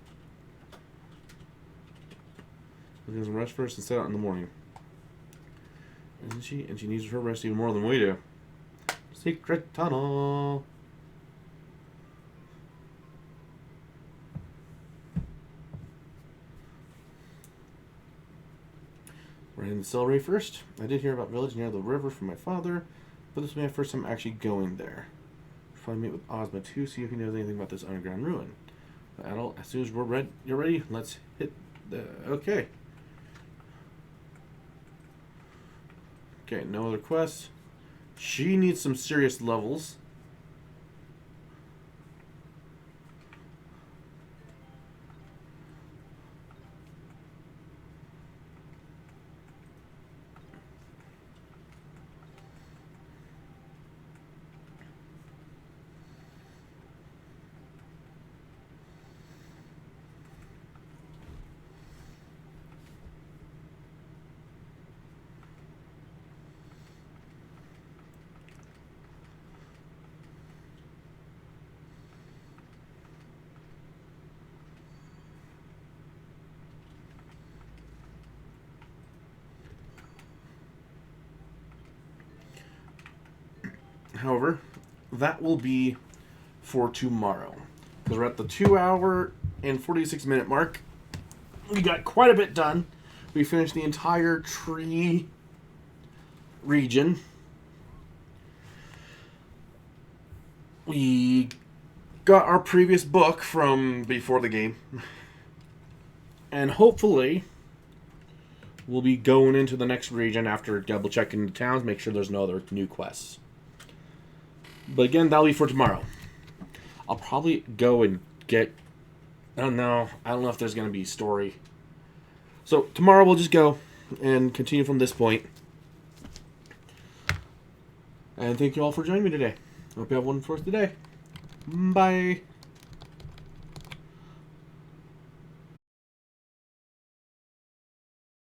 We're going to rest first and set out in the morning. Isn't she? And she needs her rest even more than we do. Secret tunnel. We're in the Celery first. I did hear about village near the river from my father, but this will be my first time actually going there. Should probably meet with Ozma too, see if he knows anything about this underground ruin. Adult, as soon as you're ready, let's hit the... Okay. Okay, no other quests. She needs some serious levels. However, that will be for tomorrow. Because we're at the 2 hour and 46 minute mark. We got quite a bit done. We finished the entire tree region. We got our previous book from before the game. And hopefully we'll be going into the next region after double checking the towns, make sure there's no other new quests. But again, that'll be for tomorrow. I'll probably go and get... I don't know if there's going to be a story. So tomorrow we'll just go and continue from this point. And thank you all for joining me today. Hope you have one for us today. Bye.